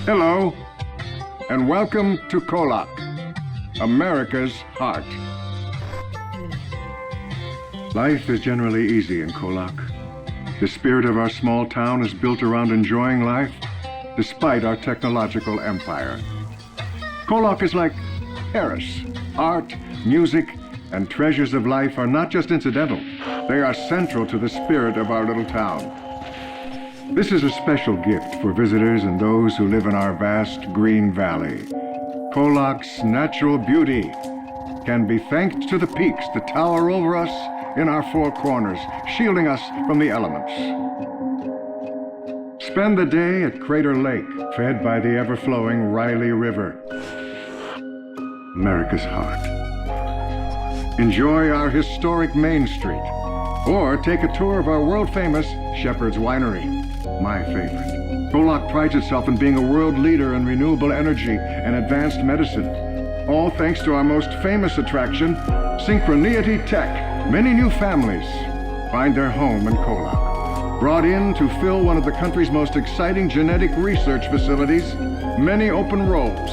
Hello, and welcome to KOllOK, America's heart. Life is generally easy in KOllOK. The spirit of our small town is built around enjoying life, despite our technological empire. KOllOK is like Paris. Art, music, and treasures of life are not just incidental. They are central to the spirit of our little town. This is a special gift for visitors and those who live in our vast green valley. KOllOK's natural beauty can be thanked to the peaks that tower over us in our four corners, shielding us from the elements. Spend the day at Crater Lake, fed by the ever-flowing Riley River, America's heart. Enjoy our historic Main Street, or take a tour of our world-famous Shepard's Winery, my favorite. KOllOK prides itself in being a world leader in renewable energy and advanced medicine, all thanks to our most famous attraction, Synchroneity Tech. Many new families find their home in KOllOK. Brought in to fill one of the country's most exciting genetic research facilities, many open roles.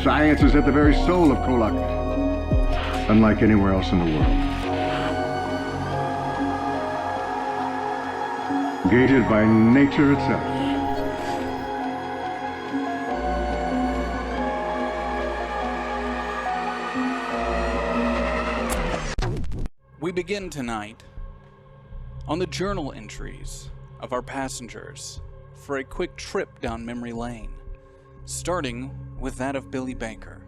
Science is at the very soul of KOllOK, unlike anywhere else in the world. Gated by nature itself. We begin tonight on the journal entries of our passengers for a quick trip down memory lane, starting with that of Billy Baker.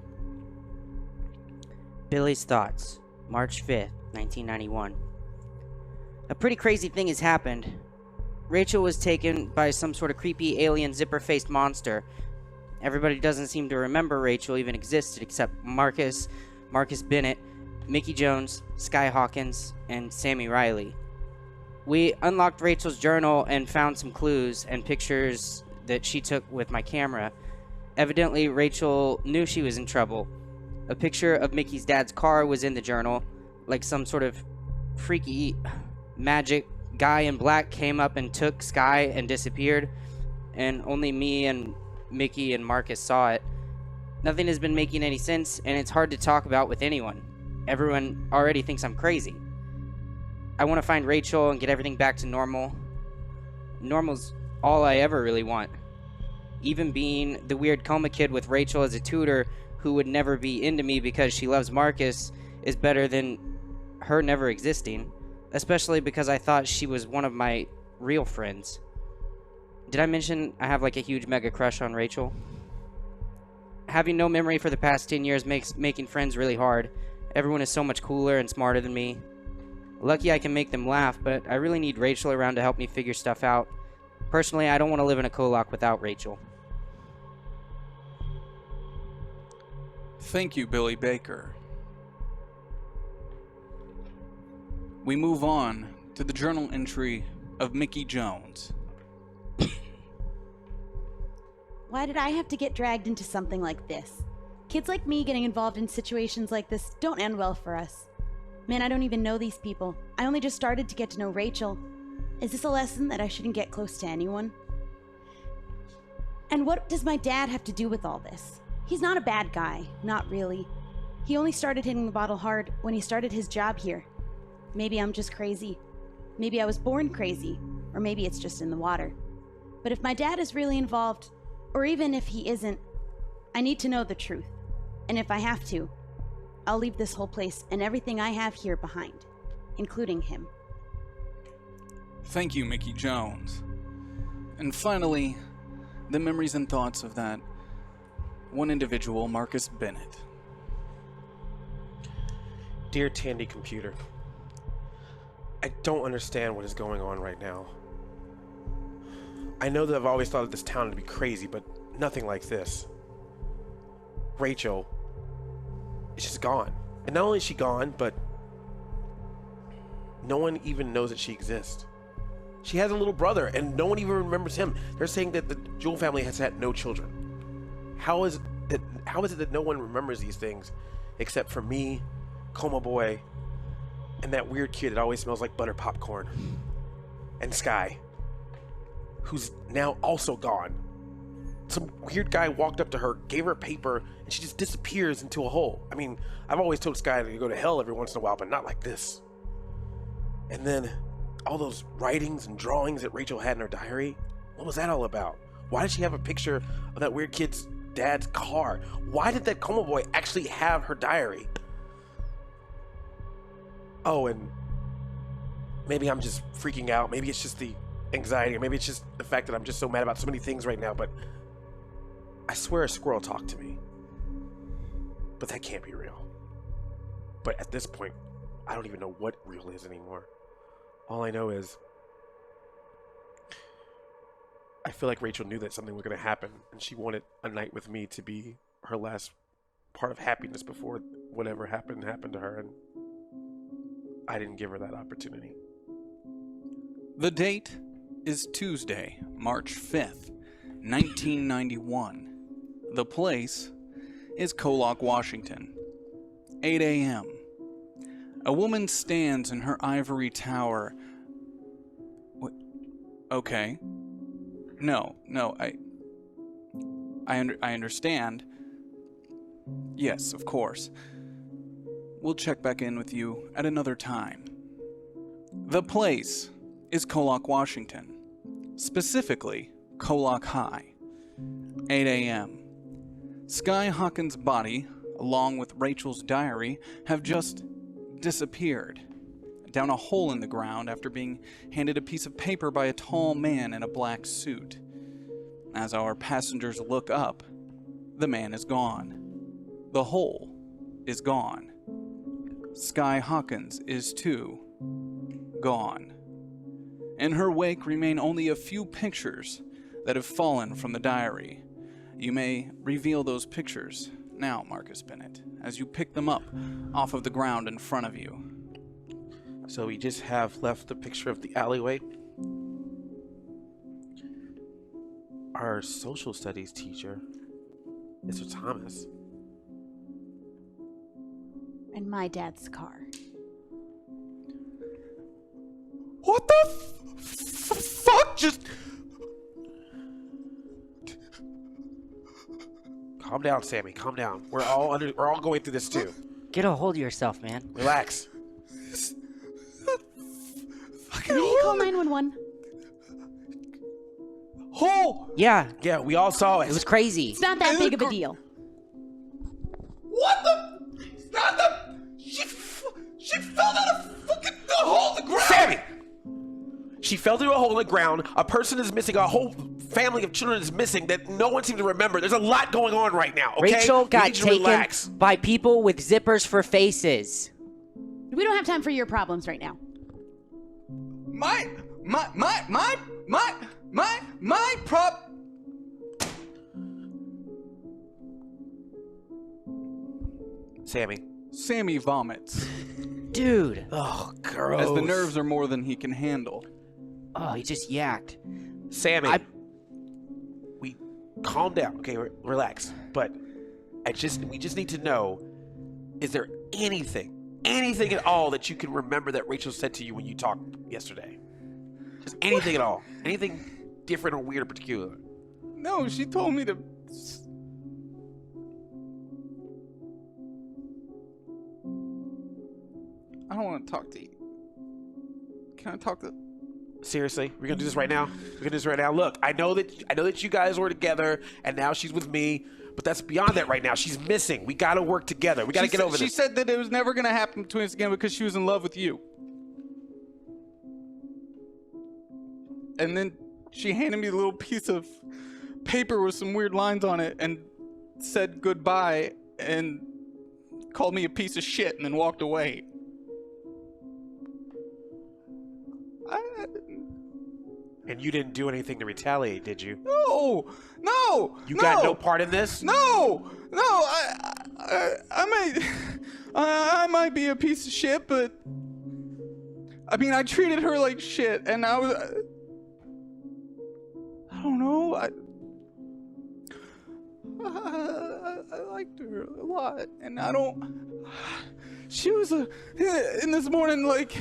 Billy's thoughts, March 5th, 1991. A pretty crazy thing has happened. Rachel was taken by some sort of creepy alien zipper-faced monster. Everybody doesn't seem to remember Rachel even existed except Marcus Bennett, Mickey Jones, Sky Hawkins, and Sammy Riley. We unlocked Rachel's journal and found some clues and pictures that she took with my camera. Evidently, Rachel knew she was in trouble. A picture of Mickey's dad's car was in the journal, like some sort of freaky magic guy in black came up and took Sky and disappeared, and only me and Mickey and Marcus saw it. Nothing has been making any sense, and it's hard to talk about with anyone. Everyone already thinks I'm crazy. I want to find Rachel and get everything back to normal. Normal's all I ever really want. Even being the weird coma kid with Rachel as a tutor who would never be into me because she loves Marcus is better than her never existing. Especially because I thought she was one of my real friends. Did I mention I have like a huge mega crush on Rachel? Having no memory for the past 10 years makes making friends really hard. Everyone is so much cooler and smarter than me. Lucky I can make them laugh, but I really need Rachel around to help me figure stuff out. Personally, I don't want to live in a KOllOK without Rachel. Thank you, Billy Baker. We move on to the journal entry of Mickey Jones. Why did I have to get dragged into something like this? Kids like me getting involved in situations like this don't end well for us. Man, I don't even know these people. I only just started to get to know Rachel. Is this a lesson that I shouldn't get close to anyone? And what does my dad have to do with all this? He's not a bad guy, not really. He only started hitting the bottle hard when he started his job here. Maybe I'm just crazy. Maybe I was born crazy. Or maybe it's just in the water. But if my dad is really involved, or even if he isn't, I need to know the truth. And if I have to, I'll leave this whole place and everything I have here behind, including him. Thank you, Mickey Jones. And finally, the memories and thoughts of that one individual, Marcus Bennett. Dear Tandy Computer, I don't understand what is going on right now. I know that I've always thought of this town to be crazy, but nothing like this. Rachel is just gone. And not only is she gone, but no one even knows that she exists. She has a little brother, and no one even remembers him. They're saying that the Jewel family has had no children. How is it that no one remembers these things except for me, Coma Boy, and that weird kid that always smells like butter popcorn, and Sky, who's now also gone. some weird guy walked up to her, gave her a paper, and she just disappears into a hole. I mean, I've always told Sky to go to hell every once in a while, but not like this. And then all those writings and drawings that Rachel had in her diary, what was that all about? Why did she have a picture of that weird kid's dad's car? Why did that coma boy actually have her diary? Oh, and maybe I'm just freaking out. Maybe it's just the anxiety, or maybe it's just the fact that I'm just so mad about so many things right now, but I swear a squirrel talked to me. But that can't be real. But at this point, I don't even know what real is anymore. All I know is I feel like Rachel knew that something was going to happen, and she wanted a night with me to be her last part of happiness before whatever happened to her, and I didn't give her that opportunity. The date is Tuesday, March 5th, 1991. The place is KOllOK, Washington. 8 a.m. A woman stands in her ivory tower. What? Okay. No, I understand. Yes, of course. We'll check back in with you at another time. The place is KOllOK, Washington. Specifically, KOllOK High. 8 a.m. Sky Hawkins' body, along with Rachel's diary, have just disappeared down a hole in the ground after being handed a piece of paper by a tall man in a black suit. As our passengers look up, the man is gone. The hole is gone. Sky Hawkins is too gone. In her wake remain only a few pictures that have fallen from the diary. You may reveal those pictures now, Marcus Bennett, as you pick them up off of the ground in front of you. So we just have left the picture of the alleyway. Our social studies teacher, Mr. Thomas. And my dad's car. What the fuck? Just calm down, Sammy. Calm down. We're all going through this too. Get a hold of yourself, man. Relax. Can you call 911? Hole. Yeah, Yeah, we all saw it. it was crazy. It's not that big of a deal. What the? It's not the. She fell down a fucking hole in the ground. Sammy. She fell through a hole in the ground. A person is missing. A whole family of children is missing that no one seems to remember. There's a lot going on right now. Okay? Rachel We got need you to taken relax. by people with zippers for faces. We don't have time for your problems right now. My Sammy vomits Dude. Oh, gross. as the nerves are more than he can handle. Oh, he just yacked. Sammy, I- we calm down. Okay, relax. But we just need to know: is there anything at all that you can remember that Rachel said to you when you talked yesterday? Just anything at all? Anything different or weird or particular? No, she told me to. I don't want to talk to you. Can I talk to? Seriously, we're gonna do this right now. We're gonna do this right now. Look, I know that you guys were together, and now she's with me. But that's beyond that right now. She's missing. We gotta work together. We gotta get over She this. said that it was never gonna happen between us again because she was in love with you. And then she handed me a little piece of paper with some weird lines on it and said goodbye and called me a piece of shit and then walked away. And you didn't do anything to retaliate, did you? No. You got no part in this? No. I might be a piece of shit, but I mean, I treated her like shit, and I don't know. I liked her a lot, and I don't. She was in this morning, like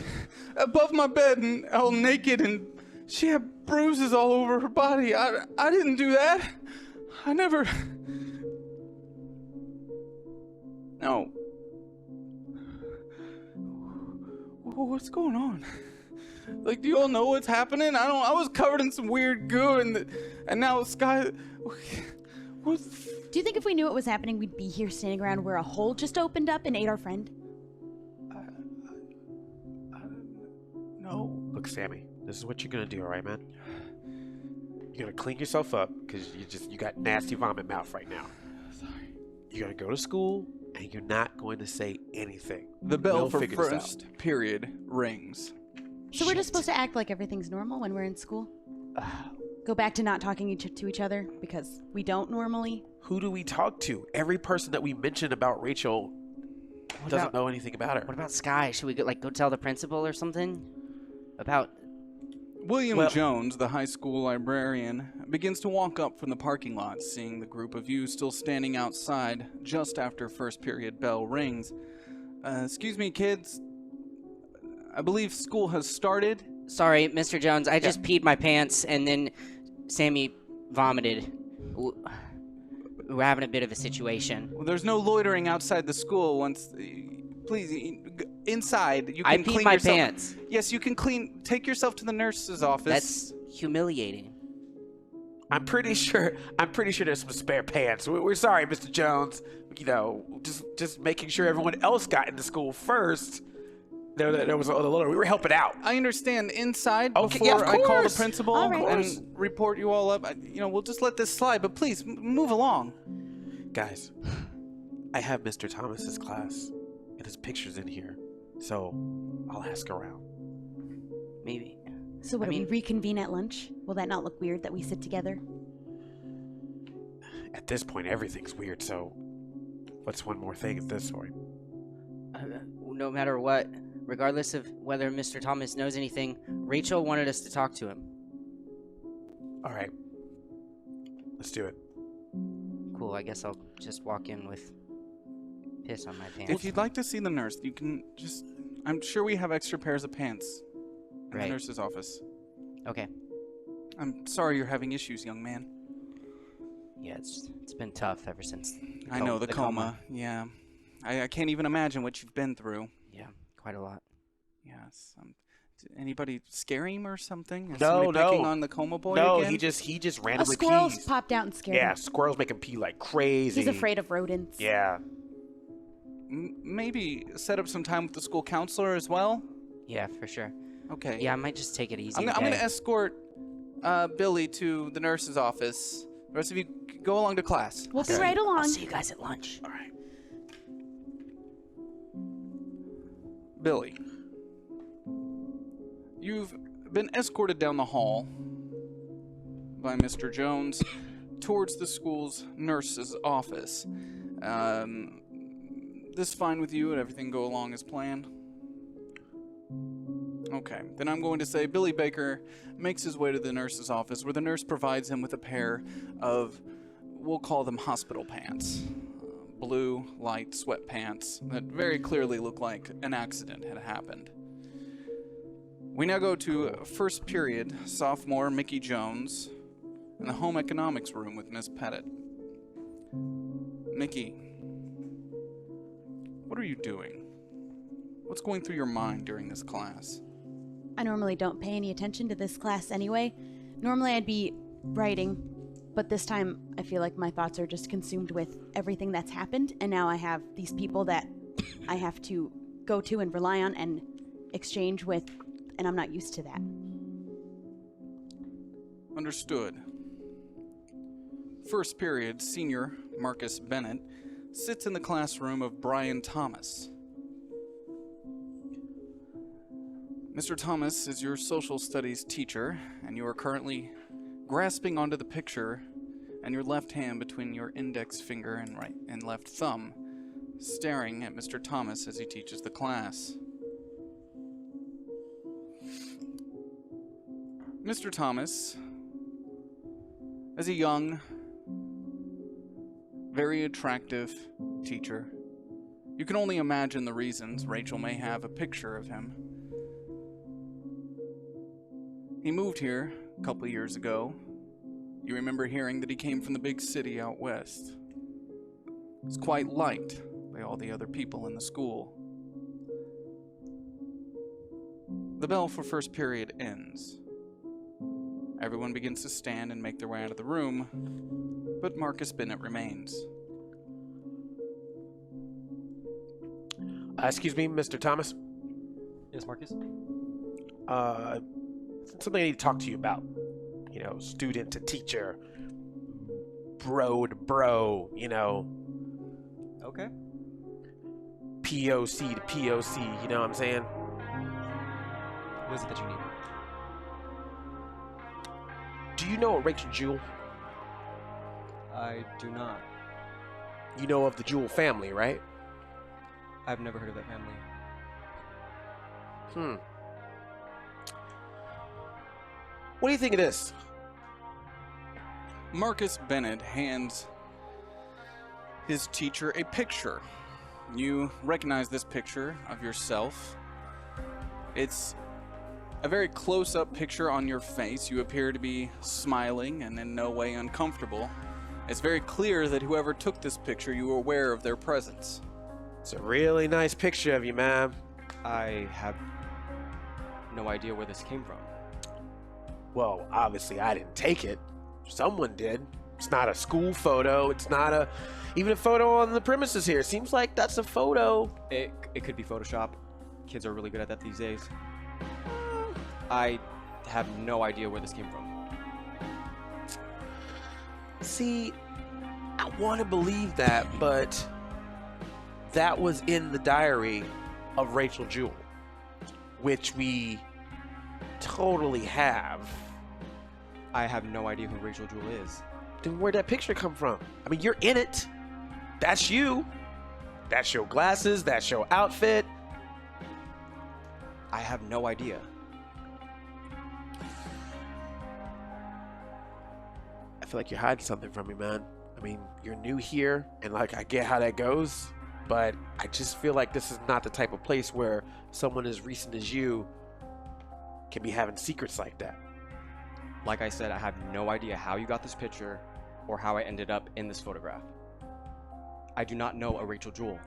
above my bed and all naked, and she had bruises all over her body. I didn't do that. I never... No. What's going on? Like, do you all know what's happening? I was covered in some weird goo, and now Sky... What? Do you think if we knew what was happening, we'd be here standing around where a hole just opened up and ate our friend? No. Look, Sammy, this is what you're gonna do, all right, man? You're gonna clean yourself up because you got nasty vomit mouth right now. Sorry. You're gonna go to school and you're not going to say anything. The bell We'll for figure this first period rings. So we're just supposed to act like everything's normal when we're in school? Go back to not talking to each other because we don't normally? Who do we talk to? Every person that we mentioned about Rachel doesn't know anything about her. What about Sky? Should we go tell the principal or something? About... William Jones, the high school librarian, begins to walk up from the parking lot, seeing the group of you still standing outside just after first period bell rings. Excuse me, kids. I believe school has started. Sorry, Mr. Jones, I just peed my pants and then Sammy vomited. We're having a bit of a situation. Well, there's no loitering outside the school once... Please, inside, you can I clean peed my yourself. pants. Yes, you can take yourself to the nurse's office. That's humiliating. I'm pretty sure there's some spare pants. We're sorry, Mr. Jones. You know, just making sure everyone else got into school first. There was a little. We were helping out. I understand. Inside, Okay, before yeah, of I call the course. principal All right. and report you all up, we'll just let this slide. But please, move along. Guys, I have Mr. Thomas's class, and his picture's in here, so I'll ask around. Maybe. So what, we reconvene at lunch? Will that not look weird that we sit together? At this point, everything's weird. So, what's one more thing at this point? No matter what, regardless of whether Mr. Thomas knows anything, Rachel wanted us to talk to him. All right, let's do it. Cool, I guess I'll just walk in with piss on my pants. If you'd like to see the nurse, you can just... I'm sure we have extra pairs of pants in the nurse's office. Okay. I'm sorry you're having issues, young man. Yeah, it's been tough ever since. I know, the coma. Yeah. I can't even imagine what you've been through. Yeah, quite a lot. Yes. Did anybody scare him or something? Is No, somebody no. picking on the coma boy No, again? he just A randomly squirrel pees. popped out and scared Yeah, him. squirrels make him pee like crazy. He's afraid of rodents. Yeah. Maybe set up some time with the school counselor as well? Yeah, for sure. Okay. Yeah, I might just take it easy I'm going to escort Billy to the nurse's office. The rest of you go along to class. We'll be right along. I'll see you guys at lunch. All right. Billy, you've been escorted down the hall by Mr. Jones towards the school's nurse's office. This fine with you and everything go along as planned? Okay, then I'm going to say Billy Baker makes his way to the nurse's office where the nurse provides him with a pair of, we'll call them hospital pants. Blue, light sweatpants that very clearly look like an accident had happened. We now go to first period, sophomore Mickey Jones, in the home economics room with Miss Pettit. Mickey, what are you doing? What's going through your mind during this class? I normally don't pay any attention to this class anyway. Normally I'd be writing, but this time I feel like my thoughts are just consumed with everything that's happened, and now I have these people that I have to go to and rely on and exchange with, and I'm not used to that. Understood. First period, senior Marcus Bennett sits in the classroom of Brian Thomas. Mr. Thomas is your social studies teacher, and you are currently grasping onto the picture and your left hand between your index finger and right and left thumb, staring at Mr. Thomas as he teaches the class. Mr. Thomas, as a young, very attractive teacher, you can only imagine the reasons Rachel may have a picture of him. He moved here a couple years ago You remember hearing that he came from the big city out west. He's quite liked by all the other people in the school. The bell for first period ends. Everyone begins to stand and make their way out of the room, but Marcus Bennett remains. Excuse me, Mr. Thomas. Yes, Marcus? Something I need to talk to you about. You know, student to teacher, bro to bro, you know, Okay. POC to POC, you know what I'm saying? What is it that you need? Do you know a Rachel Jewell? I do not. You know of the Jewell family, right? I've never heard of that family. What do you think of this? Marcus Bennett hands his teacher a picture. You recognize this picture of yourself. It's a very close-up picture on your face. You appear to be smiling and in no way uncomfortable. It's very clear that whoever took this picture, you were aware of their presence. It's a really nice picture of you, ma'am. I have no idea where this came from. Well, obviously I didn't take it. Someone did. It's not a school photo. It's not even a photo on the premises here. Seems like that's a photo. It could be Photoshop. Kids are really good at that these days. I have no idea where this came from. See, I want to believe that, but that was in the diary of Rachel Jewell, which we totally have. I have no idea who Rachel Jewell is. Then where'd that picture come from? I mean, you're in it. That's you. That's your glasses. That's your outfit. I have no idea. I feel like you're hiding something from me, man. I mean, you're new here, and like, I get how that goes, but I just feel like this is not the type of place where someone as recent as you can be having secrets like that. Like I said, I have no idea how you got this picture or how I ended up in this photograph. I do not know a Rachel Jewell.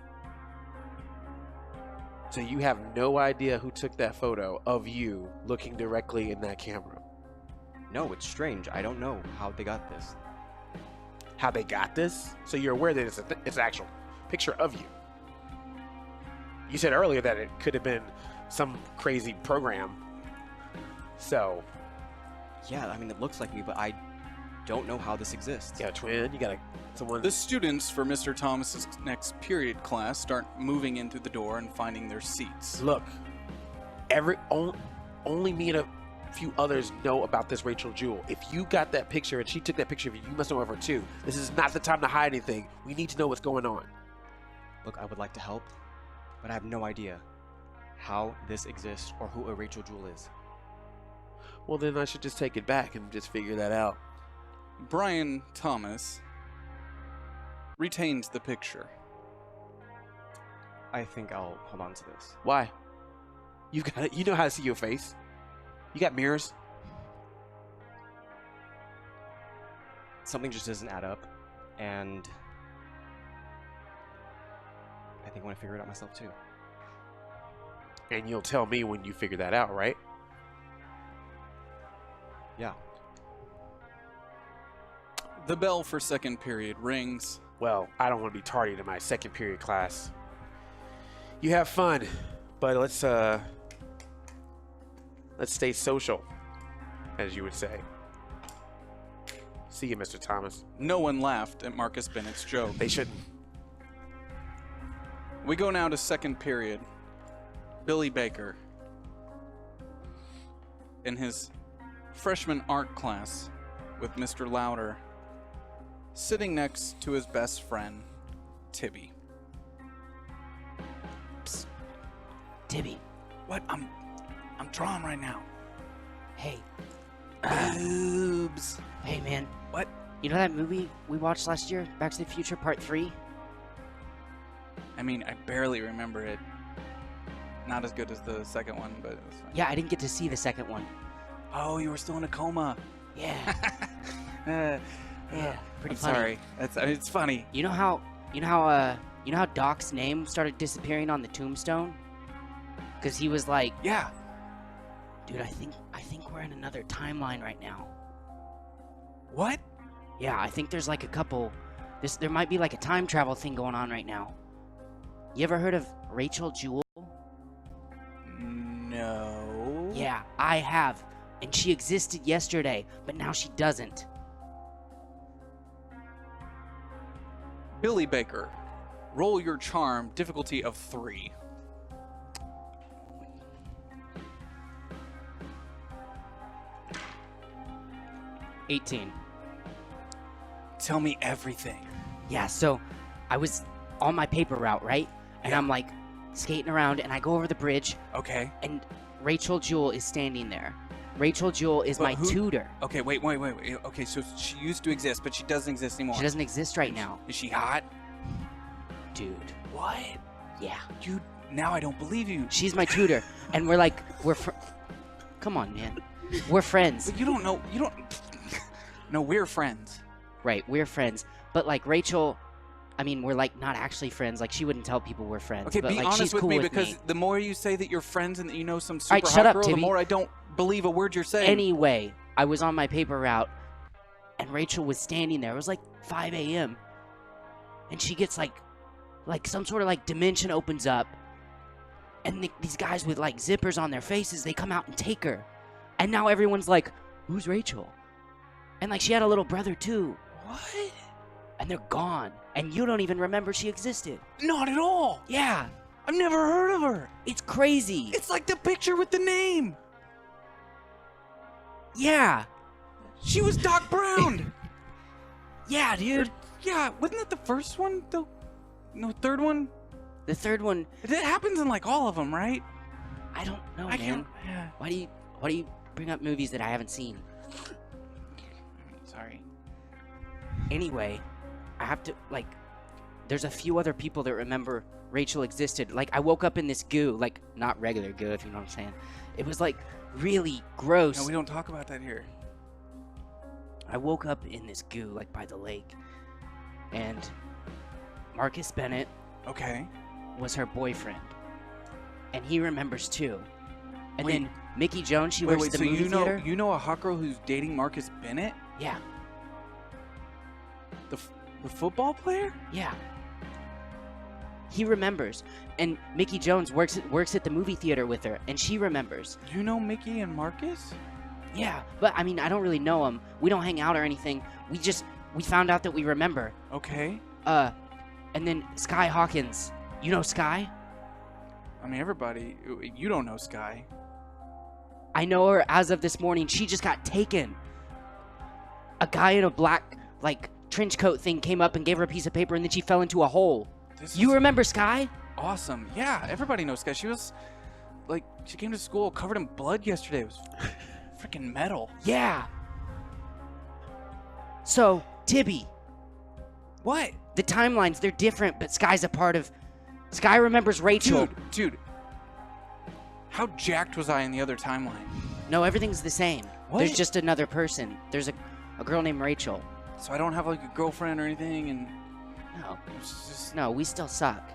So you have no idea who took that photo of you looking directly in that camera? No, it's strange. I don't know how they got this. How they got this? So you're aware that it's an actual picture of you. You said earlier that it could have been some crazy program. So, Yeah, I mean, it looks like me, but I don't know how this exists. you got a twin, you got someone. The students for Mr. Thomas's next period class start moving in through the door and finding their seats. Look, only me and a few others know about this Rachel Jewell. If you got that picture and she took that picture of you, you must know of her too. This is not the time to hide anything. We need to know what's going on. Look, I would like to help, but I have no idea how this exists or who a Rachel Jewell is. Well, then I should just take it back and just figure that out. Brian Thomas retains the picture. I think I'll hold on to this. Why? You know how to see your face. You got mirrors. Something just doesn't add up, and I think I want to figure it out myself too. And you'll tell me when you figure that out, right? Yeah. The bell for second period rings. Well, I don't want to be tardy to my second period class. You have fun, but let's stay social, as you would say. See you, Mr. Thomas. No one laughed at Marcus Bennett's joke. They shouldn't. We go now to second period. Billy Baker, in his freshman art class with Mr. Louder, sitting next to his best friend, Tibby. Psst. Tibby, What? I'm drawing right now. hey. Boobs. Hey, man. What? You know that movie we watched last year, Back to the Future Part 3? I mean, I barely remember it. Not as good as the second one, but it was fine. Yeah, I didn't get to see the second one. Oh, you were still in a coma. Yeah. Yeah, pretty I'm funny. sorry. It's funny. You know how Doc's name started disappearing on the tombstone? Because he was like, Yeah. dude, I think we're in another timeline right now. What? Yeah, I think there's like a couple. There might be like a time travel thing going on right now. You ever heard of Rachel Jewell? No. Yeah, I have. And she existed yesterday, but now she doesn't. Billy Baker, roll your charm, difficulty of 3. $18. Tell me everything. Yeah, so I was on my paper route, right? And Yeah. I'm like skating around, and I go over the bridge, Okay. and Rachel Jewell is standing there. Rachel Jewell is But my who- tutor. Okay, wait. Okay, so she used to exist, but she doesn't exist anymore. She doesn't exist right now. Is she hot? Dude. What? Yeah. Now I don't believe you. She's my tutor, and come on, man. We're friends. But you don't know. No, we're friends. Right, we're friends. But like Rachel, I mean, we're like not actually friends. Like she wouldn't tell people we're friends. Okay, but be like honest she's with cool me, with because me. the more you say that you're friends and that you know some super Alright, hot shut up, girl, the Timmy. more I don't believe a word you're saying. Anyway, I was on my paper route, and Rachel was standing there. It was like 5 a.m. And she gets like some sort of like dimension opens up, and these guys with like zippers on their faces, they come out and take her. And now everyone's like, who's Rachel? And like she had a little brother too. What? And they're gone. And you don't even remember she existed. Not at all. Yeah, I've never heard of her. it's crazy. It's like the picture with the name. Yeah. She was Doc Brown. Yeah, dude. Yeah, wasn't that the first one? No, third one? The third one, It happens in like all of them, right? I don't know, I man. can't. Yeah. Why do you bring up movies that I haven't seen? Sorry. Anyway, I have to, like, there's a few other people that remember Rachel existed. Like, I woke up in this goo, like, not regular goo, if you know what I'm saying. It was, like, really gross. No, we don't talk about that here. I woke up in this goo, like, by the lake. And Marcus Bennett Okay. was her boyfriend. And he remembers, too. And Wait. then Mickey Jones, she Wait, works at so the movie theater. you know a hot girl who's dating Marcus Bennett, Yeah, the football player? yeah. He remembers. And Mickey Jones works at the movie theater with her, and she remembers. You know Mickey and Marcus? Yeah, but I mean, I don't really know him. We don't hang out or anything. We found out that we remember. Okay. And then Sky Hawkins. You know Sky? I mean, everybody. You don't know Sky. I know her as of this morning. She just got taken. A guy in a black, like, trench coat thing came up and gave her a piece of paper, and then she fell into a hole. This You is remember Sky? awesome. Yeah, everybody knows Sky. She was like, she came to school covered in blood yesterday. It was freaking metal. Yeah. So, Tibby, What? the timelines, they're different, but Sky's a part of... Sky remembers Rachel. Dude. How jacked was I in the other timeline? No, everything's the same. What? There's just another person. There's a girl named Rachel. So I don't have like a girlfriend or anything, and No, it's just. no, we still suck.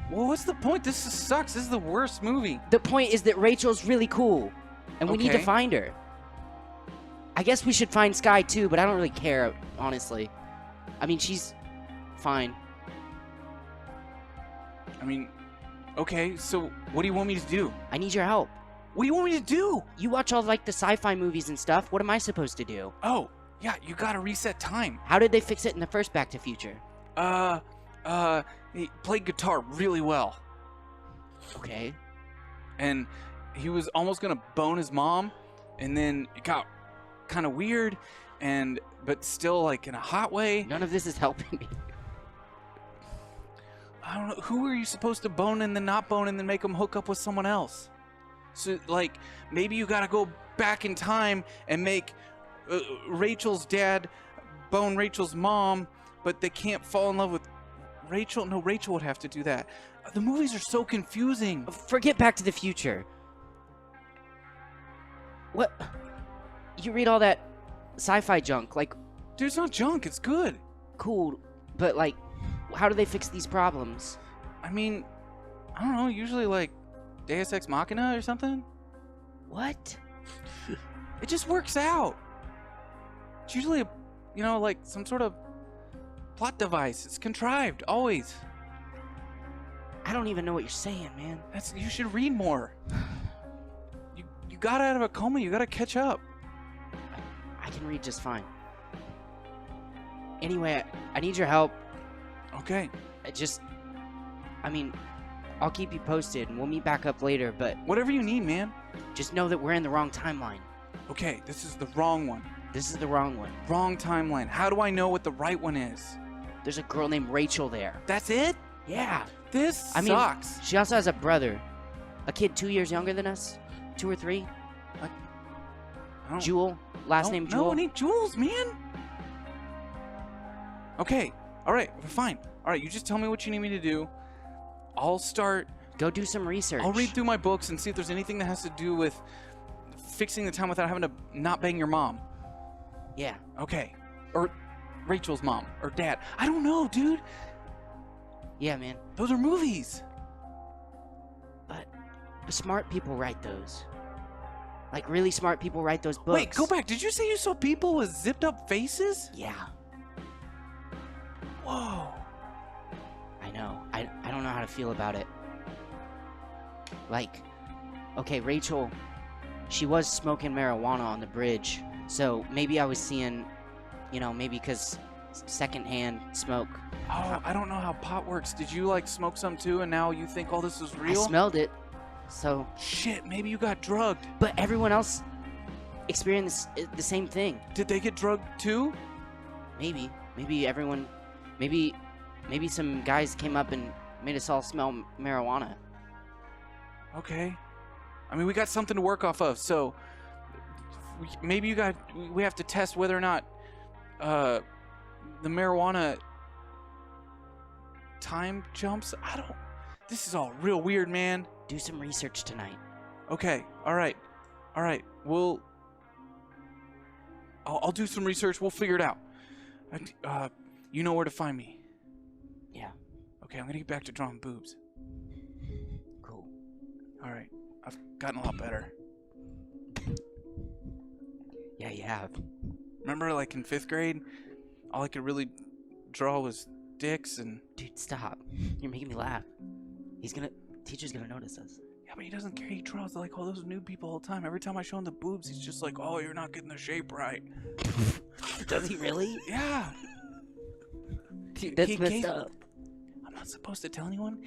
Well, what's the point? This sucks. This is the worst movie. The point is that Rachel's really cool, and we need to Okay. find her. I guess we should find Sky too, but I don't really care, honestly. I mean, she's fine. I mean, okay. So what do you want me to do? I need your help. What do you want me to do? You watch all like the sci-fi movies and stuff. What am I supposed to do? Oh, yeah. You gotta reset time. How did they fix it in the first Back to Future? He played guitar really well, Okay. and he was almost gonna bone his mom, and then it got kind of weird, but still like in a hot way. None of this is helping me. I don't know. Who are you supposed to bone and then not bone and then make them hook up with someone else? So like maybe you gotta go back in time and make Rachel's dad bone Rachel's mom, but they can't fall in love with Rachel. No, Rachel would have to do that. The movies are so confusing. Forget Back to the Future. What? You read all that sci-fi junk. Like, Dude, it's not junk. It's good. cool, but like, how do they fix these problems? I mean, I don't know. Usually like Deus Ex Machina or something. What? It just works out. It's usually, like some sort of plot device. It's contrived, always. I don't even know what you're saying, man. You should read more. You got out of a coma. You got to catch up. I can read just fine. Anyway, I need your help. Okay. I'll keep you posted and we'll meet back up later, but Whatever you need, man. just know that we're in the wrong timeline. Okay, this is the wrong one. This is the wrong one. Wrong timeline. How do I know what the right one is? There's a girl named Rachel there. That's it? Yeah. This sucks. She also has a brother. A kid 2 years younger than us. 2 or 3. I don't- Jewel. Last don't name know Jewel. any Jules, man. Okay. All right. Fine. All right. You just tell me what you need me to do. I'll start. Go do some research. I'll read through my books and see if there's anything that has to do with fixing the town without having to not bang your mom. Yeah. Okay. Or Rachel's mom. Or dad. I don't know, dude. Yeah, man. Those are movies. But smart people write those. Like, really smart people write those books. Wait, go back. Did you say you saw people with zipped up faces? Yeah. Whoa. I know. I don't know how to feel about it. Like, okay, Rachel, she was smoking marijuana on the bridge. So maybe I was seeing, maybe because secondhand smoke. Oh, I don't know how pot works. Did you, like, smoke some too and now you think all this is real? I smelled it. So. Shit, maybe you got drugged. But everyone else experienced the same thing. Did they get drugged too? Maybe. Maybe everyone. Maybe some guys came up and made us all smell marijuana. Okay. I mean, we got something to work off of, so maybe we have to test whether or not the marijuana time jumps. This is all real weird, man. Do some research tonight. Okay. All right. I'll do some research. We'll figure it out. You know where to find me. Yeah. Okay, I'm gonna get back to drawing boobs. Cool. All right. I've gotten a lot better. Yeah, you have. Remember, like in 5th grade, all I could really draw was dicks and. Dude, stop. You're making me laugh. Teacher's gonna notice us. Yeah, but he doesn't care. He draws like all those nude people all the time. Every time I show him the boobs, he's just like, "Oh, you're not getting the shape right." Does he really? Yeah. Dude, that's He messed gave- up. I'm not supposed to tell anyone.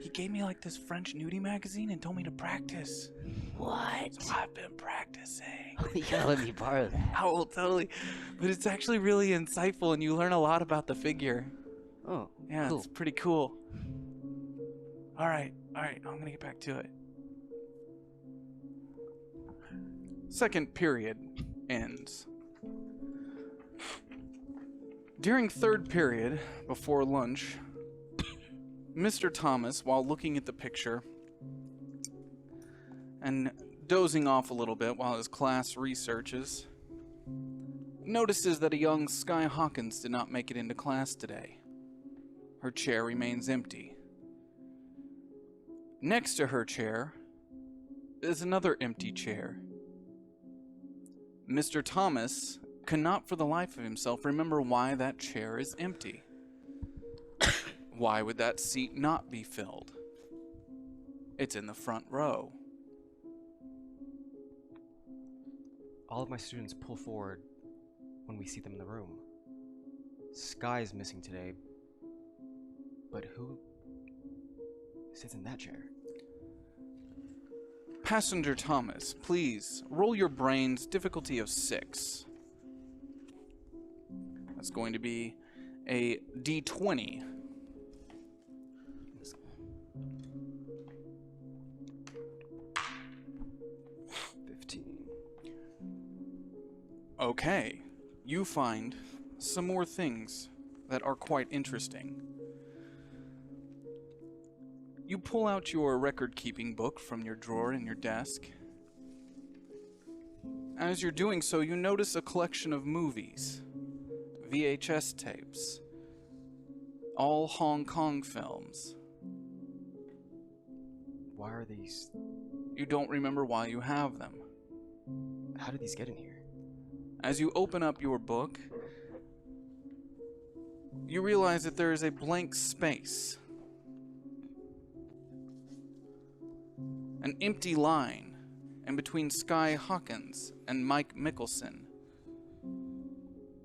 He gave me like this French nudie magazine and told me to practice. What? So I've been practicing. You gotta let me borrow that. I will totally. But it's actually really insightful and you learn a lot about the figure. Oh, Yeah, cool. it's pretty cool. All right, I'm gonna get back to it. Second period ends. During third period, before lunch, Mr. Thomas, while looking at the picture and dozing off a little bit while his class researches, notices that a young Sky Hawkins did not make it into class today. Her chair remains empty. Next to her chair is another empty chair. Mr. Thomas cannot for the life of himself remember why that chair is empty. Why would that seat not be filled? It's in the front row. All of my students pull forward when we see them in the room. Sky is missing today, but who sits in that chair? Passenger Thomas, please roll your brains, difficulty of 6. That's going to be a D20. Okay, you find some more things that are quite interesting. You pull out your record-keeping book from your drawer in your desk. As you're doing so, you notice a collection of movies, VHS tapes, all Hong Kong films. Why are these... You don't remember why you have them. How did these get in here? As you open up your book, you realize that there is a blank space. An empty line in between Sky Hawkins and Mike Mickelson,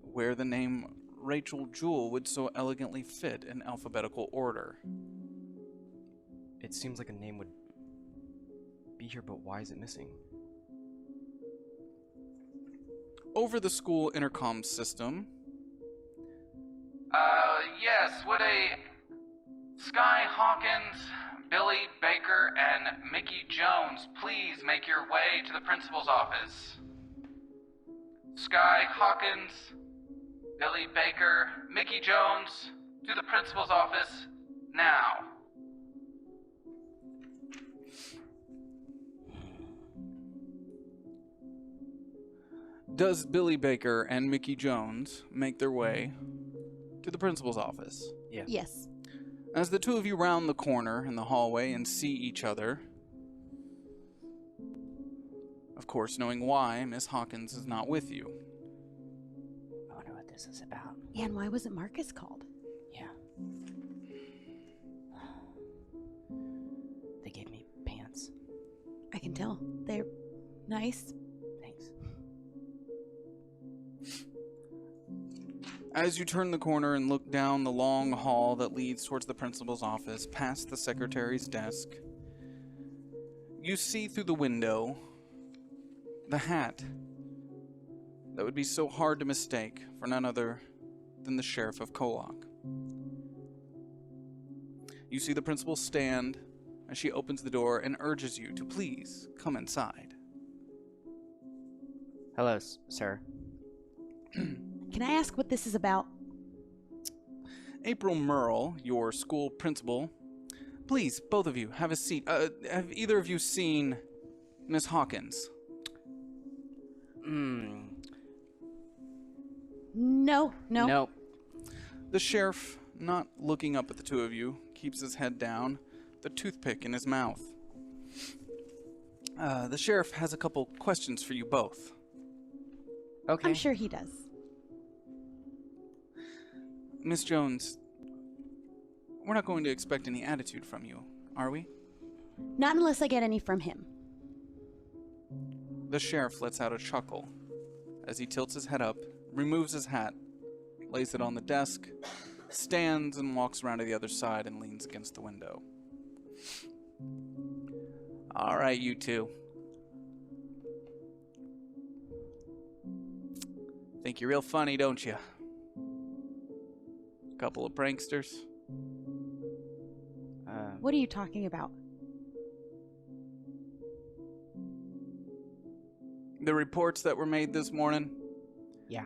where the name Rachel Jewell would so elegantly fit in alphabetical order. It seems like a name would be here, but why is it missing? Over the school intercom system. Yes, would a Sky Hawkins, Billy Baker, and Mickey Jones please make your way to the principal's office? Sky Hawkins, Billy Baker, Mickey Jones, to the principal's office now. Does Billy Baker and Mickey Jones make their way to the principal's office? Yeah. Yes. As the two of you round the corner in the hallway and see each other, of course knowing why Miss Hawkins is not with you. I wonder what this is about. Yeah, and why wasn't Marcus called? Yeah. They gave me pants. I can tell. They're nice. Thanks. As you turn the corner and look down the long hall that leads towards the principal's office, past the secretary's desk, you see through the window the hat that would be so hard to mistake for none other than the sheriff of KOllOK. You see the principal stand as she opens the door and urges you to please come inside. Hello, sir. Can I ask what this is about? April Merle, your school principal. Please, both of you, have a seat. Have either of you seen Miss Hawkins? No. Nope. The sheriff, not looking up at the two of you, keeps his head down, the toothpick in his mouth. The sheriff has a couple questions for you both. Okay. I'm sure he does. Miss Jones, we're not going to expect any attitude from you, are we? Not unless I get any from him. The sheriff lets out a chuckle as he tilts his head up, removes his hat, lays it on the desk, stands and walks around to the other side and leans against the window. All right, you two. Think you're real funny, don't you? Couple of pranksters. What are you talking about? The reports that were made this morning. Yeah.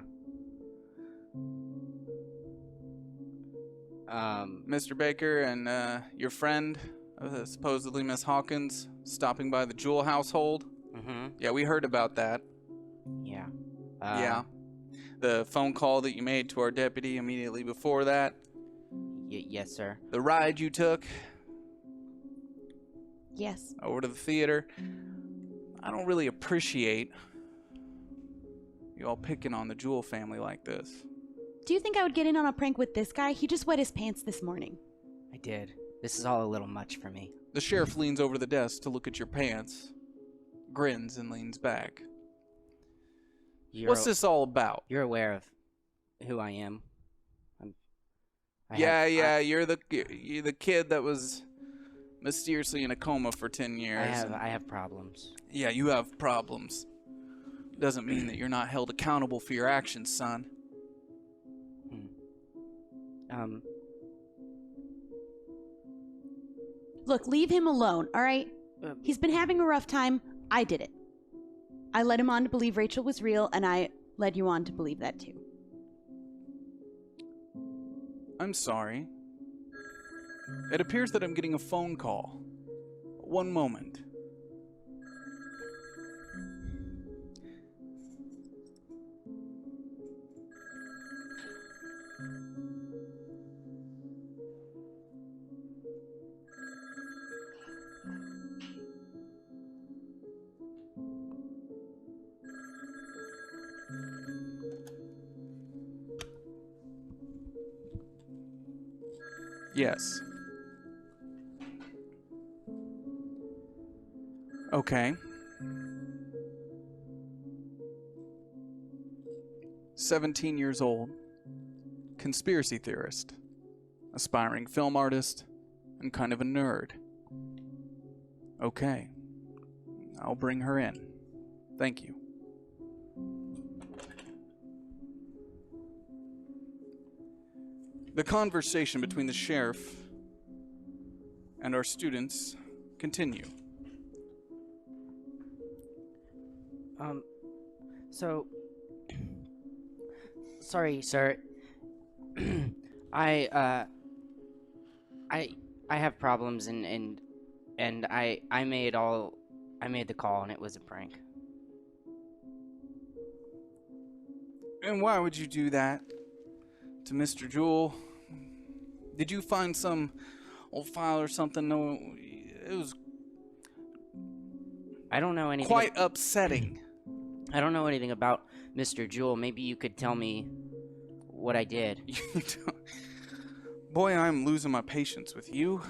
Mr. Baker and your friend, supposedly Miss Hawkins, stopping by the Jewell household. Mm-hmm. Yeah, we heard about that. Yeah. Yeah. The phone call that you made to our deputy immediately before that. Yes, sir. The ride you took Yes. over to the theater. I don't really appreciate you all picking on the Jewell family like this. Do you think I would get in on a prank with this guy? He just wet his pants this morning. I did. This is all a little much for me. The sheriff leans over the desk to look at your pants, grins, and leans back. What's this all about? You're aware of who I am. You're the kid that was mysteriously in a coma for 10 years. I have problems. Yeah, you have problems. Doesn't mean that you're not held accountable for your actions, son. Look, leave him alone, all right? He's been having a rough time. I did it. I led him on to believe Rachel was real, and I led you on to believe that too. I'm sorry. It appears that I'm getting a phone call. One moment. Yes. Okay. 17 years old. Conspiracy theorist. Aspiring film artist. And kind of a nerd. Okay. I'll bring her in. Thank you. The conversation between the sheriff and our students continue. So, sorry, sir. I have problems and I made the call and it was a prank. And why would you do that to Mr. Jewell? Did you find some old file or something? No, it was I don't know anything. quite upsetting. I don't know anything about Mr. Jewell. Maybe you could tell me what I did. Boy, I'm losing my patience with you.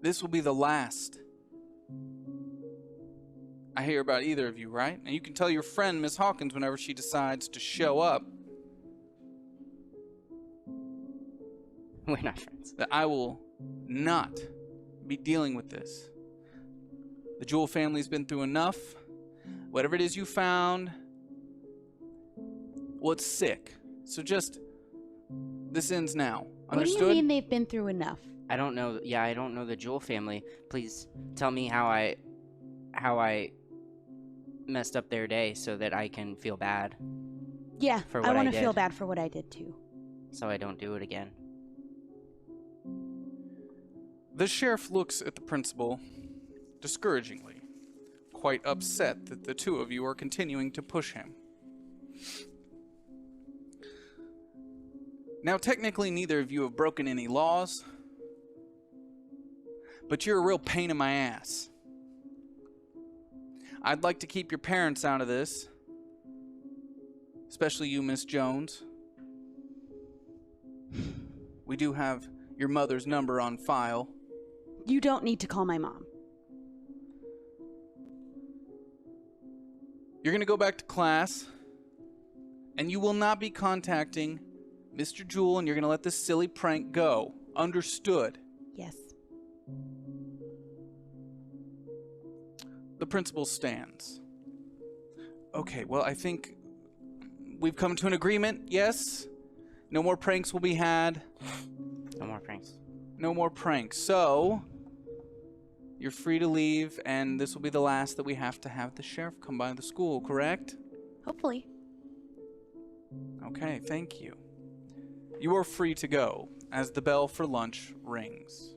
This will be the last I hear about either of you, right? And you can tell your friend, Miss Hawkins, whenever she decides to show up, We're not friends. that I will not be dealing with this. The Jewell family's been through enough. Whatever it is you found, well, it's sick. So just, this ends now. Understood? What do you mean they've been through enough? I don't know. Yeah, I don't know the Jewell family. Please tell me how I messed up their day so that I can feel bad Yeah, For I what I want to feel did. bad for what I did too. so I don't do it again. The sheriff looks at the principal discouragingly, quite upset that the two of you are continuing to push him. Now, technically, neither of you have broken any laws, but you're a real pain in my ass. I'd like to keep your parents out of this, especially you, Miss Jones. We do have your mother's number on file. You don't need to call my mom. You're going to go back to class, and you will not be contacting Mr. Jewell, and you're going to let this silly prank go. Understood? Yes. The principal stands. Okay, well, I think we've come to an agreement, yes? No more pranks will be had. No more pranks. No more pranks. So, you're free to leave, and this will be the last that we have to have the sheriff come by the school, correct? Hopefully. Okay, thank you. You are free to go as the bell for lunch rings.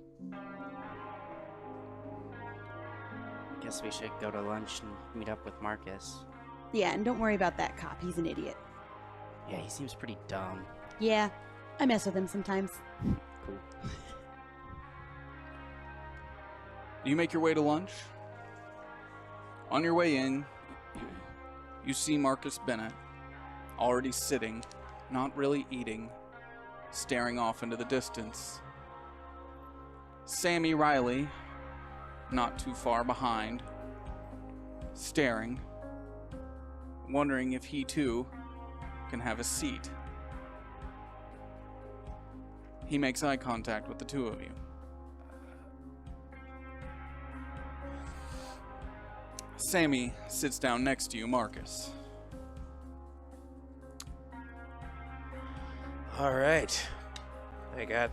Guess we should go to lunch and meet up with Marcus. Yeah, and don't worry about that cop. He's an idiot. Yeah, he seems pretty dumb. Yeah, I mess with him sometimes. Cool. You make your way to lunch. On your way in, you see Marcus Bennett already sitting, not really eating, staring off into the distance. Sammy Riley, not too far behind, staring, wondering if he too can have a seat. He makes eye contact with the two of you. Sammy sits down next to you, Marcus. All right. I got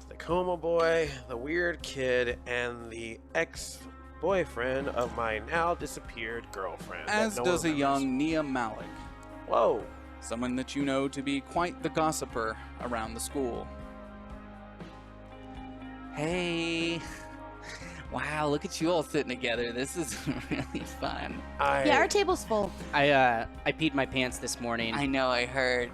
the coma boy, the weird kid, and the ex-boyfriend of my now disappeared girlfriend. that As no one does a remembers. young Nia Malik, Whoa. someone that you know to be quite the gossiper around the school. Hey. Wow, look at you all sitting together. This is really fun. Yeah, our table's full. I peed my pants this morning. I know, I heard.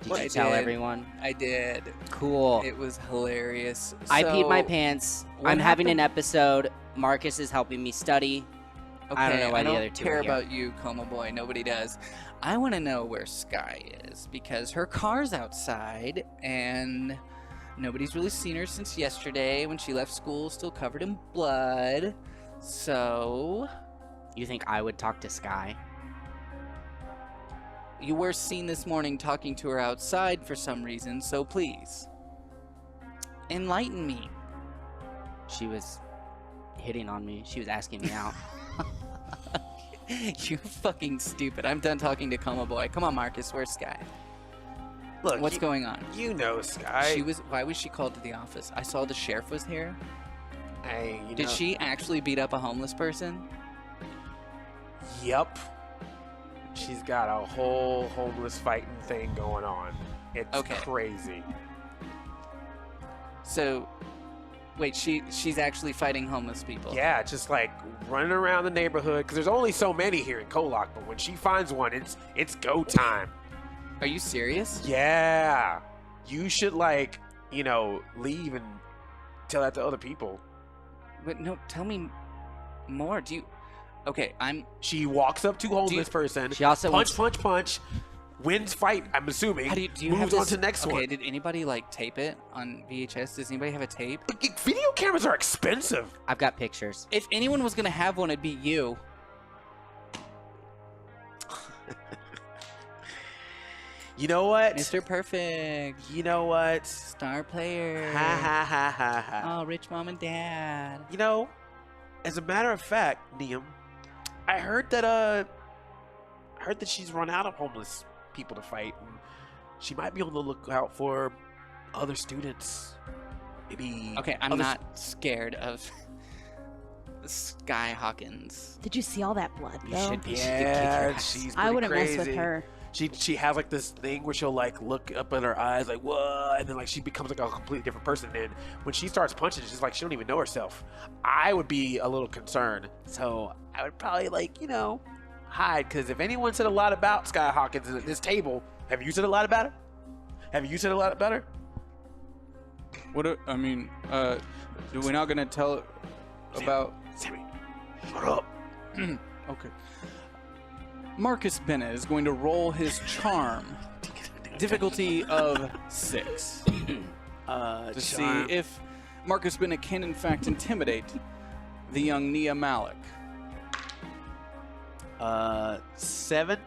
Did I you tell did. everyone? I did. Cool. It was hilarious. I peed my So, pants. what I'm having an happened? episode. Marcus is helping me study. Okay, I don't know why the other two are care here. about you, Coma Boy. Nobody does. I want to know where Sky is because her car's outside and nobody's really seen her since yesterday when she left school, still covered in blood. So, You think I would talk to Sky? you were seen this morning talking to her outside for some reason, so please enlighten me. She was hitting on me. She was asking me out. You're fucking stupid. I'm done talking to Coma Boy. Come on, Marcus. Where's Sky? Look, What's going on? You know, Sky. Why was she called to the office? I saw the sheriff was here. Hey, you Did know- she actually beat up a homeless person? Yep. She's got a whole homeless fighting thing going on. It's Okay. crazy. So, wait, she's actually fighting homeless people. Yeah, just like running around the neighborhood because there's only so many here in KOllOK, but when she finds one, it's go time. Are you serious? Yeah. You should leave and tell that to other people. But no, tell me more. Okay, She walks up to homeless person, She also punch, wins fight, I'm assuming. how do you moves have this? on to the next okay, one. did anybody tape it on VHS? Does anybody have a tape? Video cameras are expensive. I've got pictures. If anyone was gonna have one, it'd be you. You know what? Mr. Perfect. You know what? Star player. Ha ha ha ha ha. Oh, rich mom and dad. You know, as a matter of fact, Liam, I heard that she's run out of homeless people to fight. And she might be on the lookout for other students. Maybe. Okay, I'm other not scared of Sky Hawkins. Did you see all that blood, You though? should be. Yeah, she's I pretty wouldn't crazy. mess with her. She has this thing where she'll look up in her eyes whoa, and then she becomes a completely different person. And when she starts punching, it's just she don't even know herself. I would be a little concerned, so I would probably hide, because if anyone said a lot about Sky Hawkins at this table, have you said a lot about her? Have you said a lot about her? We're not gonna tell about. Sammy, shut up. Okay. Marcus Bennett is going to roll his charm. Difficulty of 6. To see if Marcus Bennett can in fact intimidate the young Nia Malik. 7.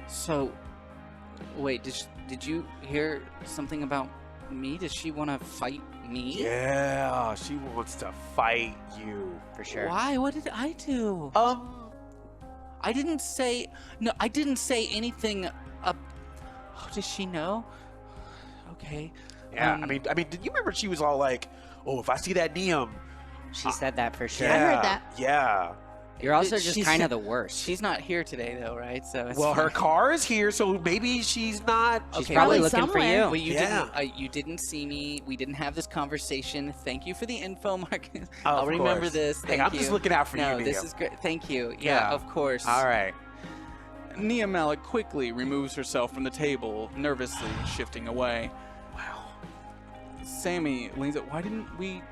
So, wait, did you hear something about me? Does she want to fight me? Yeah, she wants to fight you. For sure. Why? What did I do? I didn't say anything up. Oh, does she know? Okay. Yeah, I mean, did you remember she was all like, "Oh, if I see that Liam." She said that for sure. I heard that. Yeah. You're also She's- just kind of the worst. She's not here today, though, right? So it's Well, her fine. car is here, so maybe she's not. She's Okay. probably Probably looking for somewhere. you. Well, you Yeah. didn't see me. We didn't have this conversation. Thank you for the info, Marcus. Oh, I'll of remember course. this. Hey, Thank I'm you. just looking out for No, you, this Liam. is great. Thank you. Yeah. Of course. All right. Nia Malik quickly removes herself from the table, nervously shifting away. Wow. Sammy leans up. Why didn't we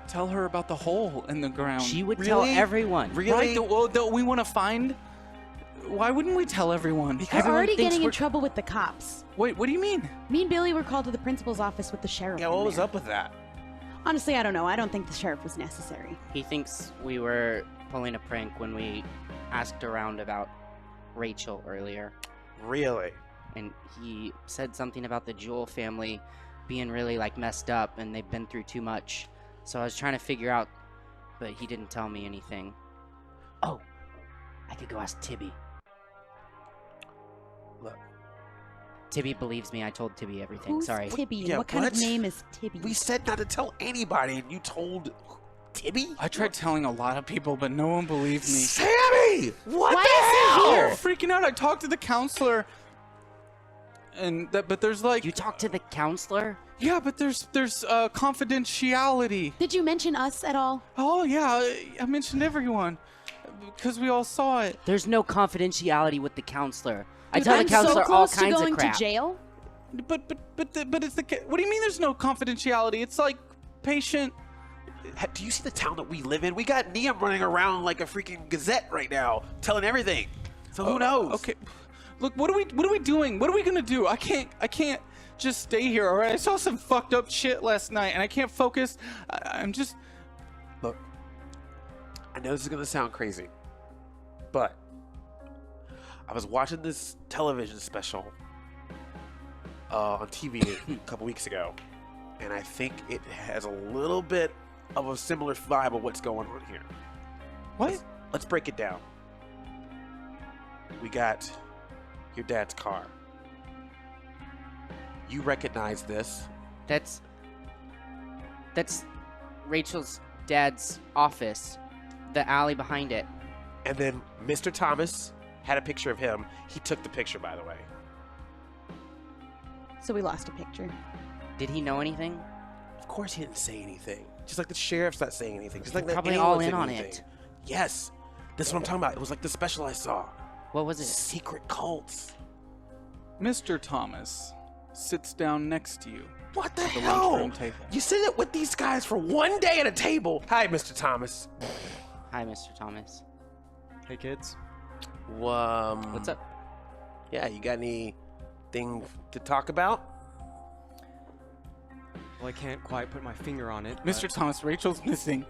tell her about the hole in the ground? She would tell Really? everyone. Really? Right? We want to find. Why wouldn't we tell everyone? They're Everyone already thinks getting in we're- trouble with the cops. Wait, what do you mean? Me and Billy were called to the principal's office with the sheriff. Yeah, in what was there. up with that? Honestly, I don't know. I don't think the sheriff was necessary. He thinks we were pulling a prank when we asked around about Rachel earlier. Really? And he said something about the Jewel family being really messed up and they've been through too much. So I was trying to figure out, but he didn't tell me anything. Oh, I could go ask Tibby. Look. Tibby believes me. I told Tibby everything. Who's Sorry. Tibby? Yeah, what kind of what? name is Tibby? We said not to tell anybody, and you told Tibby? I tried telling a lot of people, but no one believed me. Sammy! What Why the is he hell? here? I'm freaking out. I talked to the counselor, but there's You talked to the counselor? yeah, but there's confidentiality. Did you mention us at all? Oh yeah, I mentioned everyone because we all saw it. There's no confidentiality with the counselor. I Dude, tell I'm the counselor so all close kinds to going of crap. to jail. But it's the. What do you mean? There's no confidentiality? It's like patient Do you see the town that we live in? We got Neum running around like a freaking gazette right now, telling everything. So who knows? Okay. Look, what are we doing? What are we gonna do? I can't just stay here, all right? I saw some fucked up shit last night, and I can't focus. I'm just... Look, I know this is gonna sound crazy, but I was watching this television special on TV a couple weeks ago, and I think it has a little bit of a similar vibe of what's going on here. What? Let's break it down. We got your dad's car. You recognize this. That's Rachel's dad's office. The alley behind it. And then Mr. Thomas had a picture of him. He took the picture, by the way. So we lost a picture. Did he know anything? Of course he didn't say anything. Just like the sheriff's not saying anything. Just like that Probably all anyone's in on anything. it. Yes. That's what I'm talking about. It was like the special I saw. What was it? Secret cults. Mr. Thomas sits down next to you. What the The hell? lunchroom table. You sit it with these guys for one day at a table. Hi, Mr. Thomas. Hi, Mr. Thomas. Hey kids. What's up? Yeah, you got anything to talk about? Well, I can't quite put my finger on it. Mr. but- Thomas, Rachel's missing.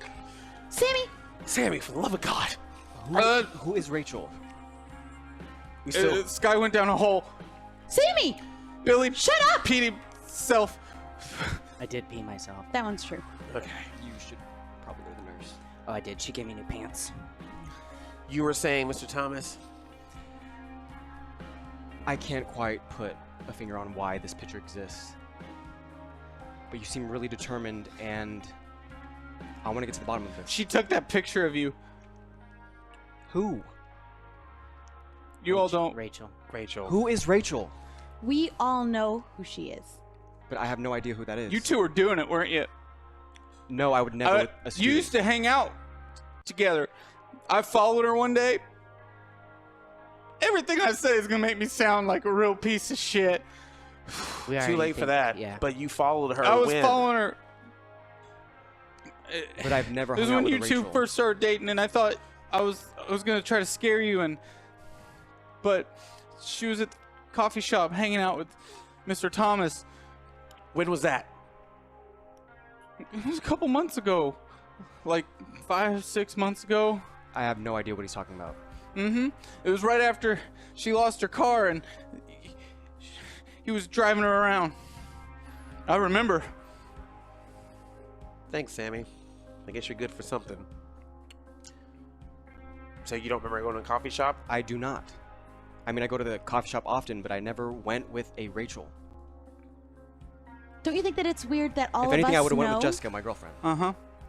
Sammy! Sammy, for the love of God. Who is Rachel? We still... Sky went down a hole. Sammy! Billy Shut up! peed himself. I did pee myself. That one's true. Okay. You should probably go to the nurse. Oh, I did. She gave me new pants. You were saying, Mr. Thomas? I can't quite put a finger on why this picture exists. But you seem really determined, and I want to get to the bottom of this. She took that picture of you. Who? You all don't. Rachel. Rachel. Who is Rachel? We all know who she is. But I have no idea who that is. You two were doing it, weren't you? No, I would never assume. You used to hang out together. I followed her one day. Everything I say is gonna make me sound like a real piece of shit. We Too already late for think- that. Yeah. But you followed her. I was when? following her. But I've never It was hung out when with you Rachel. two first started dating, and I thought I was gonna try to scare you, but she was at the coffee shop hanging out with Mr. Thomas. When was that? It was a couple months ago, like 5 6 months ago. I have no idea what he's talking about. It was right after she lost her car, and he was driving her around. I remember. Thanks, Sammy. I guess you're good for something. So you don't remember going to a coffee shop? I do not. I mean, I go to the coffee shop often, but I never went with a Rachel. Don't you think that it's weird that all If of anything, us I would have know? went with Jessica, my girlfriend.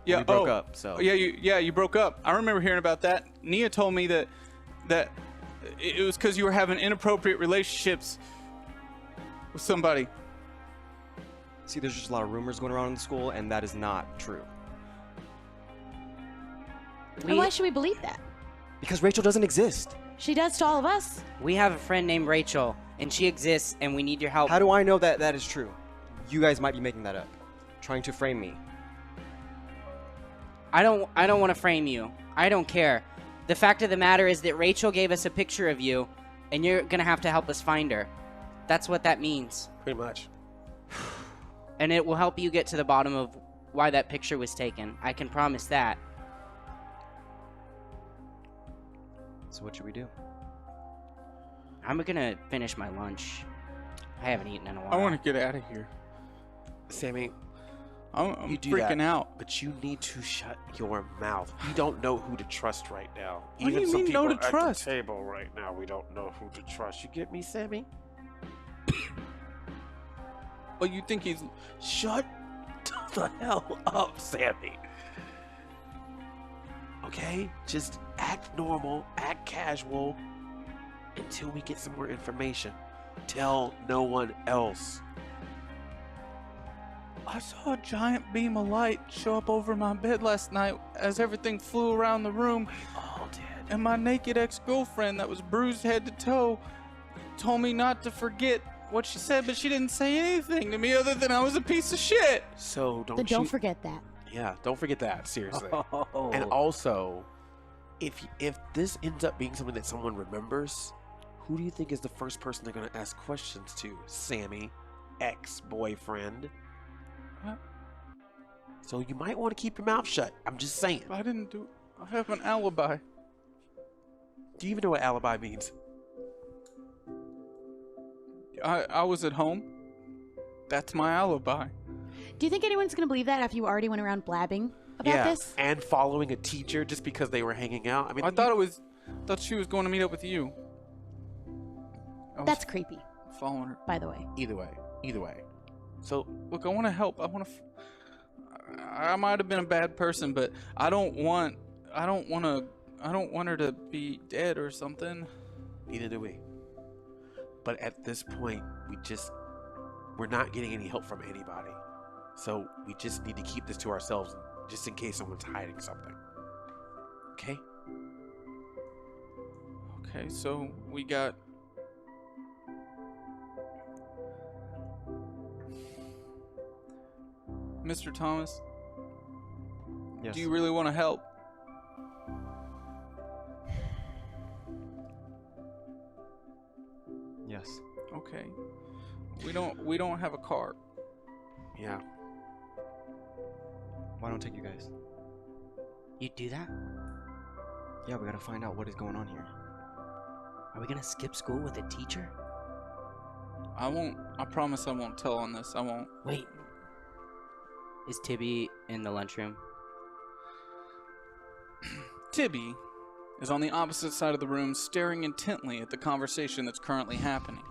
Yeah. We broke up, so. You broke up. I remember hearing about that. Nia told me that it was because you were having inappropriate relationships with somebody. See, there's just a lot of rumors going around in the school, and that is not true. And why should we believe that? Because Rachel doesn't exist. She does to all of us. We have a friend named Rachel, and she exists, and we need your help. How do I know that that is true? You guys might be making that up. Trying to frame me. I don't want to frame you. I don't care. The fact of the matter is that Rachel gave us a picture of you, and you're gonna have to help us find her. That's what that means. Pretty much. And it will help you get to the bottom of why that picture was taken. I can promise that. So what should we do? I'm gonna finish my lunch. I haven't eaten in a while. I want to get out of here. Sammy, I'm you do freaking that, out. but you need to shut your mouth. We don't know who to trust right now. What do you some mean, people no to at trust? the table right now, we don't know who to trust. You get me, Sammy? Oh, you think he's... Shut the hell up, Sammy. Okay? Just act normal, act casual, until we get some more information. Tell no one else. I saw a giant beam of light show up over my bed last night as everything flew around the room. All did. And my naked ex-girlfriend that was bruised head to toe told me not to forget what she said, but she didn't say anything to me other than I was a piece of shit. So Then don't you... forget that. Yeah, don't forget that, seriously. Oh. And also, if this ends up being something that someone remembers, who do you think is the first person they're going to ask questions to? Sammy, ex-boyfriend. What? So you might want to keep your mouth shut. I'm just saying. I didn't do. I have an alibi. Do you even know what alibi means? I was at home. That's my alibi. Do you think anyone's going to believe that after you already went around blabbing about this? And following a teacher just because they were hanging out. I mean, I thought she was going to meet up with you. I was That's creepy, following her. by the way. Either way. So Look, I want to help. I might have been a bad person, but I don't want her to be dead or something. neither do we. But at this point, we're not getting any help from anybody. So we just need to keep this to ourselves just in case someone's hiding something. Okay? Okay, so we got. Mr. Thomas, Yes. do you really want to help? Yes. Okay. We don't have a car. Yeah. Why don't I take you guys? You do that? Yeah, we gotta find out what is going on here. Are we gonna skip school with a teacher? I won't. I promise I won't tell on this. I won't. Wait. Is Tibby in the lunchroom? Tibby is on the opposite side of the room, staring intently at the conversation that's currently happening.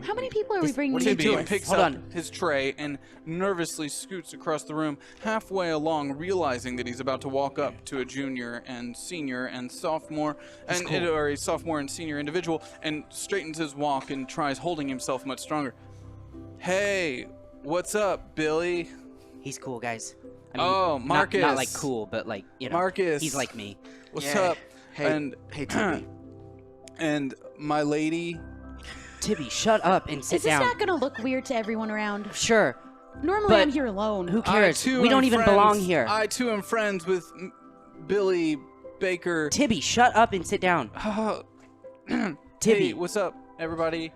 How many people are we bringing what are you into Tibby doing? this? picks Hold up on. his tray and nervously scoots across the room, halfway along, realizing that he's about to walk up to a junior and senior and sophomore, or a sophomore and senior individual, and straightens his walk and tries holding himself much stronger. Hey, what's up, Billy? He's cool, guys. I Oh, Marcus. Not like cool, but like, you know. Marcus. He's like me. What's Yeah. up? Hey, Tibby. And my lady. Tibby, shut up and sit Is this down. not going to look weird to everyone around? Sure. Normally But I'm here alone. Who I, cares? too, We don't am even friends- belong here. I too am friends with Billy Baker. Tibby, shut up and sit down. Tibby. Tibby. Hey, what's up, everybody?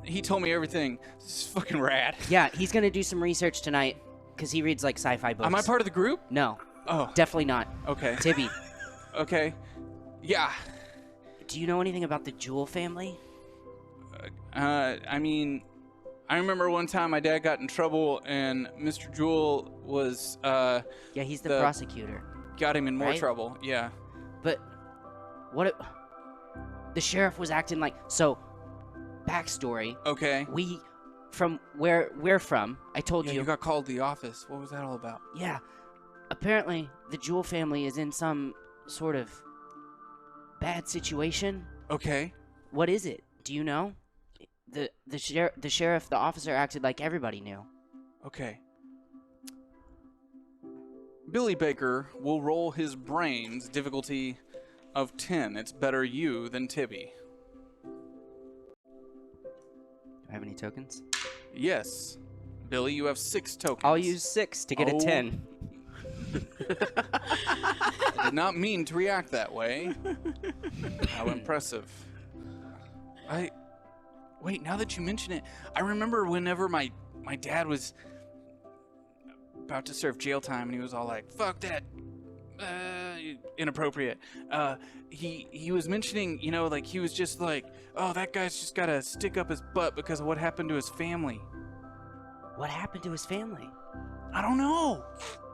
He told me everything. This is fucking rad. Yeah, he's gonna do some research tonight because he reads like sci-fi books. Am I part of the group? No, Oh, definitely not. okay. Tibby, Okay. Yeah. do you know anything about the Jewel family? I mean, I remember one time my dad got in trouble and Mr. Jewell was, Yeah, he's the The- prosecutor. got him in more Right? trouble. Yeah. But what? The sheriff was acting like so. Backstory: Okay. we, from where we're from, I told Yeah, you. you got called to the office. What was that all about? Yeah, apparently the Jewel family is in some sort of bad situation. Okay. What is it? Do you know? The sheriff, the officer acted like everybody knew. Okay. Billy Baker will roll his brains, difficulty of 10. It's better you than Tibby. Do I have any tokens? Yes. Billy, you have 6 tokens. I'll use 6 to get Oh. a 10. I did not mean to react that way. How impressive. Wait, now that you mention it, I remember whenever my dad was about to serve jail time and he was all like, fuck that, inappropriate. He was mentioning, you know, like he was just like, oh, that guy's just gotta stick up his butt because of what happened to his family. What happened to his family? I don't know.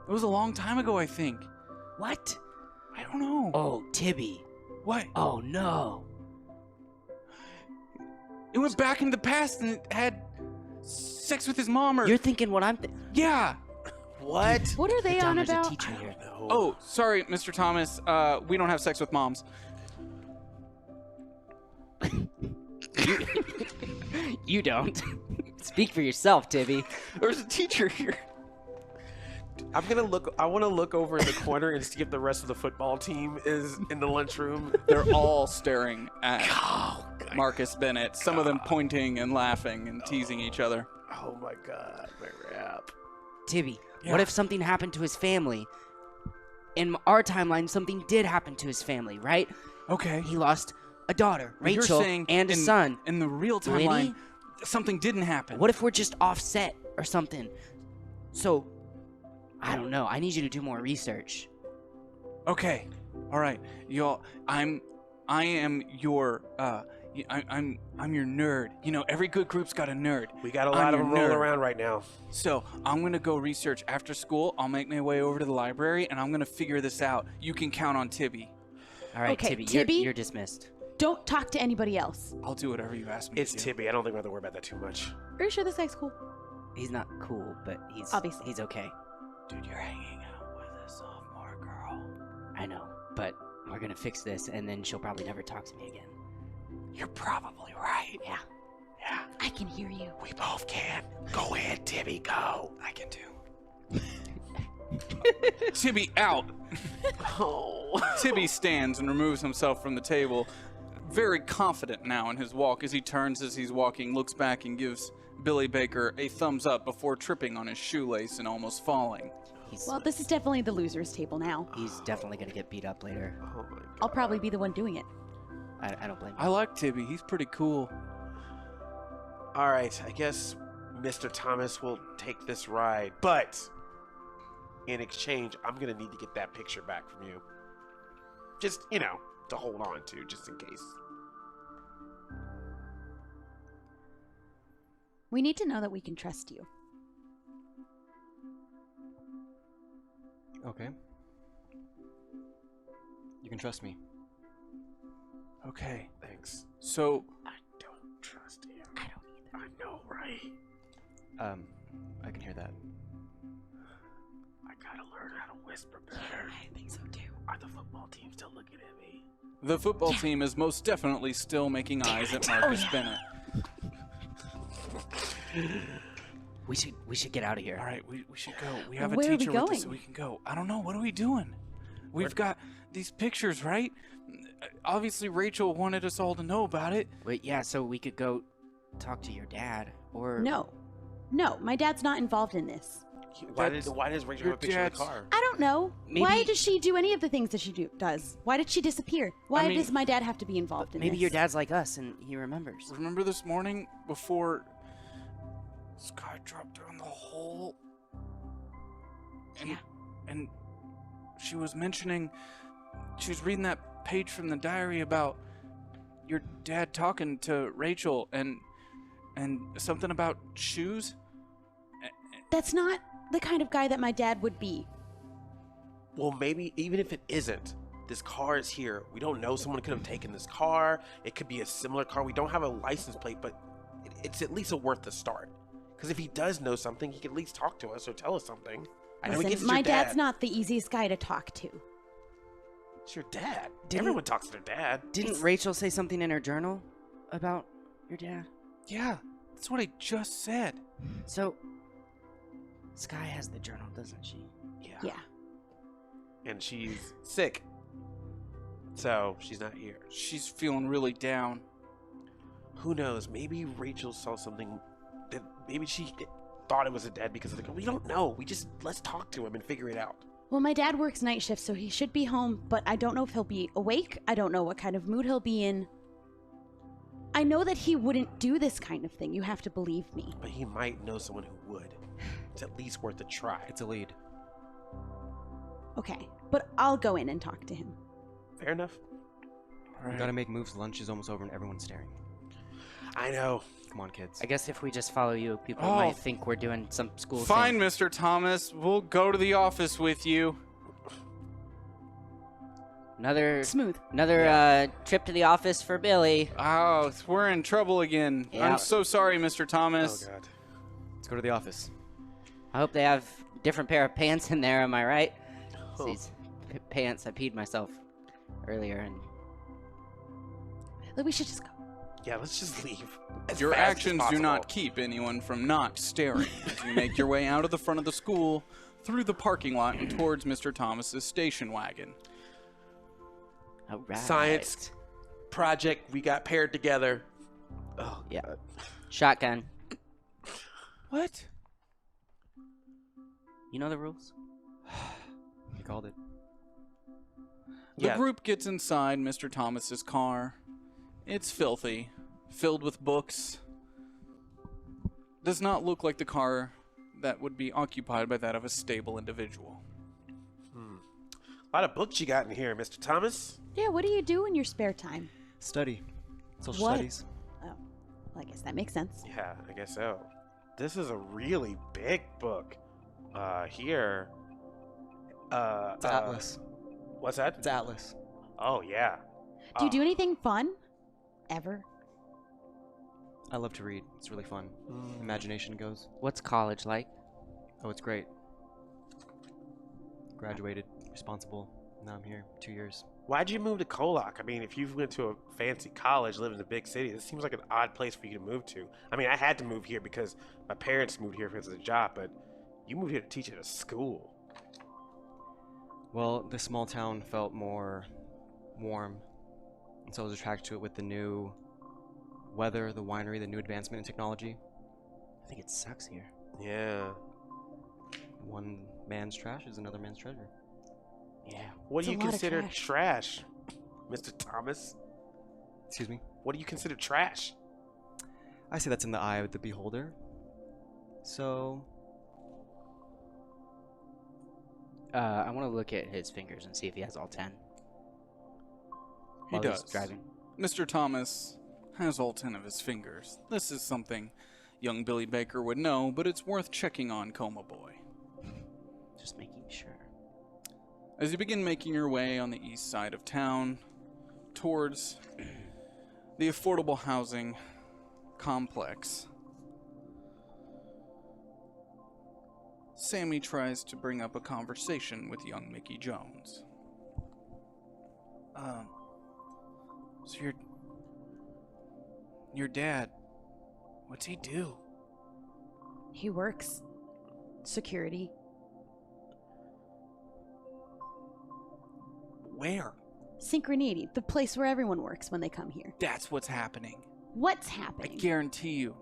It was a long time ago, I think. What? I don't know. Oh, Tibby. What? Oh, no. It went back in the past and it had sex with his mom or... You're thinking what I'm Yeah. What? What are they on There's a about? teacher here. No. Oh, sorry, Mr. Thomas. We don't have sex with moms. You don't. Speak for yourself, Tibby. There's a teacher here. I'm gonna look. I want to look over in the corner and see if the rest of the football team is in the lunchroom. They're all staring at Oh, Marcus Bennett, some of them pointing and laughing and teasing each other. Oh my god, my rap. Tibby, Yeah. what if something happened to his family? In our timeline, something did happen to his family, right? Okay. He lost a daughter, But you're Rachel, saying and a in, son. In the real Liddy? timeline, something didn't happen. What if we're just offset or something? So, I don't know. I need you to do more research. Okay. All right. Y'all, I am your I'm your nerd. You know, every good group's got a nerd. We got a I'm lot of your them rolling nerd. around right now. So I'm gonna go research after school. I'll make my way over to the library, and I'm gonna figure this out. You can count on Tibby. All right, Okay, Tibby, Tibby? You're dismissed. Don't talk to anybody else. I'll do whatever you ask me It's to do. Tibby. I don't think we have to worry about that too much. Are you sure this guy's cool? He's not cool, but Obviously. he's okay. Dude, you're hanging out with a sophomore girl. I know, but we're gonna fix this, and then she'll probably never talk to me again. You're probably right. Yeah. Yeah, I can hear you. We both can. Go ahead, Tibby, go. I can do. Tibby out. Oh. Tibby stands and removes himself from the table, very confident now in his walk as he turns as he's walking, looks back and gives Billy Baker a thumbs up before tripping on his shoelace and almost falling. Well, this is definitely the loser's table now. He's definitely gonna get beat up later. Oh my god. I'll probably be the one doing it. I don't blame I like Tibby. He's pretty cool. All right, I guess Mr. Thomas will take this ride, but in exchange, I'm gonna need to get that picture back from you. Just, you know, to hold on to, just in case. We need to know that we can trust you. Okay. You can trust me. Okay. Thanks. So, I don't trust him. I don't either. I know, right? I can hear that. I gotta learn how to whisper better. I think so too. Are the football team still looking at me? the football team is most definitely still making eyes at Marcus Bennett. We should get out of here. All right, we should go. We have a Where are we teacher with us, going? so we can go. I don't know. What are we doing? We've got these pictures, right? Obviously, Rachel wanted us all to know about it. Wait, yeah, so we could go talk to your dad, or No, my dad's not involved in this. Why does Rachel have a picture of the car? I don't know. Maybe- Why does she do any of the things that she does? Why did she disappear? Why I mean- does my dad have to be involved in maybe this? your dad's like us and he remembers. Remember this morning before Sky dropped down the hole? And, Yeah. And she was mentioning, she was reading that page from the diary about your dad talking to Rachel and something about shoes. That's not the kind of guy that my dad would be. Well, maybe even if it isn't, this car is here. We don't know. Someone could have taken this car. It could be a similar car. We don't have a license plate, but it's at least worth the start. Because if he does know something, he could at least talk to us or tell us something. I know he gets Listen, your my dad. dad's not the easiest guy to talk to. It's your dad. Didn't- Everyone talks to their dad. Didn't Rachel say something in her journal about your dad? Yeah, that's what I just said. So, Sky has the journal, doesn't she? Yeah. And she's sick. So she's not here. She's feeling really down. Who knows? Maybe Rachel saw something that maybe she thought it was a dad because of the car. We don't know. Let's talk to him and figure it out. Well, my dad works night shift, so he should be home, but I don't know if he'll be awake. I don't know what kind of mood he'll be in. I know that he wouldn't do this kind of thing. You have to believe me. But he might know someone who would. It's at least worth a try. It's a lead. Okay, but I'll go in and talk to him. Fair enough. All We right. gotta make moves. Lunch is almost over and everyone's staring. I know. Come on, kids. I guess if we just follow you, people Oh. might think we're doing some school Fine, thing. Mr. Thomas. We'll go to the office with you. Another Smooth. trip to the office for Billy. Oh, we're in trouble again. Yeah. I'm so sorry, Mr. Thomas. Oh god. Let's go to the office. I hope they have different pair of pants in there. Am I right? Oh. These pants. I peed myself earlier, and We should just go. Yeah, let's just leave. as Your fast as actions do possible. not keep anyone from not staring as you make your way out of the front of the school, through the parking lot, and towards Mr. Thomas's station wagon. all right. Science project we got paired together. Yeah. Shotgun. What? You know the rules? You called it. The Yeah. group gets inside Mr. Thomas's car. It's filthy, filled with books. Does not look like the car that would be occupied by that of a stable individual. A lot of books you got in here, Mr. Thomas. Yeah, what do you do in your spare time? Study. Social What? studies. Oh, well, I guess that makes sense. Yeah, I guess so. This is a really big book. Here. It's Atlas. What's that? It's Atlas. Oh, yeah. Do you do anything fun? Ever? I love to read. It's really fun. Imagination goes. What's college like? Oh, it's great. Graduated, responsible. Now I'm here. 2 years. Why'd you move to KOllOK? I mean, if you went to a fancy college, live in a big city, this seems like an odd place for you to move to. I mean, I had to move here because my parents moved here because of the job, but you moved here to teach at a school. Well, this small town felt more warm, and so I was attracted to it with the new weather, the winery, the new advancement in technology. I think it sucks here. Yeah. One man's trash is another man's treasure. Yeah. What It's do a you lot of consider trash, Mr. Thomas? Excuse me? What do you consider trash? I say that's in the eye of the beholder. So, I want to look at his fingers and see if he has all 10. He while he's does. driving. Mr. Thomas has all 10 of his fingers. This is something young Billy Baker would know, but it's worth checking on Coma Boy. Just making sure. As you begin making your way on the east side of town towards the affordable housing complex, Sammy tries to bring up a conversation with young Mickey Jones. So your dad, what's he do? He works security. Where? Synchroneity, the place where everyone works when they come here. That's what's happening. What's I happening? guarantee you.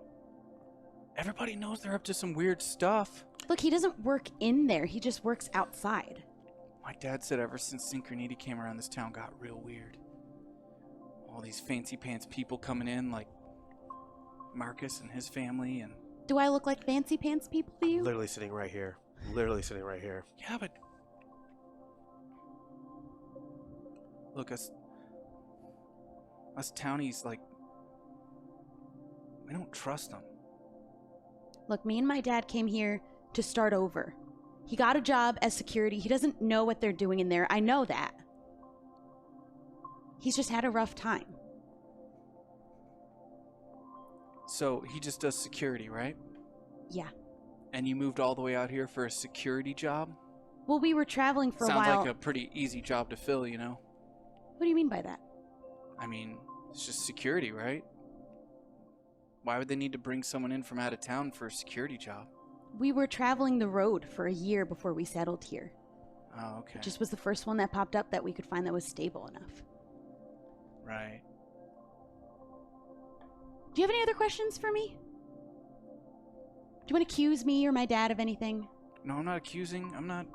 Everybody knows they're up to some weird stuff. Look, he doesn't work in there. He just works outside. My dad said ever since Synchroneity came around, this town got real weird. All these fancy pants people coming in, like Marcus and his family, and Do I look like fancy pants people to you? Literally sitting right here. Literally sitting right here. yeah, but look, us townies, like, we don't trust them. Look, me and my dad came here to start over. He got a job as security. He doesn't know what they're doing in there. I know that. He's just had a rough time. So he just does security, right? Yeah. And you moved all the way out here for a security job? Well, we were traveling for a Sounds while. like a pretty easy job to fill, you know? What do you mean by that? I mean, it's just security, right? Why would they need to bring someone in from out of town for a security job? We were traveling the road for a year before we settled here. Oh, okay. It just was the first one that popped up that we could find that was stable enough. Right. Do you have any other questions for me? Do you want to accuse me or my dad of anything? No, I'm not accusing. I'm not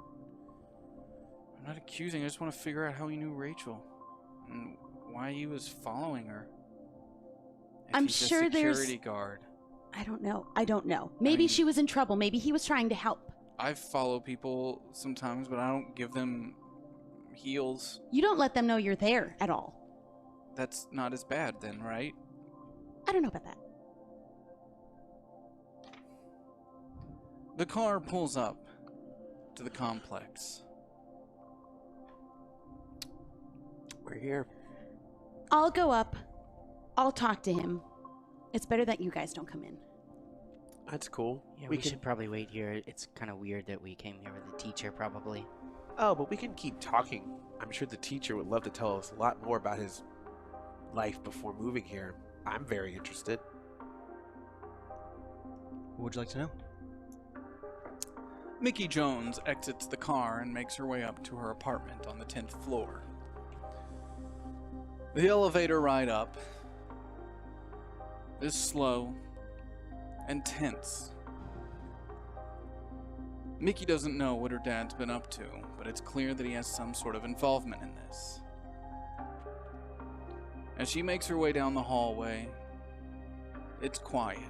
accusing. I just want to figure out how he knew Rachel and why he was following her. If I'm he's a sure there's- security guard. I don't know. Maybe mean- she was in trouble. Maybe he was trying to help. I follow people sometimes, but I don't give them heals. You don't let them know you're there at all. That's not as bad then, right? I don't know about that. The car pulls up to the complex. We're here. I'll go up. I'll talk to him. It's better that you guys don't come in. That's cool. Yeah, we should probably wait here. It's kind of weird that we came here with a teacher, probably. Oh, but we can keep talking. I'm sure the teacher would love to tell us a lot more about his life before moving here. I'm very interested. What would you like to know? Mickey Jones exits the car and makes her way up to her apartment on the 10th floor. The elevator ride up is slow and tense Mickey doesn't know what her dad's been up to, but it's clear that he has some sort of involvement in this. As she makes her way down the hallway, it's quiet.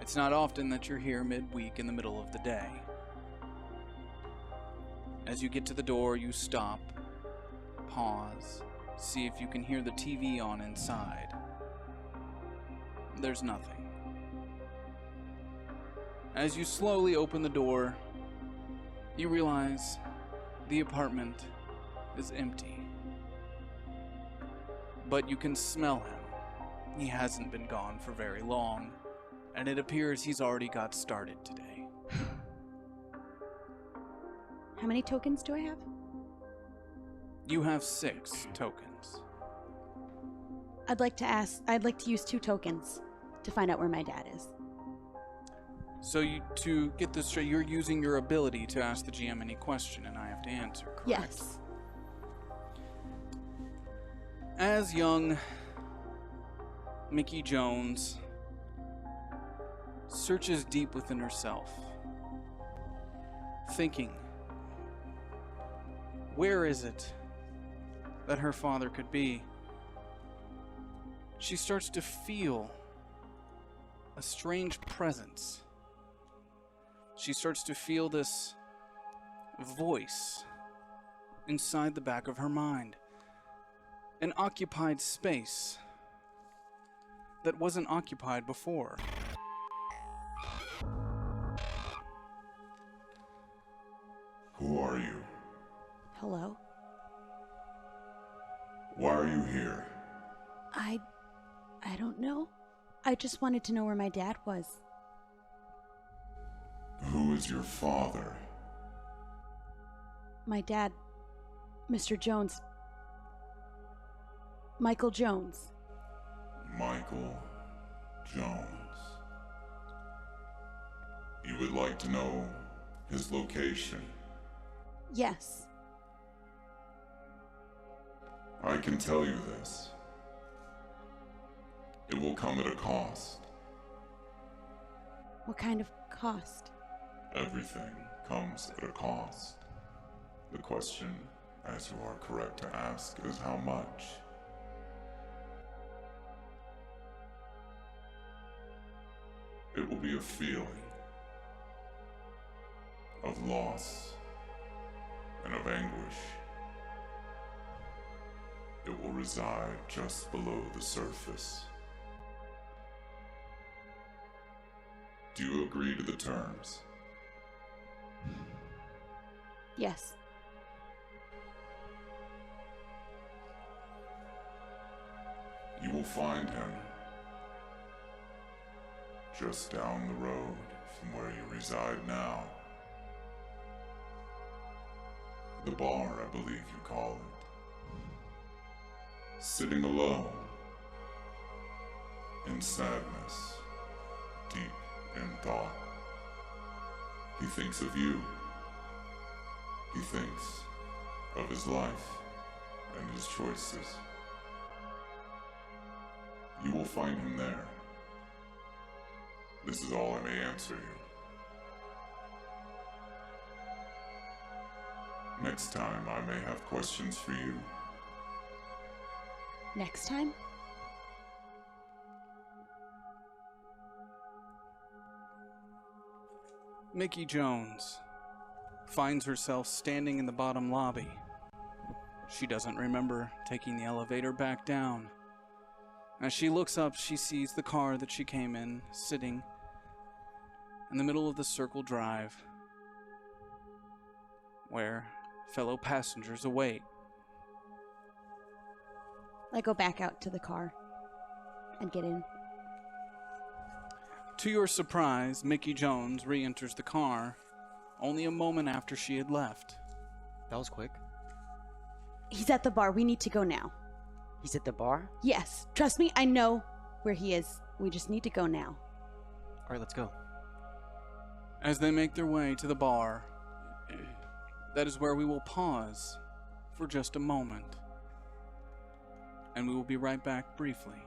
It's not often that you're here midweek in the middle of the day. As you get to the door, you stop, pause, see if you can hear the TV on inside. There's nothing. As you slowly open the door, you realize the apartment is empty. But you can smell him. He hasn't been gone for very long, and it appears he's already got started today. How many tokens do I have? You have 6 tokens. I'd like to use 2 tokens to find out where my dad is. So to get this straight, you're using your ability to ask the GM any question and I have to answer, correct? Yes. As young Mickey Jones searches deep within herself, thinking, where is it that her father could be? She starts to feel a strange presence. She starts to feel this voice inside the back of her mind. An occupied space that wasn't occupied before. Who are you? Hello? Why are you here? I don't know. I just wanted to know where my dad was. Who is your father? My dad, Mr. Jones. Michael Jones. Michael Jones. You would like to know his location? Yes. I can tell you this. It will come at a cost. What kind of cost? Everything comes at a cost. The question, as you are correct to ask, is how much? It will be a feeling of loss and of anguish. It will reside just below the surface. Do you agree to the terms? Yes. You will find him just down the road from where you reside now. The bar, I believe you call it. Sitting alone, in sadness, deep in thought. He thinks of you. He thinks of his life and his choices. You will find him there. This is all I may answer you. Next time I may have questions for you. Next time? Mickey Jones finds herself standing in the bottom lobby. She doesn't remember taking the elevator back down. As she looks up, she sees the car that she came in sitting in the middle of the circle drive where fellow passengers await. I go back out to the car and get in. To your surprise, Mickey Jones re-enters the car only a moment after she had left. That was quick. He's at the bar. We need to go now. He's at the bar? Yes. Trust me, I know where he is. We just need to go now. All right, let's go. As they make their way to the bar, that is where we will pause for just a moment. And we will be right back briefly.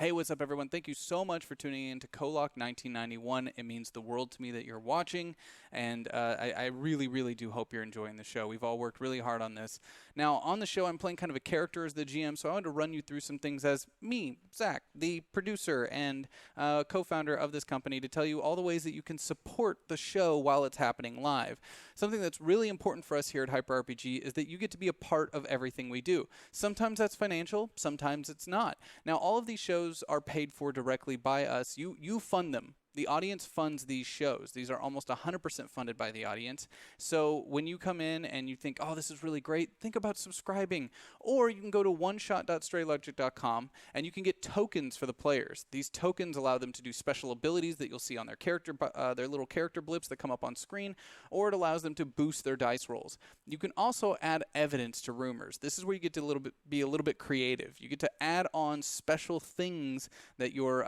Hey, what's up, everyone? Thank you so much for tuning in to KOllOK 1991. It means the world to me that you're watching, and I really, really do hope you're enjoying the show. We've all worked really hard on this. Now, on the show, I'm playing kind of a character as the GM, so I wanted to run you through some things as me, Zach, the producer and co-founder of this company, to tell you all the ways that you can support the show while it's happening live. Something that's really important for us here at HyperRPG is that you get to be a part of everything we do. Sometimes that's financial, sometimes it's not. Now, all of these shows are paid for directly by us. You fund them. The audience funds these shows. These are almost 100% funded by the audience. So when you come in and you think, oh, this is really great, think about subscribing. Or you can go to oneshot.straylogic.com and you can get tokens for the players. These tokens allow them to do special abilities that you'll see on their character, their little character blips that come up on screen, or it allows them to boost their dice rolls. You can also add evidence to rumors. This is where you get to be a little bit creative. You get to add on special things that you're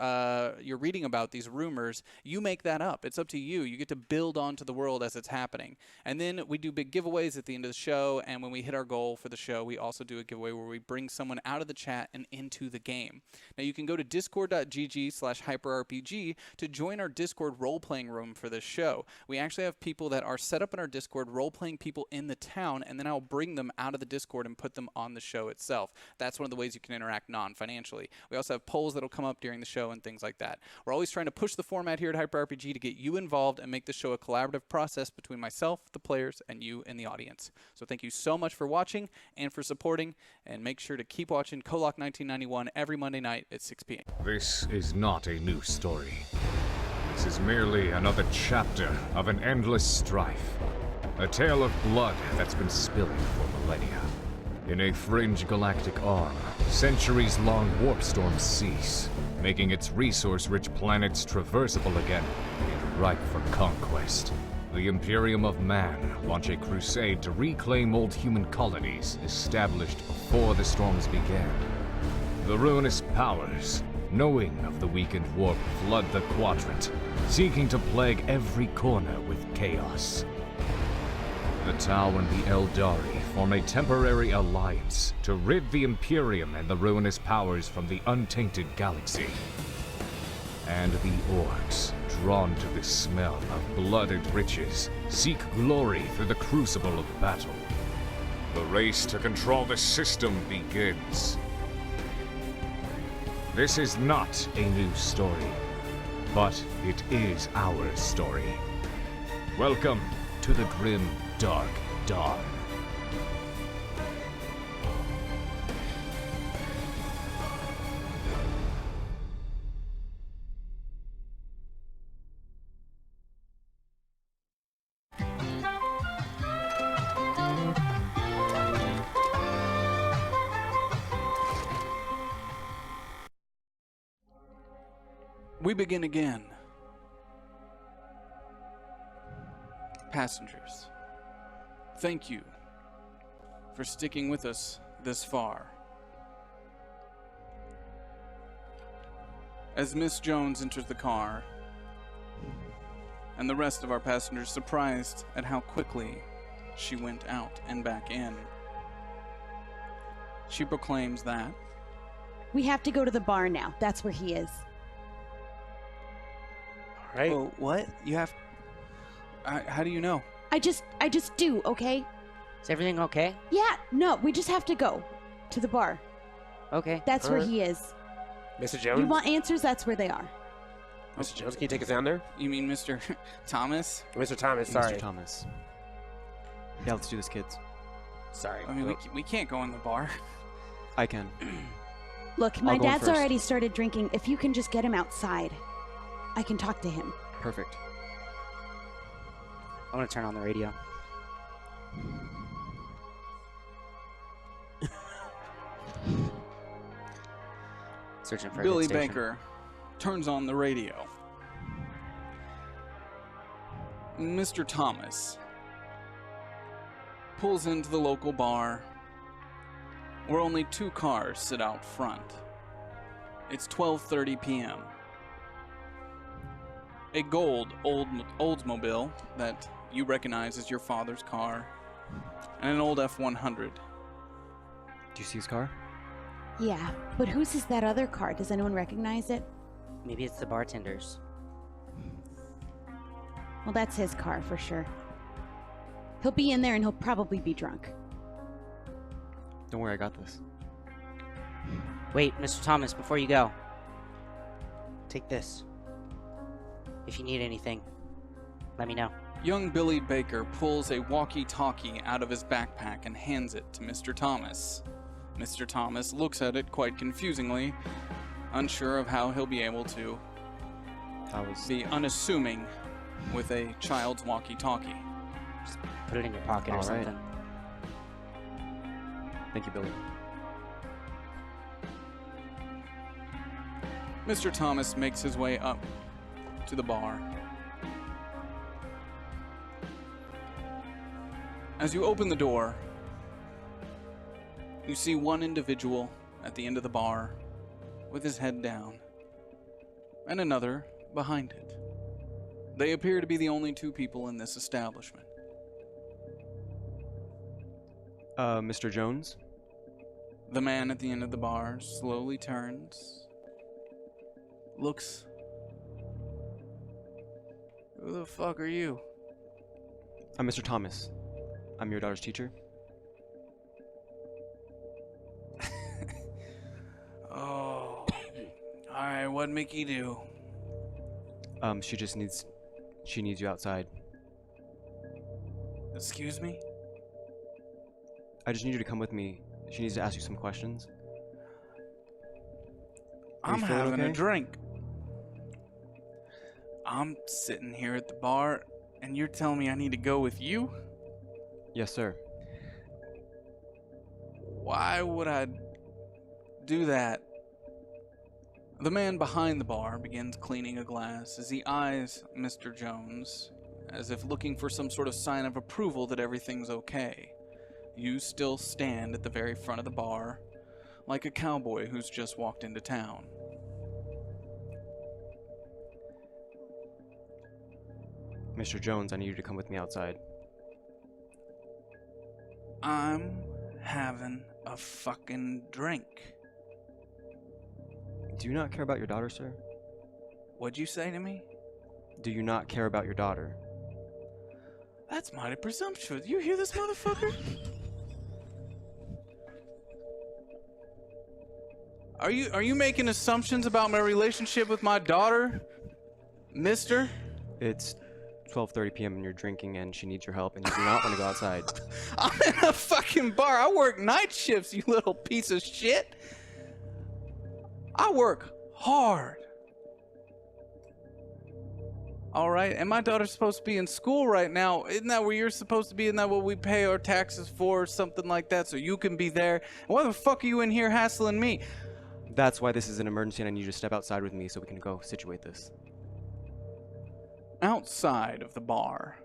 reading about, these rumors. You make that up. It's up to you. You get to build onto the world as it's happening. And then we do big giveaways at the end of the show, and when we hit our goal for the show, we also do a giveaway where we bring someone out of the chat and into the game. Now, you can go to discord.gg/hyperrpg to join our Discord role-playing room for this show. We actually have people that are set up in our Discord role-playing people in the town, and then I'll bring them out of the Discord and put them on the show itself. That's one of the ways you can interact non-financially. We also have polls that'll come up during the show and things like that. We're always trying to push the format here at HyperRPG to get you involved and make the show a collaborative process between myself, the players, and you in the audience. So thank you so much for watching and for supporting, and make sure to keep watching KOllOK 1991 every Monday night at 6 p.m. This is not a new story. This is merely another chapter of an endless strife. A tale of blood that's been spilling for millennia. In a fringe galactic arm, centuries-long warp storms cease, making its resource-rich planets traversable again and ripe for conquest. The Imperium of Man launch a crusade to reclaim old human colonies established before the storms began. The ruinous powers, knowing of the weakened warp, flood the quadrant, seeking to plague every corner with chaos. The Tau and the Eldari form a temporary alliance to rid the Imperium and the ruinous powers from the untainted galaxy. And the orcs, drawn to the smell of blood and riches, seek glory through the crucible of battle. The race to control the system begins. This is not a new story, but it is our story. Welcome to the grim, dark dawn. We begin again. Passengers, thank you for sticking with us this far. As Miss Jones enters the car, and the rest of our passengers surprised at how quickly she went out and back in, she proclaims that We have to go to the bar now. That's where he is. All right. well, what? You have... how do you know? I just do, okay? Is everything okay? Yeah, no, we just have to go to the bar. Okay. That's where Alright. he is. Mr. Jones? You want answers? That's where they are. Mr. Jones, can you take us down there? You mean Mr. Thomas? Mr. Thomas, sorry. Mr. Thomas. Yeah, let's do this, kids. Sorry. I mean, we can't go in the bar. I can. Look, my I'll go in dad's first. already started drinking. If you can just get him outside, I can talk to him. Perfect. I'm gonna turn on the radio. Searching for a Billy good station. Baker turns on the radio. Mr. Thomas pulls into the local bar where only 2 cars sit out front. It's 12:30 p.m. A gold Oldsmobile that you recognize as your father's car, and an old F-100. Do you see his car? Yeah, but whose is that other car? Does anyone recognize it? Maybe it's the bartender's. Well, that's his car for sure. He'll be in there and he'll probably be drunk. Don't worry, I got this. Wait, Mr. Thomas, before you go. Take this. If you need anything, let me know. Young Billy Baker pulls a walkie-talkie out of his backpack and hands it to Mr. Thomas. Mr. Thomas looks at it quite confusingly, unsure of how he'll be able to be unassuming with a child's walkie-talkie. Just put it in your pocket or something. Thank you, Billy. Mr. Thomas makes his way up to the bar. As you open the door, you see one individual at the end of the bar with his head down, and another behind it. They appear to be the only two people in this establishment. Mr. Jones? The man at the end of the bar slowly turns, looks. Who the fuck are you? I'm Mr. Thomas. I'm your daughter's teacher. Oh. Alright, what'd Mickey do? She needs you outside. Excuse me? I just need you to come with me. She needs to ask you some questions. I'm feeling having okay? a drink. I'm sitting here at the bar, and you're telling me I need to go with you? Yes, sir. Why would I do that? The man behind the bar begins cleaning a glass as he eyes Mr. Jones, as if looking for some sort of sign of approval that everything's okay. You still stand at the very front of the bar, like a cowboy who's just walked into town. Mr. Jones, I need you to come with me outside. I'm having a fucking drink. Do you not care about your daughter, sir? What'd you say to me? Do you not care about your daughter? That's mighty presumptuous. You hear this motherfucker? Are you making assumptions about my relationship with my daughter, mister? It's 12:30 p.m. and you're drinking and she needs your help and you do not want to go outside. I'm in a fucking bar. I work night shifts, you little piece of shit. I work hard. All right, and my daughter's supposed to be in school right now. Isn't that where you're supposed to be? Isn't that what we pay our taxes for or something like that so you can be there? Why the fuck are you in here hassling me? That's why this is an emergency and I need you to step outside with me so we can go situate this. Outside of the bar,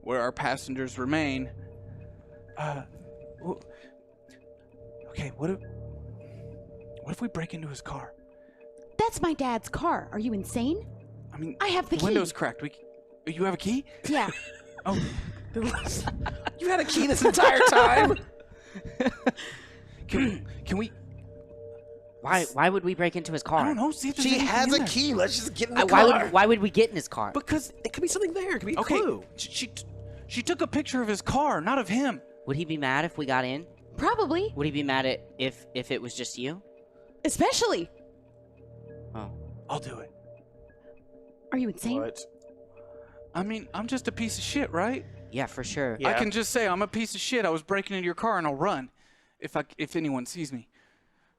where our passengers remain, okay, what if we break into his car? That's my dad's car. Are you insane? I mean, I have the key. Window's cracked. You have a key? Yeah. Oh, You had a key this entire time. can we? Why would we break into his car? I don't know. See if there's She anything has in a there. key. Let's just get in the Why car. why would we get in his car? Because it could be something there. It could be a Okay, clue. she took a picture of his car, not of him. Would he be mad if we got in? Probably. Would he be mad at if it was just you? Especially. Oh. I'll do it. Are you insane? What? I mean, I'm just a piece of shit, right? Yeah, for sure. Yeah. I can just say I'm a piece of shit. I was breaking into your car and I'll run if anyone sees me.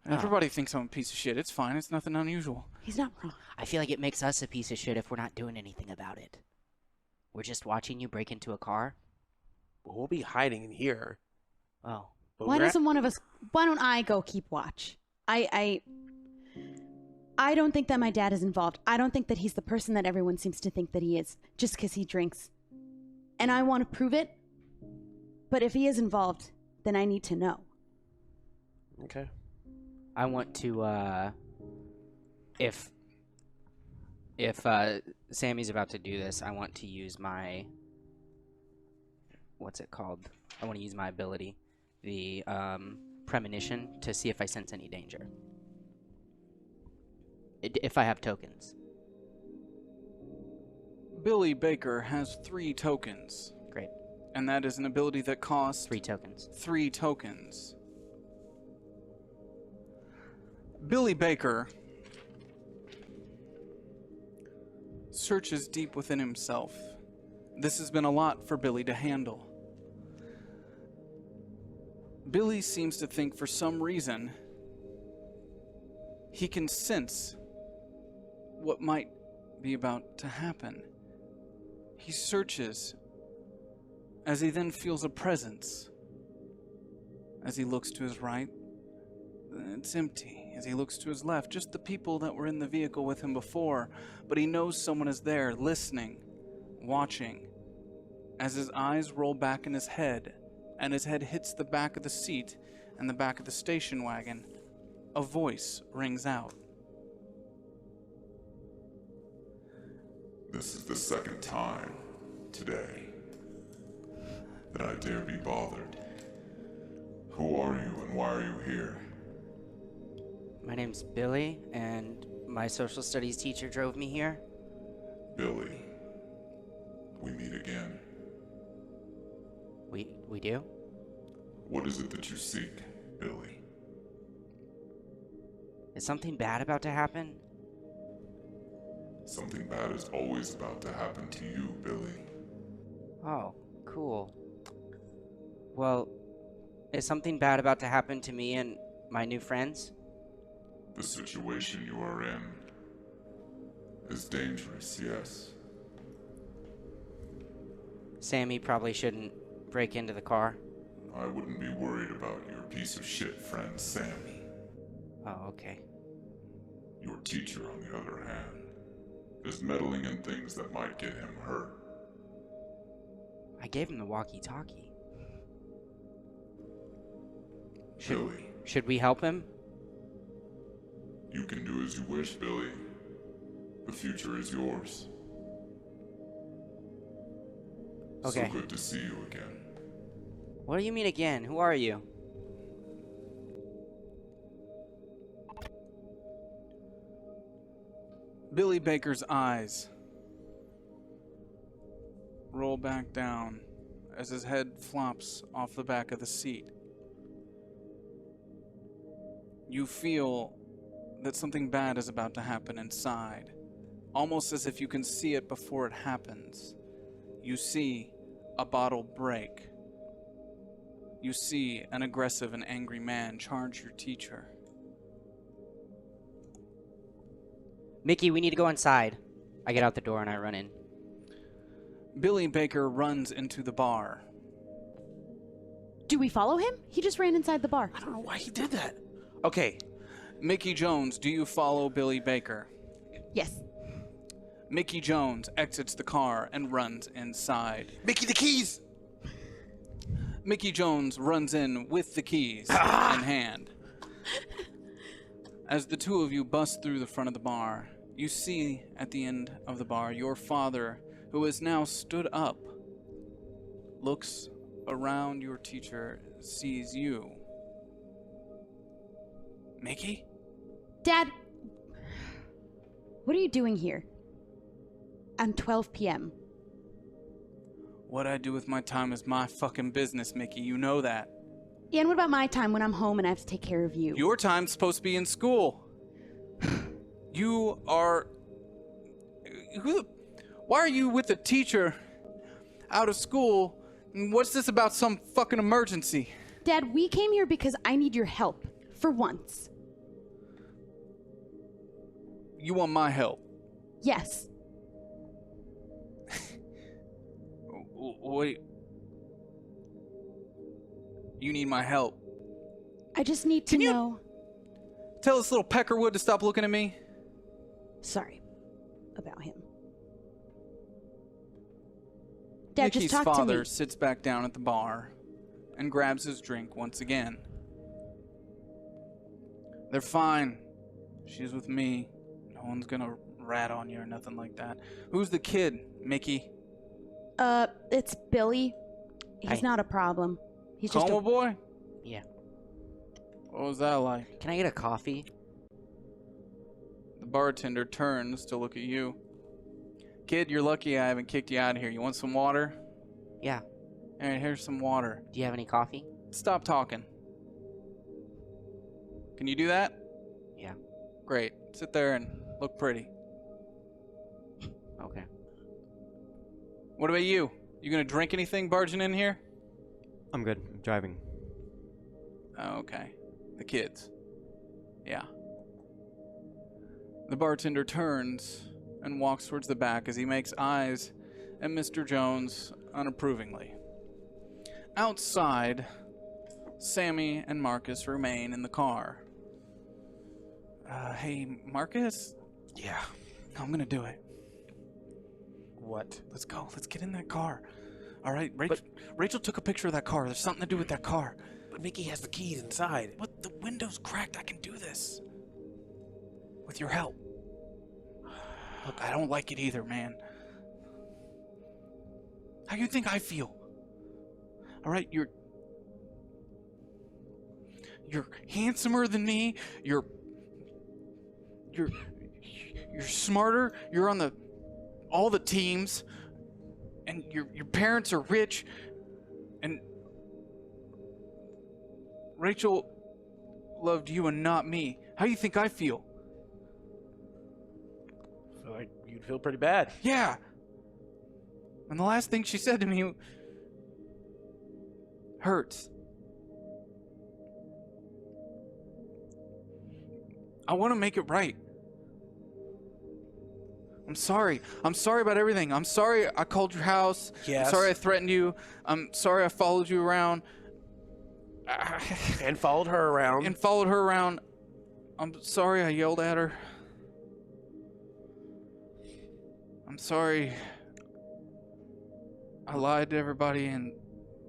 Oh. Everybody thinks I'm a piece of shit. It's fine. It's nothing unusual. He's not wrong. I feel like it makes us a piece of shit if we're not doing anything about it. We're just watching you break into a car? Well, we'll be hiding in here. Oh. But Why we're doesn't one of us? Why don't I go keep watch? I don't think that my dad is involved. I don't think that he's the person that everyone seems to think that he is, just because he drinks. And I want to prove it. But if he is involved, then I need to know. Okay. I want to, if Sammy's about to do this, I want to use my, what's it called? I want to use my ability. The, premonition to see if I sense any danger. If I have tokens. Billy Baker has 3 tokens. Great. And that is an ability that costs 3 tokens. 3 tokens. Billy Baker searches deep within himself. This has been a lot for Billy to handle. Billy seems to think for some reason he can sense what might be about to happen. He searches as he then feels a presence. As he looks to his right, it's empty. As he looks to his left, just the people that were in the vehicle with him before, but he knows someone is there, listening, watching. As his eyes roll back in his head, and his head hits the back of the seat and the back of the station wagon, a voice rings out. This is the second time today that I dare be bothered. Who are you and why are you here? My name's Billy, and my social studies teacher drove me here. Billy, we meet again. We do? What is it that you seek, Billy? Is something bad about to happen? Something bad is always about to happen to you, Billy. Oh, cool. Well, is something bad about to happen to me and my new friends? The situation you are in is dangerous, yes. Sammy probably shouldn't break into the car. I wouldn't be worried about your piece of shit friend, Sammy. Oh, okay. Your teacher, on the other hand, is meddling in things that might get him hurt. I gave him the walkie-talkie. Billy, Should we help him? you can do as you wish, Billy. The future is yours. Okay. So good to see you again. What do you mean again? Who are you? Billy Baker's eyes roll back down as his head flops off the back of the seat. You feel that something bad is about to happen inside, almost as if you can see it before it happens. You see a bottle break. You see an aggressive and angry man charge your teacher. Mickey, we need to go inside. I get out the door and I run in. Billy Baker runs into the bar. Do we follow him? He just ran inside the bar. I don't know why he did that. Okay, Mickey Jones, do you follow Billy Baker? Yes. Mickey Jones exits the car and runs inside. Mickey, the keys! Mickey Jones runs in with the keys in hand. As the two of you bust through the front of the bar, you see at the end of the bar your father, who has now stood up, looks around your teacher, sees you. Mickey? Dad, what are you doing here? At 12 p.m. What I do with my time is my fucking business, Mickey. You know that. Yeah, and what about my time when I'm home and I have to take care of you? Your time's supposed to be in school. You are... Why are you with the teacher out of school? And what's this about some fucking emergency? Dad, we came here because I need your help. For once. You want my help? Yes. Wait. You need my help. I just need to know... Tell this little Peckerwood to stop looking at me. Sorry. About him. Dad, Mickey's just talk to father me. sits back down at the bar and grabs his drink once again. They're fine. She's with me. No one's gonna rat on you or nothing like that. Who's the kid, Mickey? It's Billy. He's Hi. not a problem. He's just Como boy? Yeah. What was that like? Can I get a coffee? The bartender turns to look at you. Kid, you're lucky I haven't kicked you out of here. You want some water? Yeah. Alright, here's some water. Do you have any coffee? Stop talking. Can you do that? Yeah. Great. Sit there and look pretty. Okay. What about you? You gonna drink anything barging in here? I'm good. I'm driving. Oh, okay. The kids. Yeah. The bartender turns and walks towards the back as he makes eyes at Mr. Jones unapprovingly. Outside, Sammy and Marcus remain in the car. Hey, Marcus? Yeah. I'm gonna do it. What? Let's go. Let's get in that car. All right, Rachel took a picture of that car. There's something to do with that car. But Mickey has the keys inside. What? The window's cracked. I can do this. With your help. Look, I don't like it either, man. How you think I feel? All right, you're handsomer than me. You're smarter. You're on all the teams, and your parents are rich, and Rachel loved you and not me. How do you think I feel? I feel like you'd feel pretty bad. Yeah. And the last thing she said to me hurts. I want to make it right. I'm sorry. I'm sorry about everything. I'm sorry I called your house. Yes. I'm sorry I threatened you. I'm sorry I followed you around. And followed her around. I'm sorry I yelled at her. I'm sorry I lied to everybody, and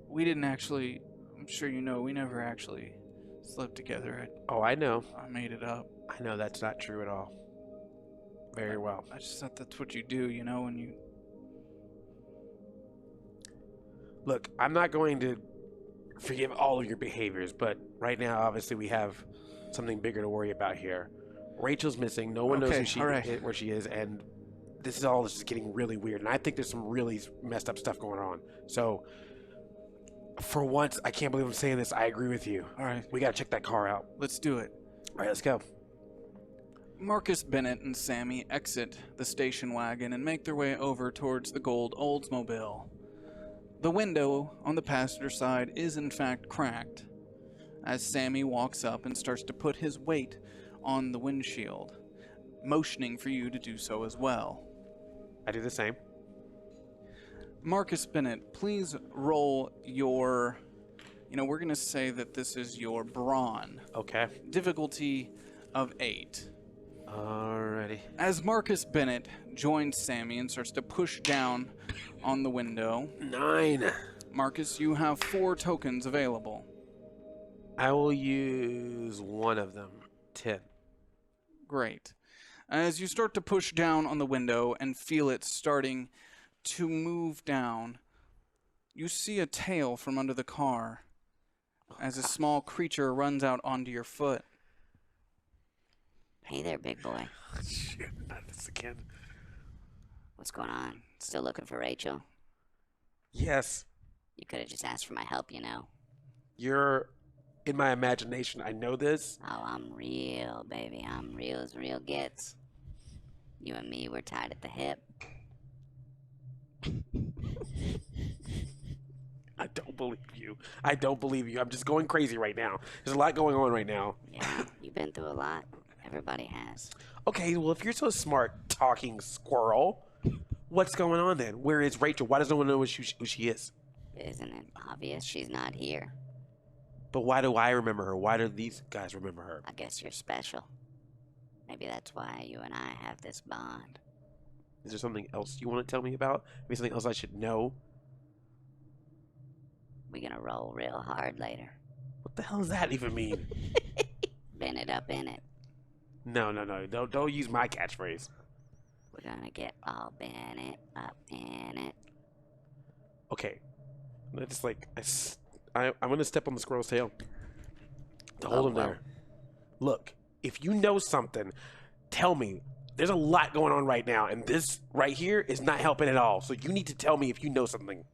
we didn't actually, I'm sure you know, we never actually slept together. Oh, I know. I made it up. I know that's not true at all. Very well. I just thought that's what you do, you know, when you... Look, I'm not going to forgive all of your behaviors, but right now, obviously, we have something bigger to worry about here. Rachel's missing. No one knows where she is, and this is all just getting really weird. And I think there's some really messed up stuff going on. So, for once, I can't believe I'm saying this. I agree with you. All right. We got to check that car out. Let's do it. All right, let's go. Marcus Bennett and Sammy exit the station wagon and make their way over towards the gold Oldsmobile. The window on the passenger side is in fact cracked, as Sammy walks up and starts to put his weight on the windshield, motioning for you to do so as well. I do the same. Marcus Bennett, please roll your, we're going to say that this is your brawn. Okay. Difficulty of 8. Alrighty. As Marcus Bennett joins Sammy and starts to push down on the window. 9. Marcus, you have 4 tokens available. I will use one of them. 10. Great. As you start to push down on the window and feel it starting to move down, you see a tail from under the car as a small creature runs out onto your foot. Hey there, big boy. Shit, not this again. What's going on? Still looking for Rachel? Yes. You could have just asked for my help, you know. You're in my imagination. I know this. Oh, I'm real, baby. I'm real as real gets. You and me, we're tied at the hip. I don't believe you. I don't believe you. I'm just going crazy right now. There's a lot going on right now. Yeah, you've been through a lot. Everybody has. Okay, well, if you're so smart, talking squirrel, what's going on then? Where is Rachel? Why does no one know who she is? Isn't it obvious she's not here? But why do I remember her? Why do these guys remember her? I guess you're special. Maybe that's why you and I have this bond. Is there something else you want to tell me about? Maybe something else I should know? We're gonna roll real hard later. What the hell does that even mean? Bend it up in it. No. Don't use my catchphrase. We're gonna get all bent it up in it. Okay. I'm gonna step on the squirrel's tail. To hold him there. Look, if you know something, tell me. There's a lot going on right now, and this right here is not helping at all. So you need to tell me if you know something.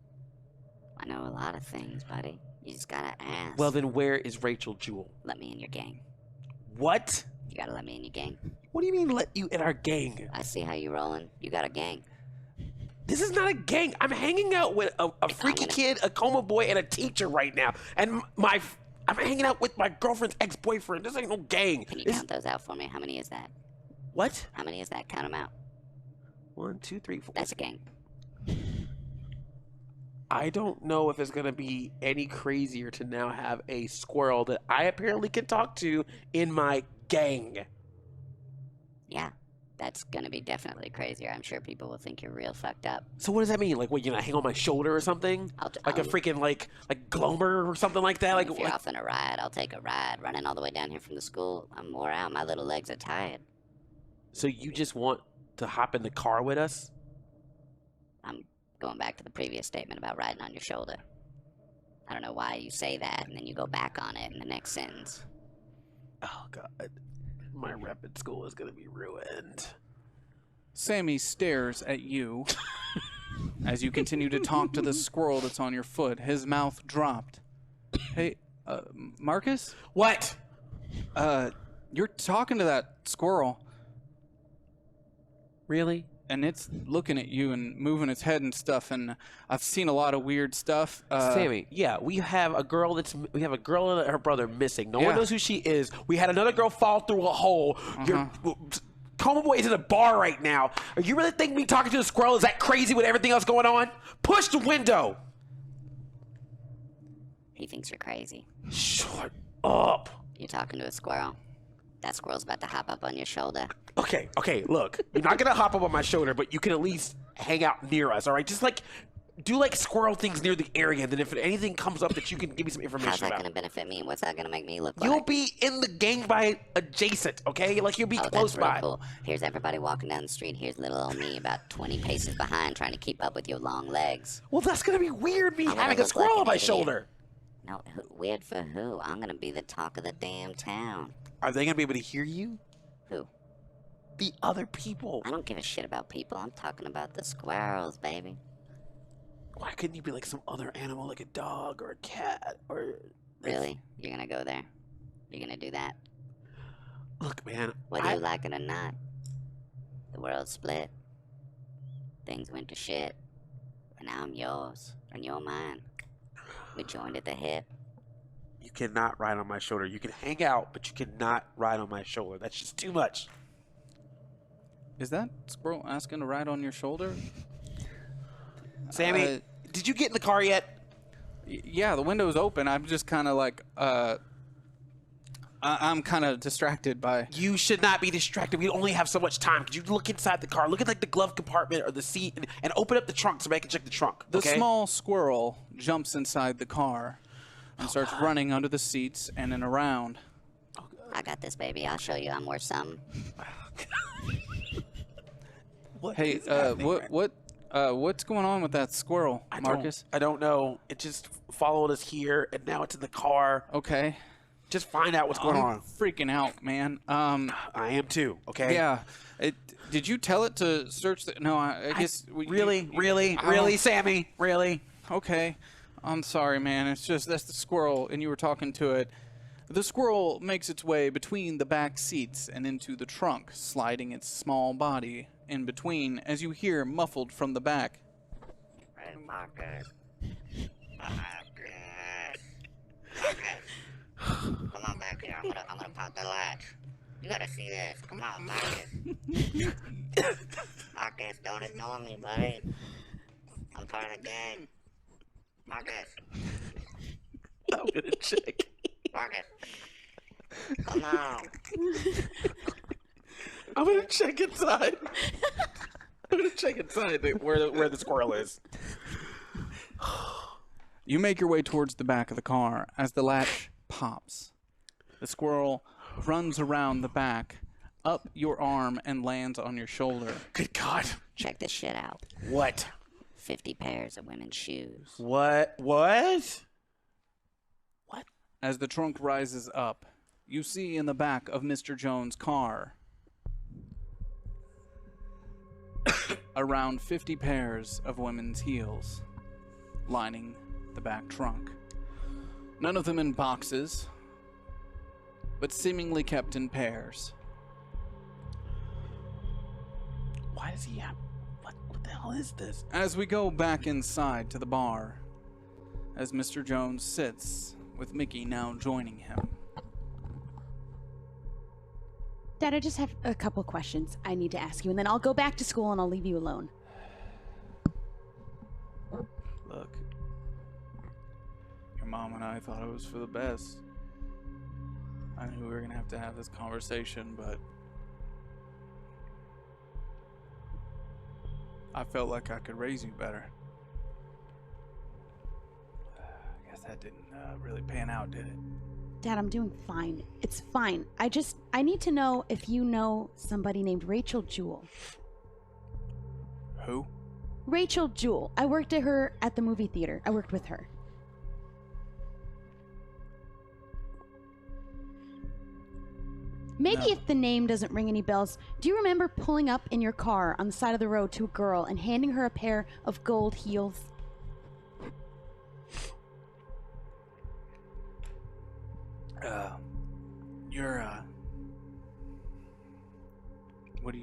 I know a lot of things, buddy. You just gotta ask. Well, then where is Rachel Jewel? Let me in your gang. What? You gotta let me in your gang. What do you mean let you in our gang? I see how you rolling. You got a gang. This is not a gang. I'm hanging out with a freaky kid, a coma boy, and a teacher right now. And I'm hanging out with my girlfriend's ex-boyfriend. This ain't no gang. Can you count those out for me? How many is that? What? How many is that? Count them out. 1, 2, 3, 4. That's a gang. I don't know if it's going to be any crazier to now have a squirrel that I apparently can talk to in my gang. Yeah, that's gonna be definitely crazier. I'm sure people will think you're real fucked up. So what does that mean? Like, what, you know, hang on my shoulder or something? Like a freaking, like Glomer or something like that? Like, if you're off on a ride, I'll take a ride. Running all the way down here from the school, I'm wore out. My little legs are tired. So you just want to hop in the car with us? I'm going back to the previous statement about riding on your shoulder. I don't know why you say that, and then you go back on it in the next sentence. Oh, God. My rep at school is going to be ruined. Sammy stares at you as you continue to talk to the squirrel that's on your foot. His mouth dropped. Hey, Marcus? What? You're talking to that squirrel. Really? And it's looking at you and moving its head and stuff, and I've seen a lot of weird stuff. Sammy, yeah, we have a girl and her brother missing. No Yeah. one knows who she is. We had another girl fall through a hole. Your coma boy is in a bar right now. Are you really think me talking to a squirrel is that crazy with everything else going on? Push the window. He thinks you're crazy. Shut up. You're talking to a squirrel. That squirrel's about to hop up on your shoulder. Okay, look. You're not going to hop up on my shoulder, but you can at least hang out near us, all right? Just do squirrel things near the area, and then if anything comes up that you can give me some information How's that about. gonna benefit me? What's that gonna make me look like? You'll be in the gang by adjacent, okay? Like, you'll be close that's real by. cool. Here's everybody walking down the street. Here's little old me about 20 paces behind trying to keep up with your long legs. Well, that's going to be weird, me I'm gonna having a look squirrel like on an my idiot. shoulder. No, weird for who? I'm gonna be the talk of the damn town. Are they going to be able to hear you? Who? The other people. I don't give a shit about people. I'm talking about the squirrels, baby. Why couldn't you be like some other animal, like a dog or a cat or... Really? You're gonna go there? You're gonna do that? Look, man, Whether you like it or not, the world's split. Things went to shit. And now I'm yours, and you're mine. We joined at the hip. You cannot ride on my shoulder. You can hang out, but you cannot ride on my shoulder. That's just too much. Is that squirrel asking to ride on your shoulder? Sammy, did you get in the car yet? Yeah, the window's open. I'm just kind of like, I'm kind of distracted by... You should not be distracted. We only have so much time. Could you look inside the car? Look at like the glove compartment or the seat and open up the trunk so I can check the trunk. The okay? small squirrel jumps inside the car and starts running under the seats and then around. I got this, baby. I'll show you I'm worth something. Hey, what's going on with that squirrel, Marcus? I don't know. It just followed us here, and now it's in the car. Okay. Just find out what's going I'm on. freaking out, man. I am too. Okay. Yeah. Did you tell it to search the... No, I guess... Really, Sammy? Really? Okay. I'm sorry, man. It's just that's the squirrel, and you were talking to it. The squirrel makes its way between the back seats and into the trunk, sliding its small body in between, as you hear muffled from the back. Hey, Marcus. Come on back here. I'm gonna pop the latch. You gotta see this. Come on, Marcus. Marcus, don't ignore me, buddy. I'm part of the gang. Marcus. I'm gonna check. Marcus. Come on. I'm gonna check inside. I'm gonna check inside where the squirrel is. You make your way towards the back of the car as the latch pops. The squirrel runs around the back, up your arm, and lands on your shoulder. Good God. Check this shit out. What? 50 pairs of women's shoes. What? As the trunk rises up, you see in the back of Mr. Jones' car around 50 pairs of women's heels lining the back trunk. None of them in boxes, but seemingly kept in pairs. Why does he have... What the hell is this? As we go back inside to the bar, as Mr. Jones sits, with Mickey now joining him. Dad, I just have a couple questions I need to ask you, and then I'll go back to school and I'll leave you alone. Look, your mom and I thought it was for the best. I knew we were going to have this conversation, but I felt like I could raise you better. I guess that didn't really pan out, did it? Dad, I'm doing fine. It's fine. I need to know if you know somebody named Rachel Jewell. Who? Rachel Jewell. I worked at her at the movie theater. I worked with her. Maybe No. if the name doesn't ring any bells, do you remember pulling up in your car on the side of the road to a girl and handing her a pair of gold heels?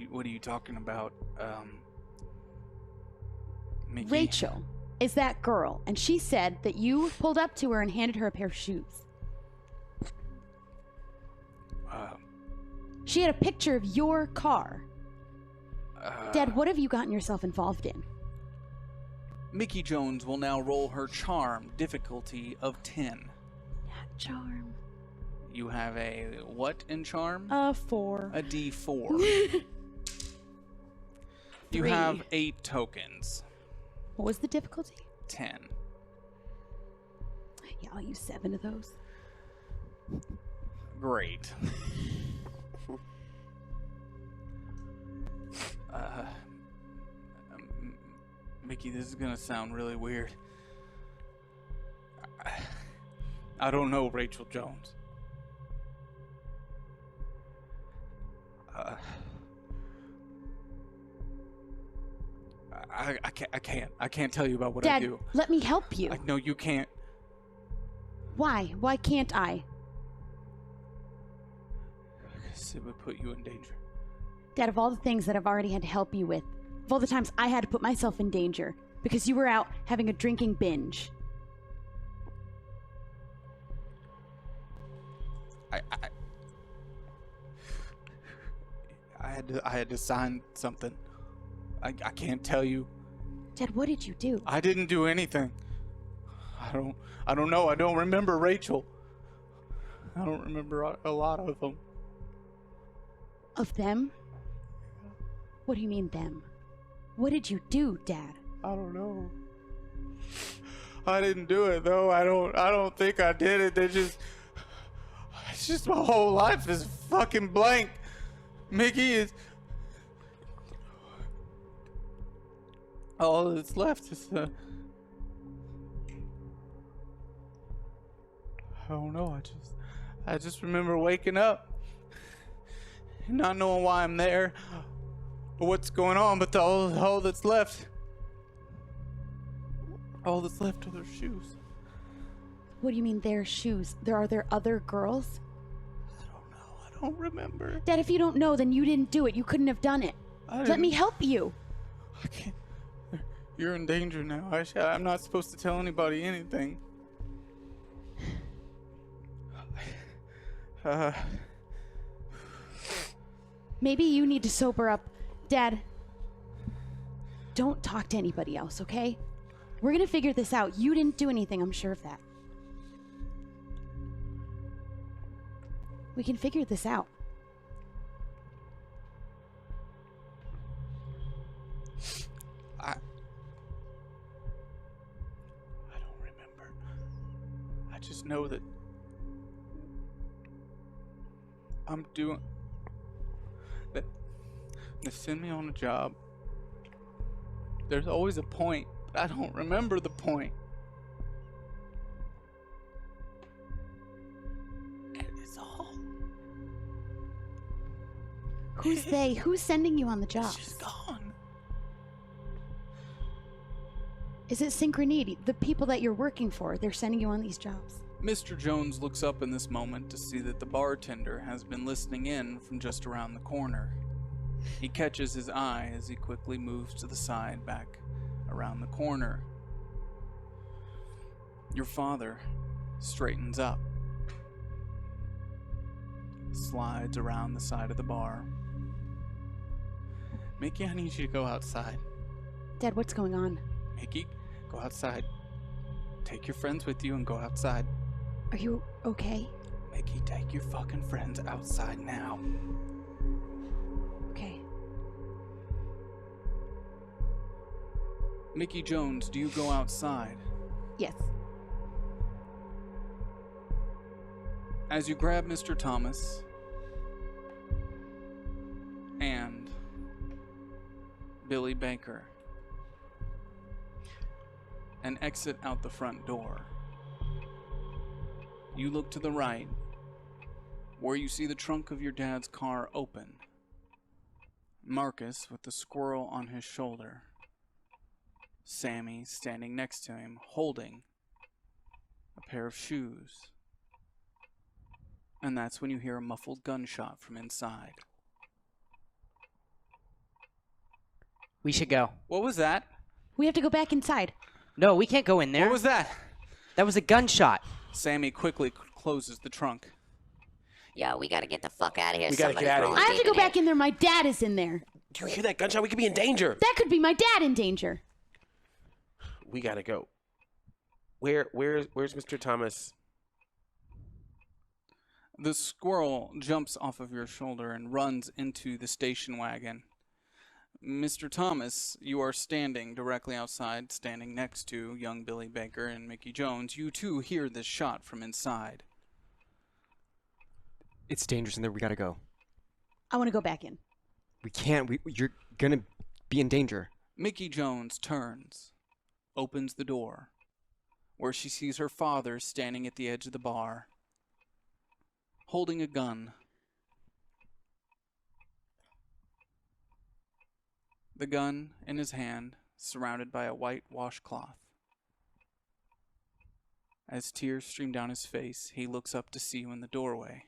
What are you talking about, Mickey? Rachel is that girl, and she said that you pulled up to her and handed her a pair of shoes. She had a picture of your car. Dad, what have you gotten yourself involved in? Mickey Jones will now roll her charm difficulty of 10. That charm. You have a what in charm? 4. A D4. You 3. have 8 tokens. What was the difficulty? 10. Yeah, I'll use 7 of those. Great. Mickey, this is gonna sound really weird. I don't know Rachel Jones. I can't tell you about what Dad, I do. let me help you. No, you can't. Why? Why can't I? Because it would put you in danger. Dad, of all the things that I've already had to help you with, of all the times I had to put myself in danger because you were out having a drinking binge. I had to sign something. I can't tell you. Dad, what did you do? I didn't do anything. I don't know. I don't remember Rachel. I don't remember a lot of them. Of them? What do you mean them? What did you do, Dad? I don't know. I didn't do it though. I don't think I did it. It's just my whole life is fucking blank. Mickey is all that's left is I don't know. I just remember waking up and not knowing why I'm there or what's going on, but all that's left. All that's left are their shoes. What do you mean their shoes? Are there other girls? I don't know. I don't remember. Dad, if you don't know, then you didn't do it. You couldn't have done it. Let me help you. I can't. You're in danger now. I'm not supposed to tell anybody anything. Maybe you need to sober up. Dad, don't talk to anybody else, okay? We're gonna figure this out. You didn't do anything, I'm sure of that. We can figure this out. I don't remember. I just know that I'm doing that. They send me on a job. There's always a point, but I don't remember the point. Who's they? Who's sending you on the jobs? She's gone. Is it Synchroneity? The people that you're working for, they're sending you on these jobs. Mr. Jones looks up in this moment to see that the bartender has been listening in from just around the corner. He catches his eye as he quickly moves to the side back around the corner. Your father straightens up, slides around the side of the bar. Mickey, I need you to go outside. Dad, what's going on? Mickey, go outside. Take your friends with you and go outside. Are you okay? Mickey, take your fucking friends outside now. Okay. Mickey Jones, do you go outside? Yes. As you grab Mr. Thomas and Billy Baker and exit out the front door, you look to the right where you see the trunk of your dad's car open. Marcus with the squirrel on his shoulder. Sammy standing next to him holding a pair of shoes. And that's when you hear a muffled gunshot from inside. We should go. What was that? We have to go back inside. No, we can't go in there. What was that? That was a gunshot. Sammy quickly closes the trunk. Yo, we gotta get the fuck out of here. We gotta get outta here. I have to go back in there. My dad is in there. Do you hear that gunshot? We could be in danger. That could be my dad in danger. We gotta go. Where's Mr. Thomas? The squirrel jumps off of your shoulder and runs into the station wagon. Mr. Thomas, you are standing directly outside, standing next to young Billy Baker and Mickey Jones. You too hear this shot from inside. It's dangerous in there. We gotta go. I want to go back in. We can't. You're gonna be in danger. Mickey Jones turns, opens the door, where she sees her father standing at the edge of the bar, holding a gun. The gun in his hand, surrounded by a white washcloth. As tears stream down his face, he looks up to see you in the doorway.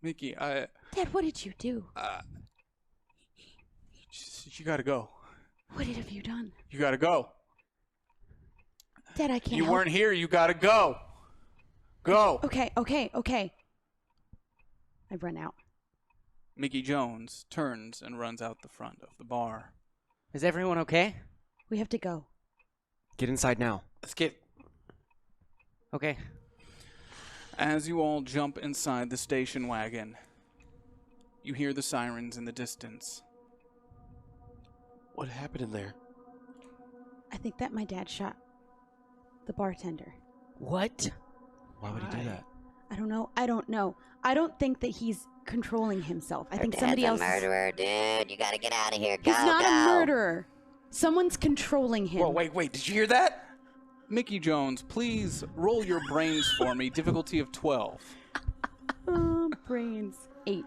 Mickey, Dad, what did you do? You gotta go. What have you done? You gotta go. Dad, I can't You help. weren't here, you gotta go. Go. Okay. I run out. Mickey Jones turns and runs out the front of the bar. Is everyone okay? We have to go. Get inside now. Let's get. Okay. As you all jump inside the station wagon, you hear the sirens in the distance. What happened in there? I think that my dad shot the bartender. What? Why would he do that? I don't know. I don't think that he's controlling himself. I Your think dad's somebody else. a murderer, dude. You gotta get out of here. He's Go, not go. a murderer. Someone's controlling him. Whoa, wait. Did you hear that? Mickey Jones, please roll your brains for me. Difficulty of 12. Brains 8.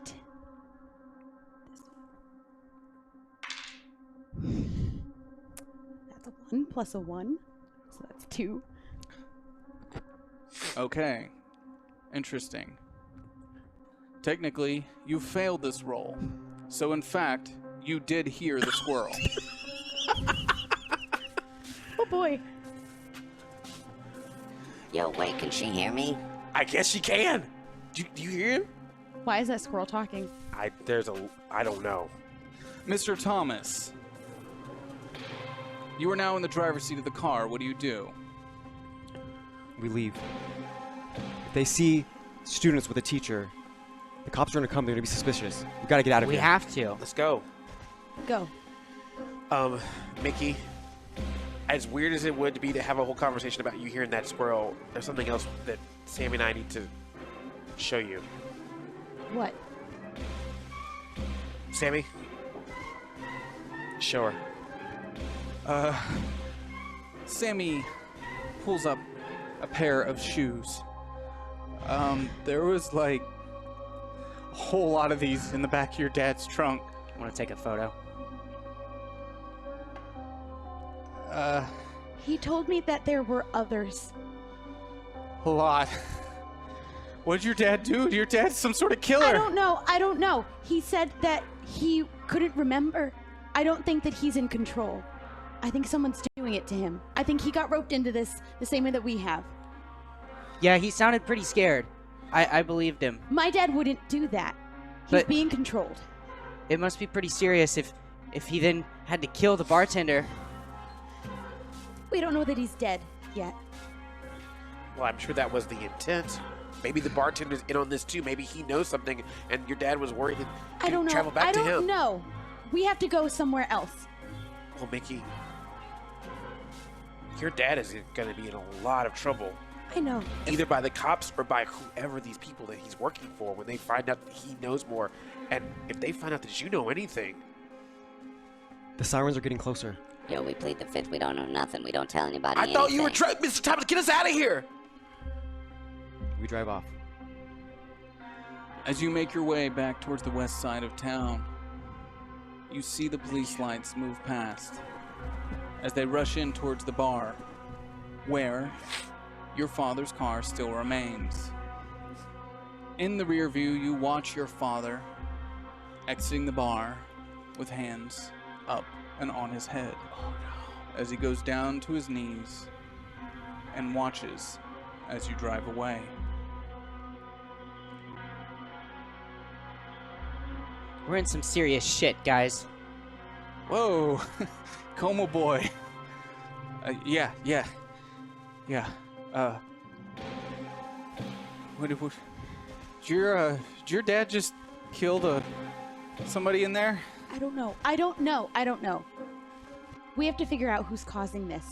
That's a 1 plus a 1, so that's 2. Okay. Interesting. Technically, you failed this roll. So in fact, you did hear the squirrel. Oh boy. Yo, wait, can she hear me? I guess she can. Do you hear him? Why is that squirrel talking? I don't know. Mr. Thomas, you are now in the driver's seat of the car. What do you do? We leave. If they see students with a teacher, the cops are gonna come. They're gonna be suspicious. We gotta get out of We here. have to. Let's go. Go. Mickey, as weird as it would be to have a whole conversation about you hearing that squirrel, there's something else that Sammy and I need to show you. What? Sammy? Show her. Sammy pulls up a pair of shoes. There was like a whole lot of these in the back of your dad's trunk. I want to take a photo. He told me that there were others. A lot. What did your dad do? Your dad's some sort of killer. I don't know. He said that he couldn't remember. I don't think that he's in control. I think someone's doing it to him. I think he got roped into this the same way that we have. Yeah, he sounded pretty scared. I believed him. My dad wouldn't do that. He's But- being controlled. It must be pretty serious if he then had to kill the bartender. We don't know that he's dead yet. Well, I'm sure that was the intent. Maybe the bartender's in on this too. Maybe he knows something, and your dad was worried and I don't know. travel back to him. I don't know. We have to go somewhere else. Well, Mickey, your dad is going to be in a lot of trouble. I know. Either by the cops or by whoever these people that he's working for when they find out that he knows more. And if they find out that you know anything. The sirens are getting closer. Yo, we plead the fifth. We don't know nothing. We don't tell anybody I thought you were anything. trying, Mr. Thomas, get us out of here! We drive off. As you make your way back towards the west side of town, you see the police lights move past as they rush in towards the bar, where your father's car still remains. In the rear view, you watch your father exiting the bar with hands up and on his head as he goes down to his knees and watches as you drive away. We're in some serious shit, guys. Whoa, Como boy. Yeah. What, did your dad just kill somebody in there? I don't know. We have to figure out who's causing this.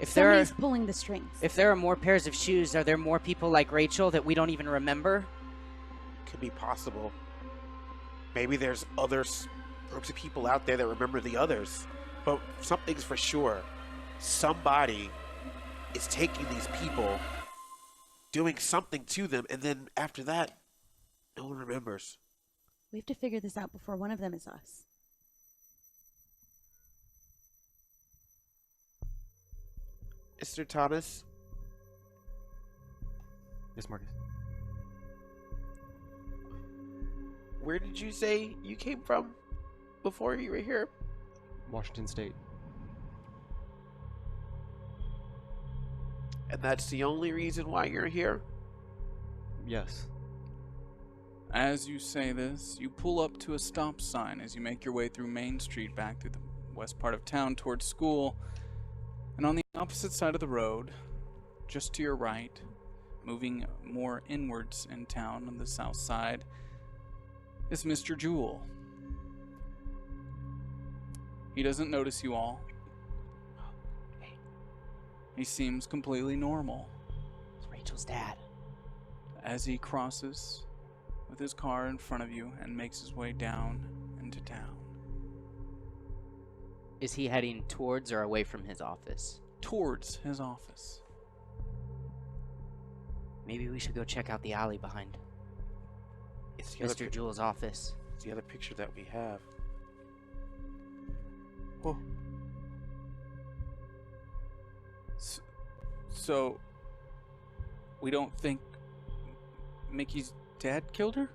If there are Somebody's pulling the strings. if there are more pairs of shoes, are there more people like Rachel that we don't even remember? Could be possible. Maybe there's groups of people out there that remember the others. But something's for sure. Somebody is taking these people, doing something to them, and then after that, no one remembers. We have to figure this out before one of them is us. Mr. Thomas, Yes, Marcus. where did you say you came from before you were here? Washington State. And that's the only reason why you're here? Yes. As you say this, you pull up to a stop sign as you make your way through Main Street back through the west part of town towards school. And on the opposite side of the road, just to your right, moving more inwards in town on the south side, is Mr. Jewell. He doesn't notice you all. He seems completely normal. It's Rachel's dad. As he crosses with his car in front of you and makes his way down into town. Is he heading towards or away from his office? Towards his office. Maybe we should go check out the alley behind It's the other Mr. Jewell's office. It's the other picture that we have. Oh. So, we don't think Mickey's dad killed her?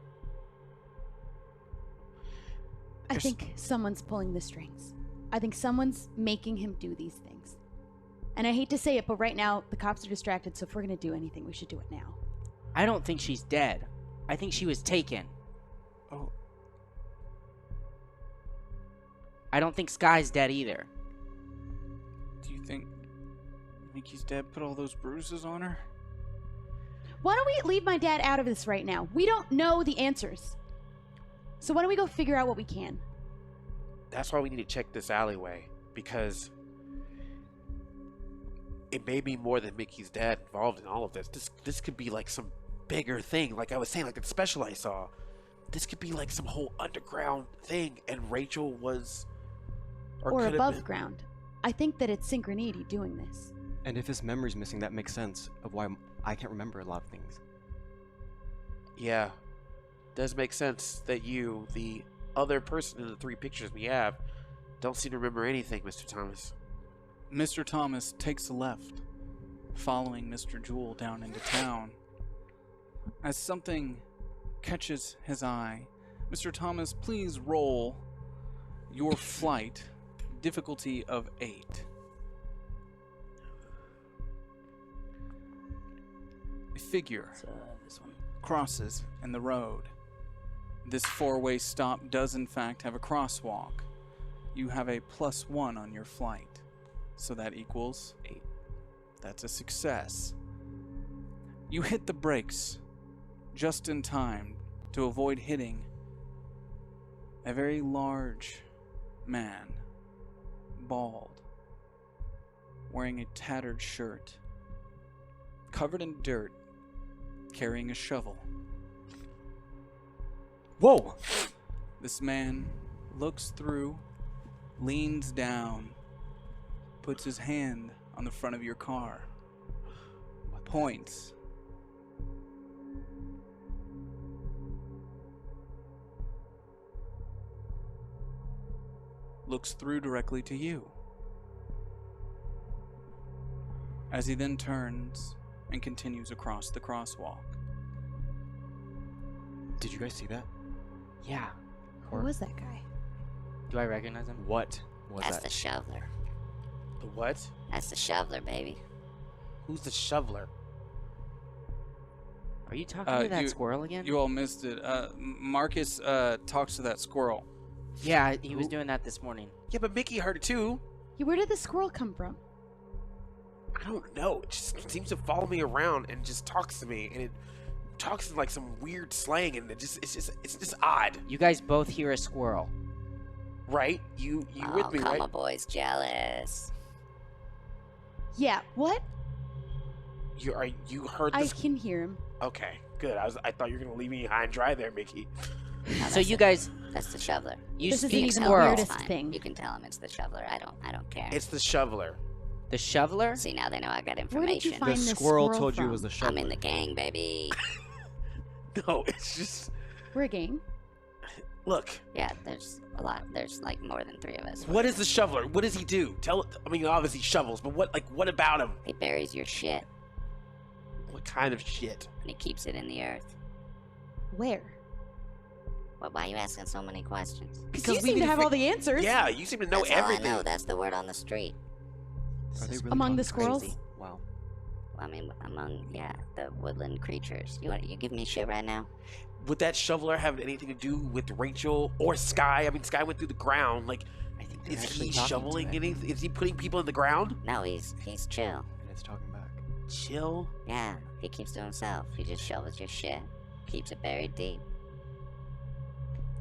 I think someone's pulling the strings. I think someone's making him do these things. And I hate to say it, but right now, the cops are distracted, so if we're gonna do anything, we should do it now. I don't think she's dead. I think she was taken. Oh. I don't think Sky's dead either. Do you think Mickey's dad put all those bruises on her? Why don't we leave my dad out of this right now? We don't know the answers. So why don't we go figure out what we can? That's why we need to check this alleyway, because it may be more than Mickey's dad involved in all of this. This could be like some bigger thing. Like I was saying, like that special I saw. This could be like some whole underground thing, and Rachel was... Or could have above been. ground. I think that it's Synchroneity doing this. And if his memory's missing, that makes sense of why I can't remember a lot of things. Yeah. Does make sense that you, the other person in the 3 pictures we have, don't seem to remember anything, Mr. Thomas. Mr. Thomas takes a left, following Mr. Jewel down into town. As something catches his eye, Mr. Thomas, please roll your flight, difficulty of 8. A figure This one. crosses in the road. This 4-way stop does in fact have a crosswalk. You have a +1 on your flight, so that equals 8. That's a success. You hit the brakes just in time to avoid hitting a very large man, bald, wearing a tattered shirt, covered in dirt, carrying a shovel. Whoa! This man looks through, leans down, puts his hand on the front of your car, points. Looks through directly to you. As he then turns and continues across the crosswalk. Did you guys see that? Yeah. Who was that guy? Do I recognize him? What was That's that? the shoveler. The what? That's the shoveler, baby. Who's the shoveler? Are you talking to that squirrel again? You all missed it. Marcus talks to that squirrel. Yeah, he was doing that this morning. Yeah, but Mickey heard it too. Yeah, where did the squirrel come from? I don't know. It just seems to follow me around and just talks to me, and it talks in like some weird slang, and it's just odd, You guys both hear a squirrel. right? You Oh, with me, come right? on, boys, jealous. Yeah, what? You heard I this? can hear him. Okay, good. I thought you were gonna leave me high and dry there, Mickey. No, So that's you the- guys, That's the shoveler. you This isn't speak even the squirrel. weirdest It's fine. thing. You can tell him it's the shoveler. I don't care. It's the shoveler. The shoveler? See, now they know I got Where did you information. find The this squirrel told you from? it was the I'm shoveler. in the gang, baby. No, it's just We're a gang. look. Yeah, there's a lot. There's like more than 3 of us. What is the shoveler? What does he do? I mean, obviously he shovels, but what about him? He buries your shit What kind of shit? and he keeps it in the earth. Where? Well, why are you asking so many questions? Because you we seem need to have fi- all the answers. Yeah, you seem to know That's everything. all I know. That's the word on the street. Are they really Among the talking squirrels? crazy? Wow. I mean, among the woodland creatures. You give me shit right now? Would that shoveler have anything to do with Rachel or Sky? I mean, Sky went through the ground. Like, I think they're is actually he talking shoveling today, anything? Is he putting people in the ground? No, he's chill. and it's talking back. Chill. Yeah, he keeps to himself. He just shovels your shit, keeps it buried deep.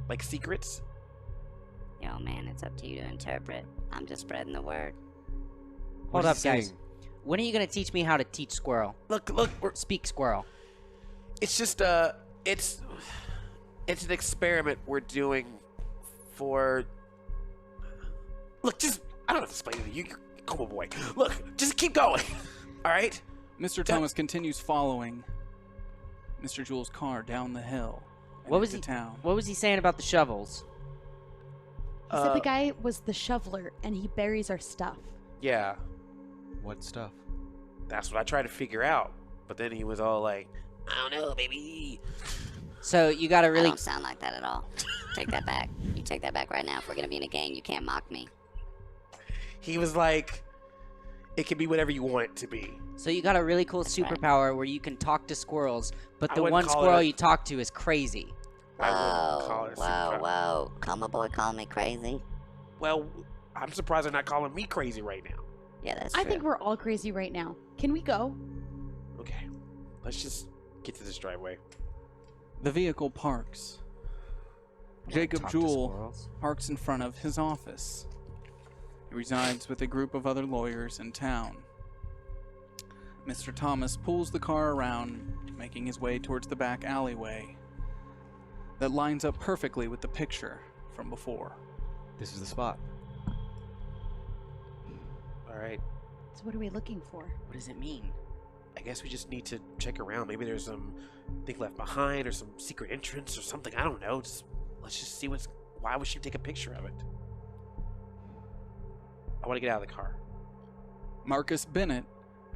Like secrets? Yo, man, it's up to you to interpret. I'm just spreading the word. Hold What up, is he guys. saying? When are you going to teach me how to teach squirrel? Look, Speak squirrel. it's just it's an experiment we're doing for. Look, just I don't have to explain it to you. Come on, boy. Look, just keep going. All right. Mr. Thomas continues following Mr. Jewel's car down the hill. and What was into he? town? What was he saying about the shovels? He said the guy was the shoveler and he buries our stuff. Yeah, What stuff? that's what I tried to figure out. But then he was all like, I don't know, baby. So you got to I really. don't sound like that at all. Take that back. You take that back right now. If we're gonna be in a gang, you can't mock me. He was like, it can be whatever you want it to be. So you got a really cool right. superpower where you can talk to squirrels, but I the wouldn't one call it squirrel a- you talk to is crazy. I wouldn't call Whoa, it a whoa, superpower. whoa. Come boy, call me crazy. Well, I'm surprised they're not calling me crazy right now. Yeah, that's I true. think we're all crazy right now. Can we go? Okay, let's just get to this driveway. The vehicle parks. Wanna Jacob talk to Jewell squirrels? parks in front of his office. He resides with a group of other lawyers in town. Mr. Thomas pulls the car around, making his way towards the back alleyway that lines up perfectly with the picture from before. This is the spot. All right. So what are we looking for? What does it mean? I guess we just need to check around. Maybe there's some thing left behind or some secret entrance or something. I don't know. Let's just see why would she take a picture of it? I want to get out of the car. Marcus Bennett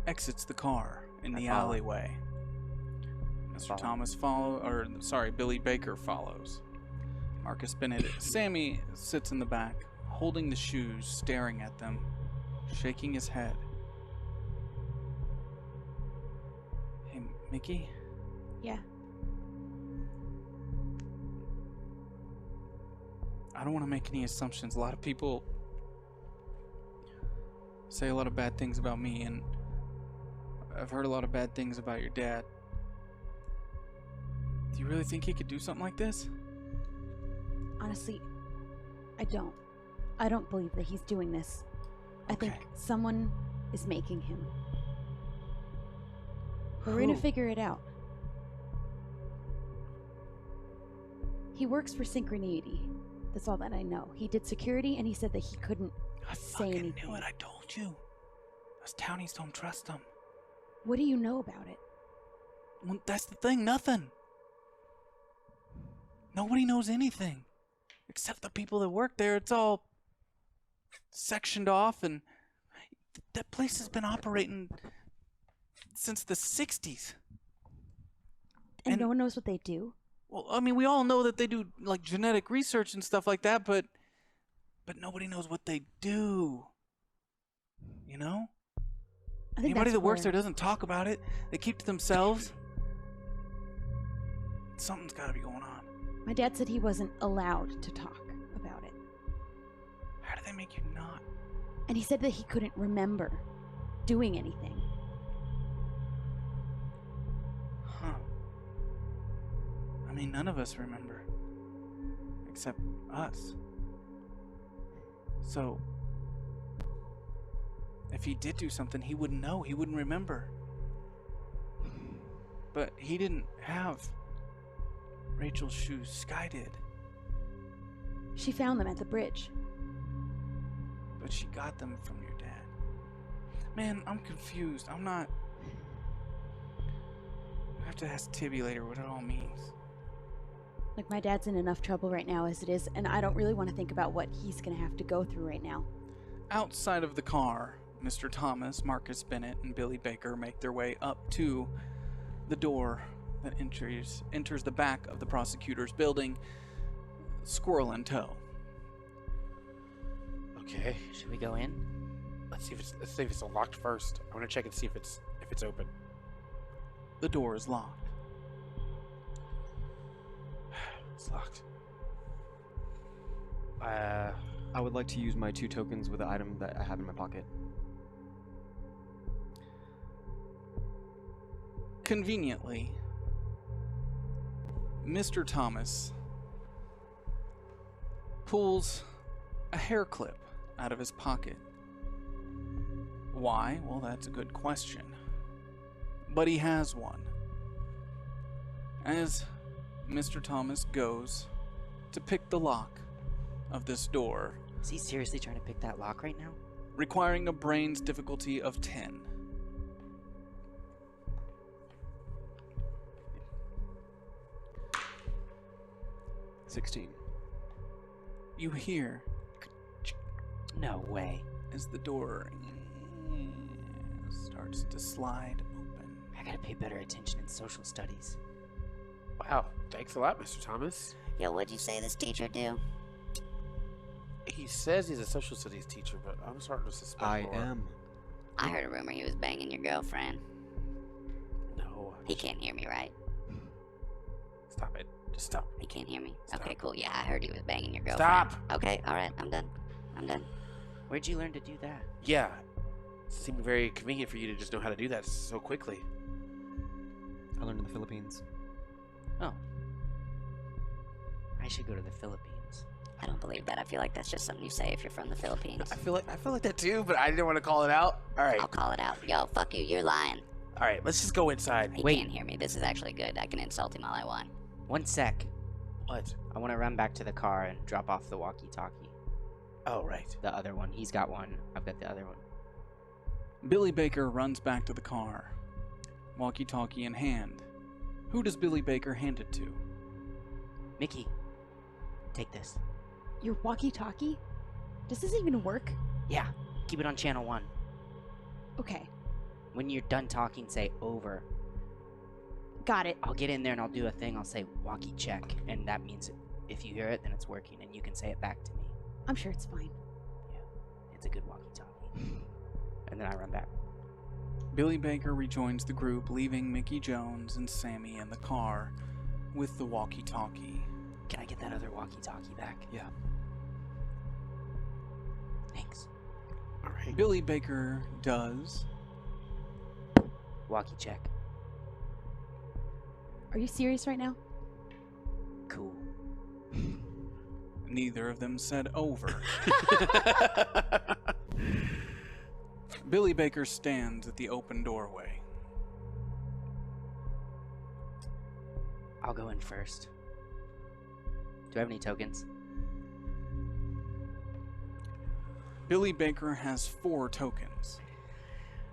exits the car in the alleyway. Billy Baker follows. Marcus Bennett. Sammy sits in the back, holding the shoes, staring at them, shaking his head. Hey, Mickey? Yeah. I don't want to make any assumptions. A lot of people say a lot of bad things about me, and I've heard a lot of bad things about your dad. Do you really think he could do something like this? Honestly, I don't. I don't believe that he's doing this. I think someone is making him. But we're gonna figure it out. He works for Synchroneity. That's all that I know. He did security, and he said that he couldn't say anything. I knew it. I told you. Those townies don't trust him. What do you know about it? Well, that's the thing. Nothing. Nobody knows anything. Except the people that work there. It's all sectioned off, and that place has been operating since the 60s. And no one knows what they do? Well, I mean, we all know that they do, like, genetic research and stuff like that, but nobody knows what they do. You know? Anybody that works there doesn't talk about it. They keep to themselves. Something's got to be going on. My dad said he wasn't allowed to talk about it. How do they make you not? And he said that he couldn't remember doing anything. Huh. I mean, none of us remember. Except us. So, if he did do something, he wouldn't know. He wouldn't remember. But he didn't have Rachel's shoes. Sky did. She found them at the bridge. But she got them from your dad. Man, I'm confused. I'm not... I have to ask Tibby later what it all means. Like, my dad's in enough trouble right now as it is, and I don't really want to think about what he's going to have to go through right now. Outside of the car, Mr. Thomas, Marcus Bennett, and Billy Baker make their way up to the door that enters the back of the prosecutor's building, squirrel in tow. Okay. Should we go in? Let's see if it's unlocked first. I want to check and see if it's open. The door is locked. It's locked. I would like to use my 2 tokens with the item that I have in my pocket. Conveniently, Mr. Thomas pulls a hair clip out of his pocket. Why? Well, that's a good question. But he has one. As Mr. Thomas goes to pick the lock of this door, Is he seriously trying to pick that lock right now? requiring a brains difficulty of 10. You hear No way. as the door starts to slide open. I gotta pay better attention in social studies. Wow. Thanks a lot, Mr. Thomas. Yo, what'd you say this teacher do? He says he's a social studies teacher, but I'm starting to suspect I more. am. I heard a rumor he was banging your girlfriend. No. He can't hear me, right? Stop it. Just stop. He can't hear me. Stop. Okay, cool. Yeah, I heard he was banging your girlfriend. Stop! Okay, alright, I'm done. I'm done. Where'd you learn to do that? Yeah. It seemed very convenient for you to just know how to do that so quickly. I learned in the Philippines. Oh. I should go to the Philippines. I don't believe that. I feel like that's just something you say if you're from the Philippines. I feel like that too, but I didn't want to call it out. All right. I'll call it out. Yo, fuck you. You're lying. All right. Let's just go inside. He Wait. can't hear me. This is actually good. I can insult him all I want. 1 sec. What? I want to run back to the car and drop off the walkie-talkie. Oh, right. The other one. He's got one. I've got the other one. Billy Baker runs back to the car. walkie-talkie in hand. Who does Billy Baker hand it to? Mickey, take this. Your walkie-talkie? Does this even work? Yeah, keep it on channel 1. Okay, When you're done talking, say over. got it. I'll get in there and I'll do a thing. I'll say walkie check, and that means if you hear it, then it's working, and you can say it back to me. I'm sure it's fine. Yeah, it's a good walkie-talkie. And then I run back. Billy Baker rejoins the group, leaving Mickey Jones and Sammy in the car with the walkie-talkie. Can I get that other walkie-talkie back? Yeah. Thanks. All right. Billy Baker does. Walkie check. Are you serious right now? Cool. Neither of them said over. Billy Baker stands at the open doorway. I'll go in first. Do I have any tokens? Billy Baker has 4 tokens.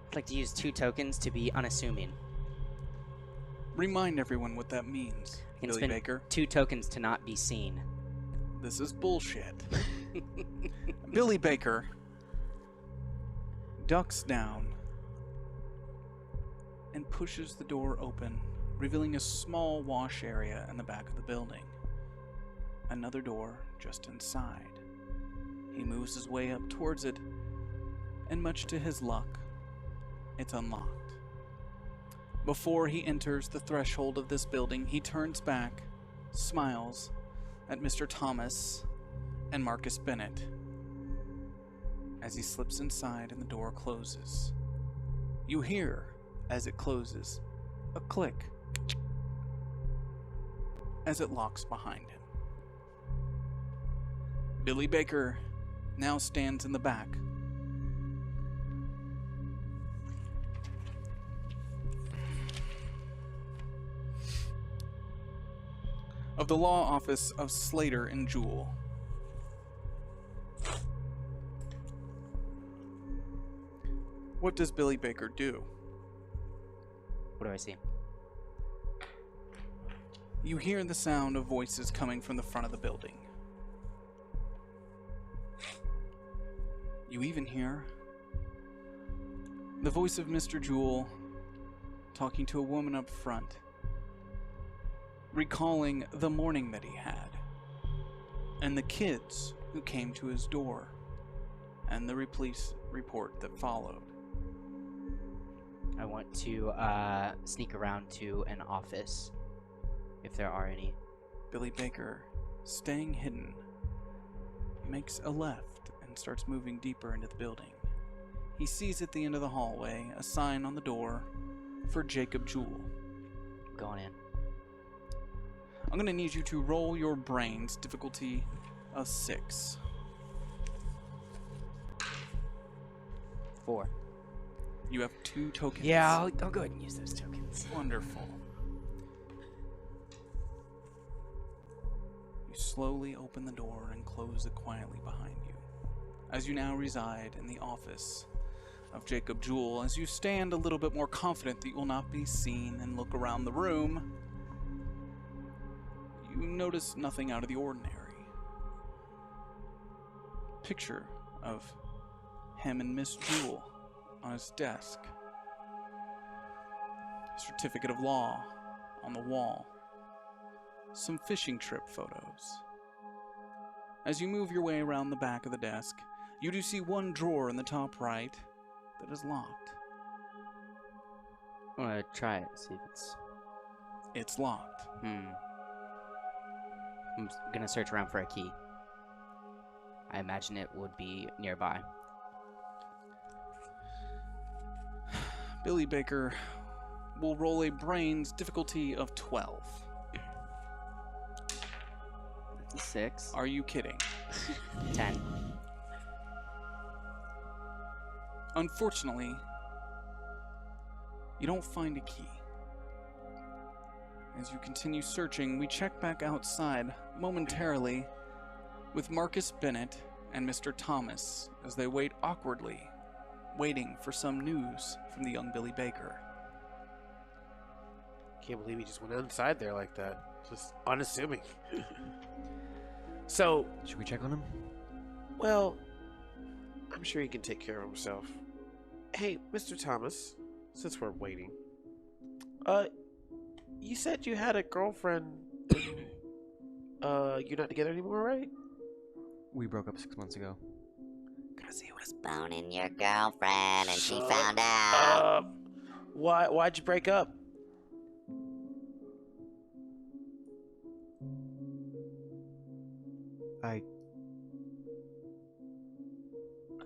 I'd like to use 2 tokens to be unassuming. Remind everyone what that means, I can Billy spend Baker. 2 tokens to not be seen. This is bullshit. Billy Baker ducks down and pushes the door open, revealing a small wash area in the back of the building. Another door just inside. He moves his way up towards it, and much to his luck, it's unlocked. Before he enters the threshold of this building, he turns back, smiles at Mr. Thomas and Marcus Bennett. As he slips inside and the door closes, you hear, as it closes, a click as it locks behind him. Billy Baker now stands in the back. Of the law office of Slater and Jewell. What does Billy Baker do? What do I see? You hear the sound of voices coming from the front of the building. You even hear the voice of Mr. Jewell talking to a woman up front, recalling the morning that he had, and the kids who came to his door, and the police report that followed. I want to sneak around to an office, if there are any. Billy Baker, staying hidden, makes a left and starts moving deeper into the building. He sees at the end of the hallway a sign on the door for Jacob Jewell. Going in. I'm going to need you to roll your brains, difficulty of 6. 4. You have 2 tokens. Yeah, I'll go ahead and use those tokens. Wonderful. You slowly open the door and close it quietly behind you. As you now reside in the office of Jacob Jewell, as you stand a little bit more confident that you will not be seen and look around the room, you notice nothing out of the ordinary. Picture of him and Miss Jewell on his desk. Certificate of law on the wall. Some fishing trip photos. As you move your way around the back of the desk, you do see one drawer in the top right that is locked. I'm gonna try it, see if It's locked. I'm gonna search around for a key. I imagine it would be nearby. Billy Baker will roll a brains difficulty of 12. That's a 6. Are you kidding? 10. Unfortunately, you don't find a key. As you continue searching, we check back outside momentarily with Marcus Bennett and Mr. Thomas as they wait awkwardly, waiting for some news from the young Billy Baker. Can't believe he just went inside there like that. Just unassuming. So, Should we check on him? well, I'm sure he can take care of himself. Hey, Mr. Thomas, since we're waiting, you said you had a girlfriend. You're not together anymore, right? We broke up 6 months ago. Cause he was boning your girlfriend and she found out. Why'd you break up?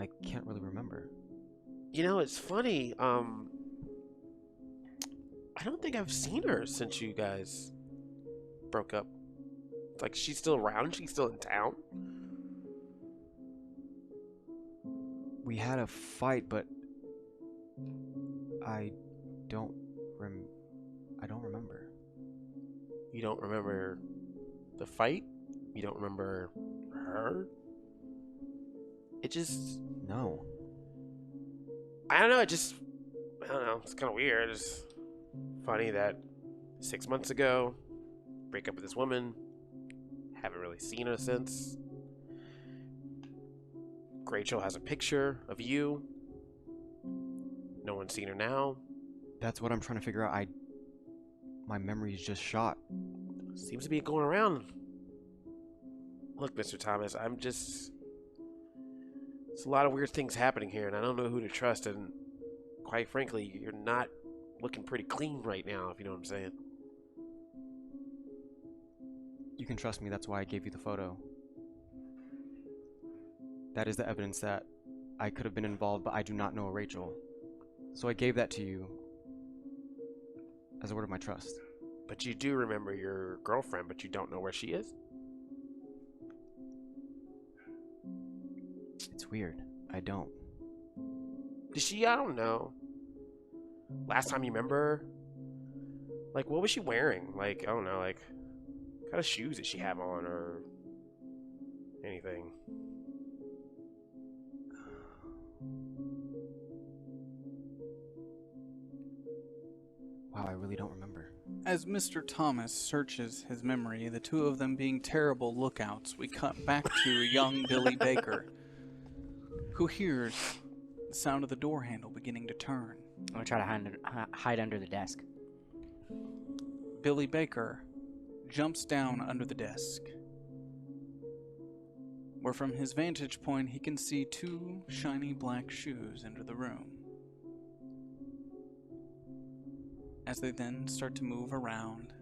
I can't really remember. You know, it's funny. I don't think I've seen her since you guys broke up. Like, she's still around? She's still in town? We had a fight, but I don't remember. You don't remember the fight? You don't remember her? It just... No. I don't know, it's kind of weird. It's funny that 6 months ago, break up with this woman, haven't really seen her since. Rachel has a picture of you. No one's seen her now. That's what I'm trying to figure out. My memory's just shot. Seems to be going around. Look, Mr. Thomas, there's a lot of weird things happening here, and I don't know who to trust, and quite frankly, you're not looking pretty clean right now, if you know what I'm saying. You can trust me, that's why I gave you the photo. That is the evidence that I could have been involved, but I do not know Rachel. So I gave that to you as a word of my trust. But you do remember your girlfriend, but you don't know where she is? It's weird. I don't. Did she? I don't know. Last time you remember her? Like, what was she wearing? Like, I don't know, like, what kind of shoes did she have on, or anything? Wow, I really don't remember. As Mr. Thomas searches his memory, the two of them being terrible lookouts, we cut back to young Billy Baker, who hears the sound of the door handle beginning to turn. I'm gonna try to hide under the desk. Billy Baker jumps down under the desk, where from his vantage point he can see two shiny black shoes enter the room. As they then start to move around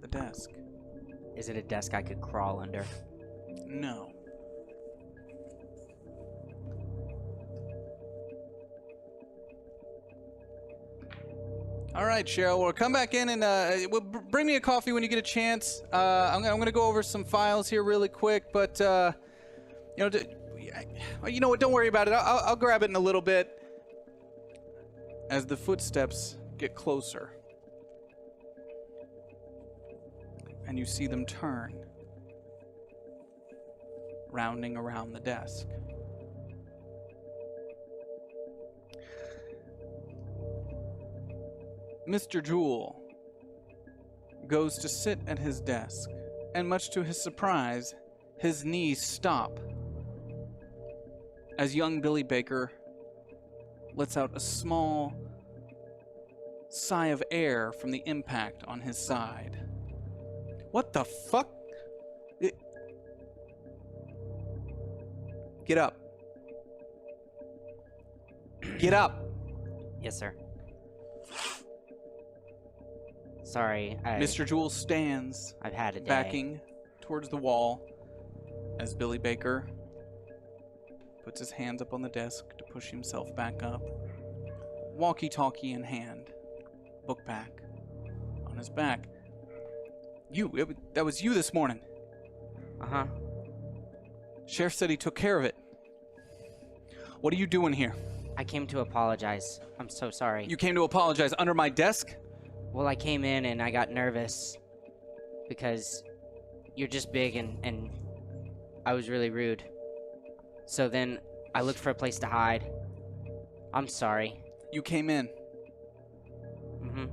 the desk. Is it a desk I could crawl under? No. All right, Cheryl. Well, come back in and bring me a coffee when you get a chance. I'm going to go over some files here really quick, but you know what? Don't worry about it. I'll grab it in a little bit. As the footsteps get closer, and you see them turn, rounding around the desk. Mr. Jewell goes to sit at his desk, and much to his surprise, his knees stop as young Billy Baker lets out a small sigh of air from the impact on his side. What the fuck? Get up. Get up. Yes, sir. Sorry, Mr. Jewell stands, I've had a day. backing towards the wall as Billy Baker puts his hands up on the desk to push himself back up. Walkie-talkie in hand. Book back on his back. That was you this morning. Uh-huh. Sheriff said he took care of it. What are you doing here? I came to apologize. I'm so sorry. You came to apologize under my desk? Well, I came in and I got nervous because you're just big and I was really rude. So then I looked for a place to hide. I'm sorry. You came in. Mm-hmm.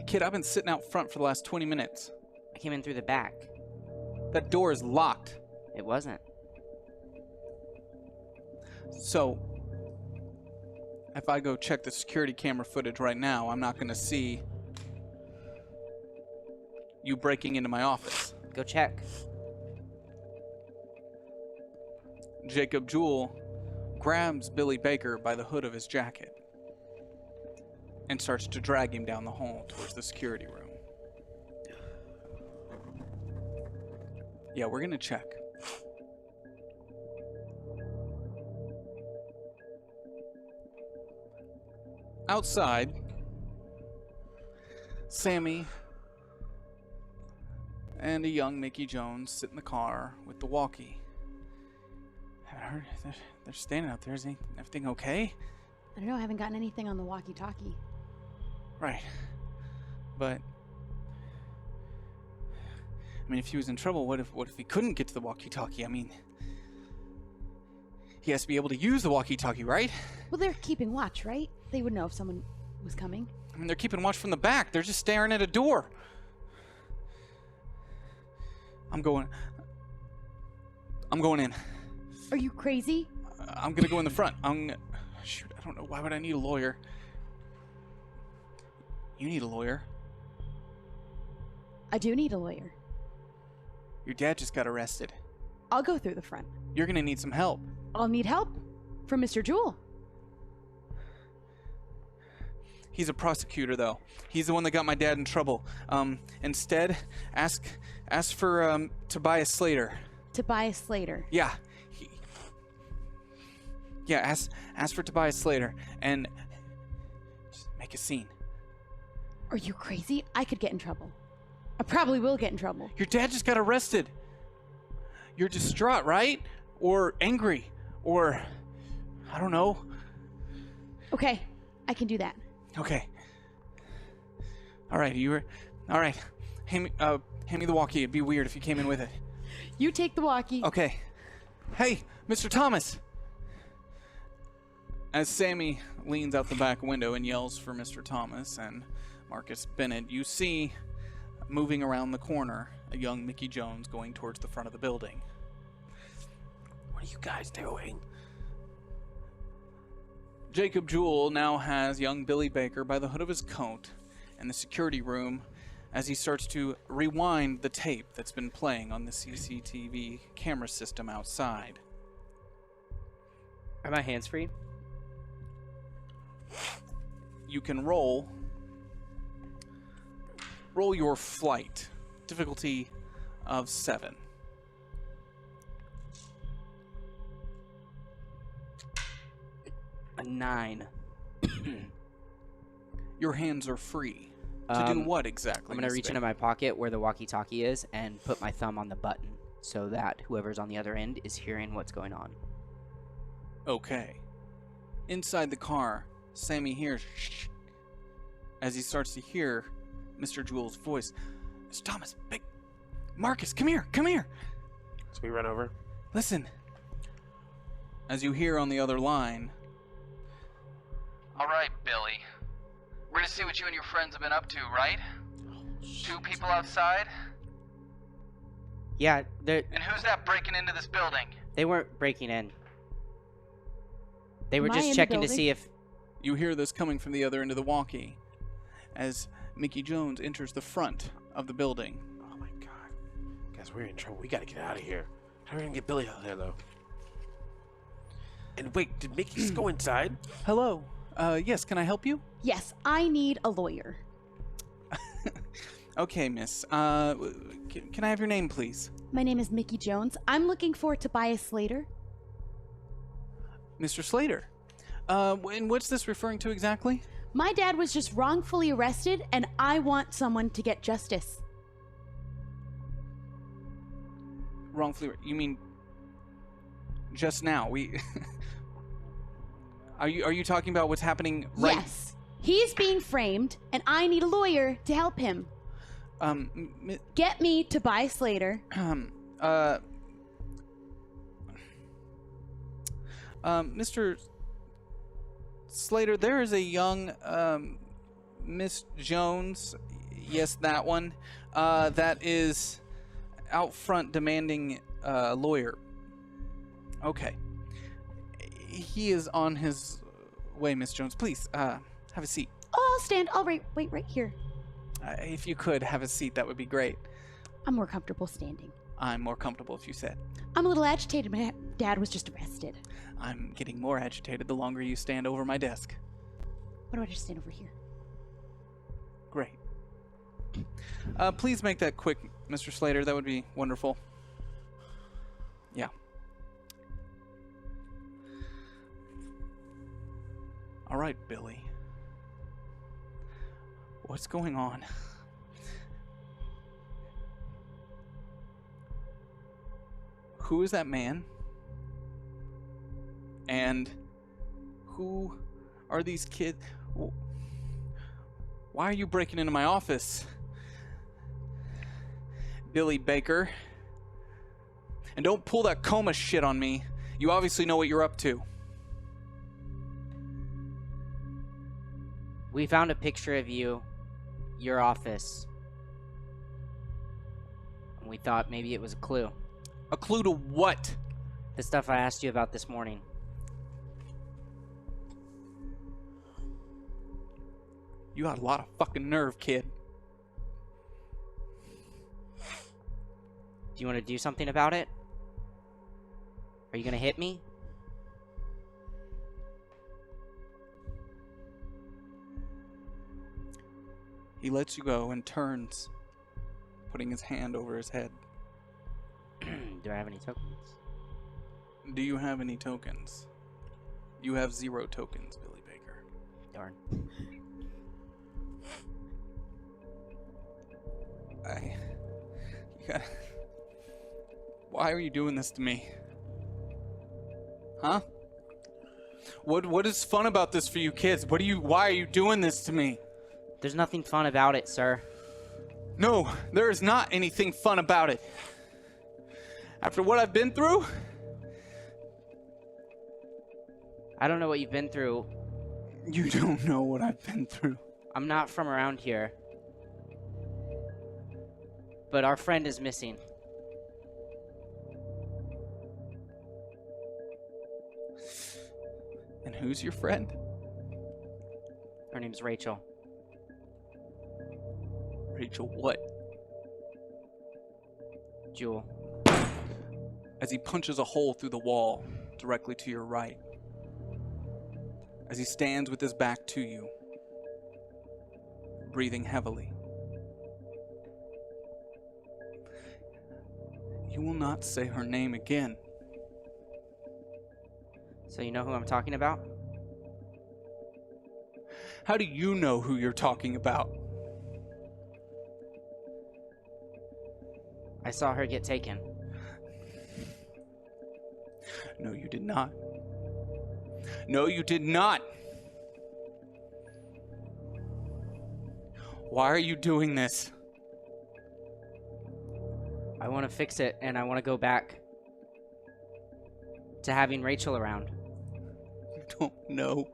Kid, I've been sitting out front for the last 20 minutes. I came in through the back. That door is locked. It wasn't. So, if I go check the security camera footage right now, I'm not going to see you breaking into my office. Go check. Jacob Jewell grabs Billy Baker by the hood of his jacket and starts to drag him down the hall towards the security room. Yeah, we're going to check. Outside, Sammy and a young Mickey Jones sit in the car with the walkie. They're standing out there. Is everything okay? I don't know. I haven't gotten anything on the walkie-talkie. Right. But I mean, if he was in trouble, what if he couldn't get to the walkie-talkie? I mean, he has to be able to use the walkie-talkie, right? Well, they're keeping watch, right? They would know if someone was coming. I mean, they're keeping watch from the back. They're just staring at a door. I'm going in. Are you crazy? I'm gonna go in the front. Shoot, I don't know. Why would I need a lawyer? You need a lawyer. I do need a lawyer. Your dad just got arrested. I'll go through the front. You're gonna need some help. I'll need help from Mr. Jewell. He's a prosecutor, though. He's the one that got my dad in trouble. Instead, ask for Tobias Slater. Tobias Slater. Yeah. Ask for Tobias Slater and just make a scene. Are you crazy? I could get in trouble. I probably will get in trouble. Your dad just got arrested. You're distraught, right? Or angry, or I don't know. Okay, I can do that. Okay. All right, all right. Hand me the walkie. It'd be weird if you came in with it. You take the walkie. Okay. Hey, Mr. Thomas. As Sammy leans out the back window and yells for Mr. Thomas and Marcus Bennett, you see, moving around the corner, a young Mickey Jones going towards the front of the building. What are you guys doing? Jacob Jewell now has young Billy Baker by the hood of his coat in the security room as he starts to rewind the tape that's been playing on the CCTV camera system outside. Are my hands free? You can roll your flight. Difficulty of 7. A 9. Your hands are free. To do what exactly? I'm going to reach into my pocket where the walkie-talkie is and put my thumb on the button so that whoever's on the other end is hearing what's going on. Okay. Inside the car, Sammy hears shh as he starts to hear Mr. Jewell's voice. Mr. Thomas, big Marcus, come here. So we run over. Listen. As you hear on the other line. All right, Billy. We're gonna see what you and your friends have been up to, right? 2 people outside? Yeah, And who's that breaking into this building? they weren't breaking in. They were Am I in just the checking to building? see if... You hear this coming from the other end of the walkie as Mickey Jones enters the front of the building. Oh my god. Guys, we're in trouble. We gotta get out of here. How are we gonna get Billy out of there, though? And wait, did Mickey just go inside? Hello. Yes, can I help you? Yes, I need a lawyer. Okay, miss. Can I have your name, please? My name is Mickey Jones. I'm looking for Tobias Slater. Mr. Slater. And what's this referring to exactly? My dad was just wrongfully arrested, and I want someone to get justice. Wrongfully. You mean just now? We. Are you talking about what's happening right? Yes. He's being framed, and I need a lawyer to help him. Get me Tobias Slater. Mr. Slater, there is a young Miss Jones, yes, that one. That is out front demanding a lawyer. Okay. He is on his way, Miss Jones. Please, have a seat. Oh, I'll stand. I'll wait right here. If you could have a seat, that would be great. I'm more comfortable standing. I'm more comfortable if you said. I'm a little agitated. My dad was just arrested. I'm getting more agitated the longer you stand over my desk. Why do I just stand over here? Great. Please make that quick, Mr. Slater. That would be wonderful. Yeah. All right, Billy. What's going on? Who is that man? And who are these kids? Why are you breaking into my office? Billy Baker. And don't pull that coma shit on me. You obviously know what you're up to. We found a picture of you, your office. And we thought maybe it was a clue. A clue to what? The stuff I asked you about this morning. You got a lot of fucking nerve, kid. Do you want to do something about it? Are you going to hit me? He lets you go and turns, putting his hand over his head. Do I have any tokens? Do you have any tokens? You have 0 tokens, Billy Baker. Darn. Why are you doing this to me? Huh? What is fun about this for you kids? Why are you doing this to me? There's nothing fun about it, sir. No, there is not anything fun about it. After what I've been through? I don't know what you've been through. You don't know what I've been through. I'm not from around here. But our friend is missing. And who's your friend? Her name's Rachel. Rachel what? Jewel. As he punches a hole through the wall directly to your right. As he stands with his back to you, breathing heavily. You will not say her name again. So you know who I'm talking about? How do you know who you're talking about? I saw her get taken. No, you did not. No, you did not. Why are you doing this? I want to fix it, and I want to go back to having Rachel around. You don't know.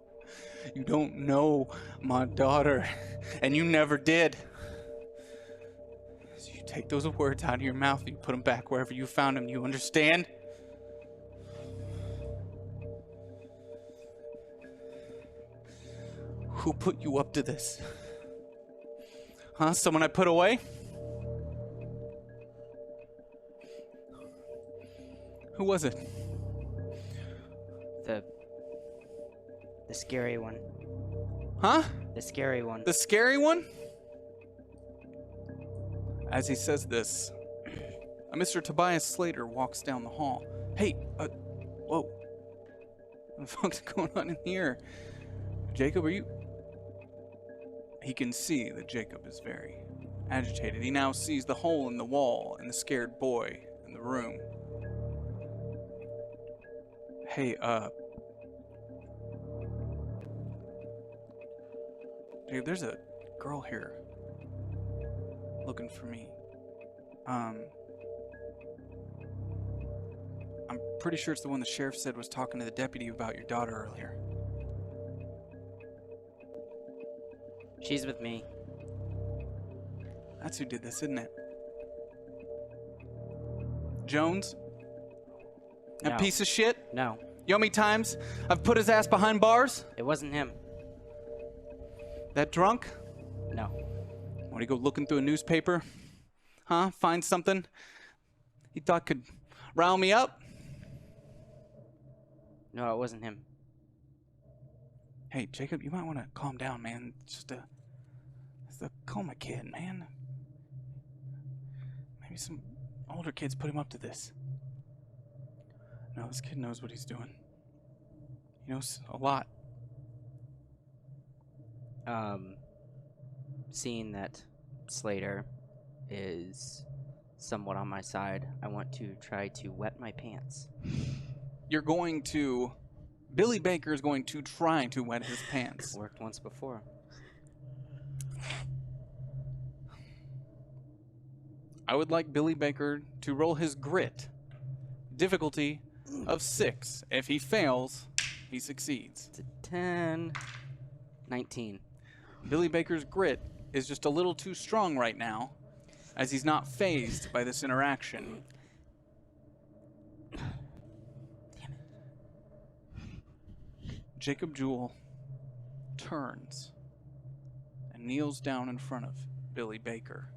You don't know my daughter, and you never did. So you take those words out of your mouth and you put them back wherever you found them. You understand? Who put you up to this? Huh? Someone I put away? Who was it? The scary one. Huh? The scary one. The scary one? As he says this, a Mr. Tobias Slater walks down the hall. Hey, whoa. What the fuck's going on in here? Jacob, are you... He can see that Jacob is very agitated. He now sees the hole in the wall and the scared boy in the room. Hey, Jacob, there's a girl here looking for me. I'm pretty sure it's the one the sheriff said was talking to the deputy about your daughter earlier. She's with me. That's who did this, isn't it? Jones? No. That piece of shit? No, You know how many times I've put his ass behind bars? it wasn't him. That drunk? No. Want to go looking through a newspaper? Huh? Find something he thought could rile me up? No, it wasn't him. Hey, Jacob, you might want to calm down, man. It's a coma kid, man. Maybe some older kids put him up to this. No, this kid knows what he's doing. He knows a lot. Seeing that Slater is somewhat on my side, I want to try to wet my pants. You're going to... Billy Baker is going to try to wet his pants. Worked once before. I would like Billy Baker to roll his grit. Difficulty of 6. If he fails, he succeeds. It's a 10. 19. Billy Baker's grit is just a little too strong right now, as he's not fazed by this interaction. Jacob Jewell turns and kneels down in front of Billy Baker.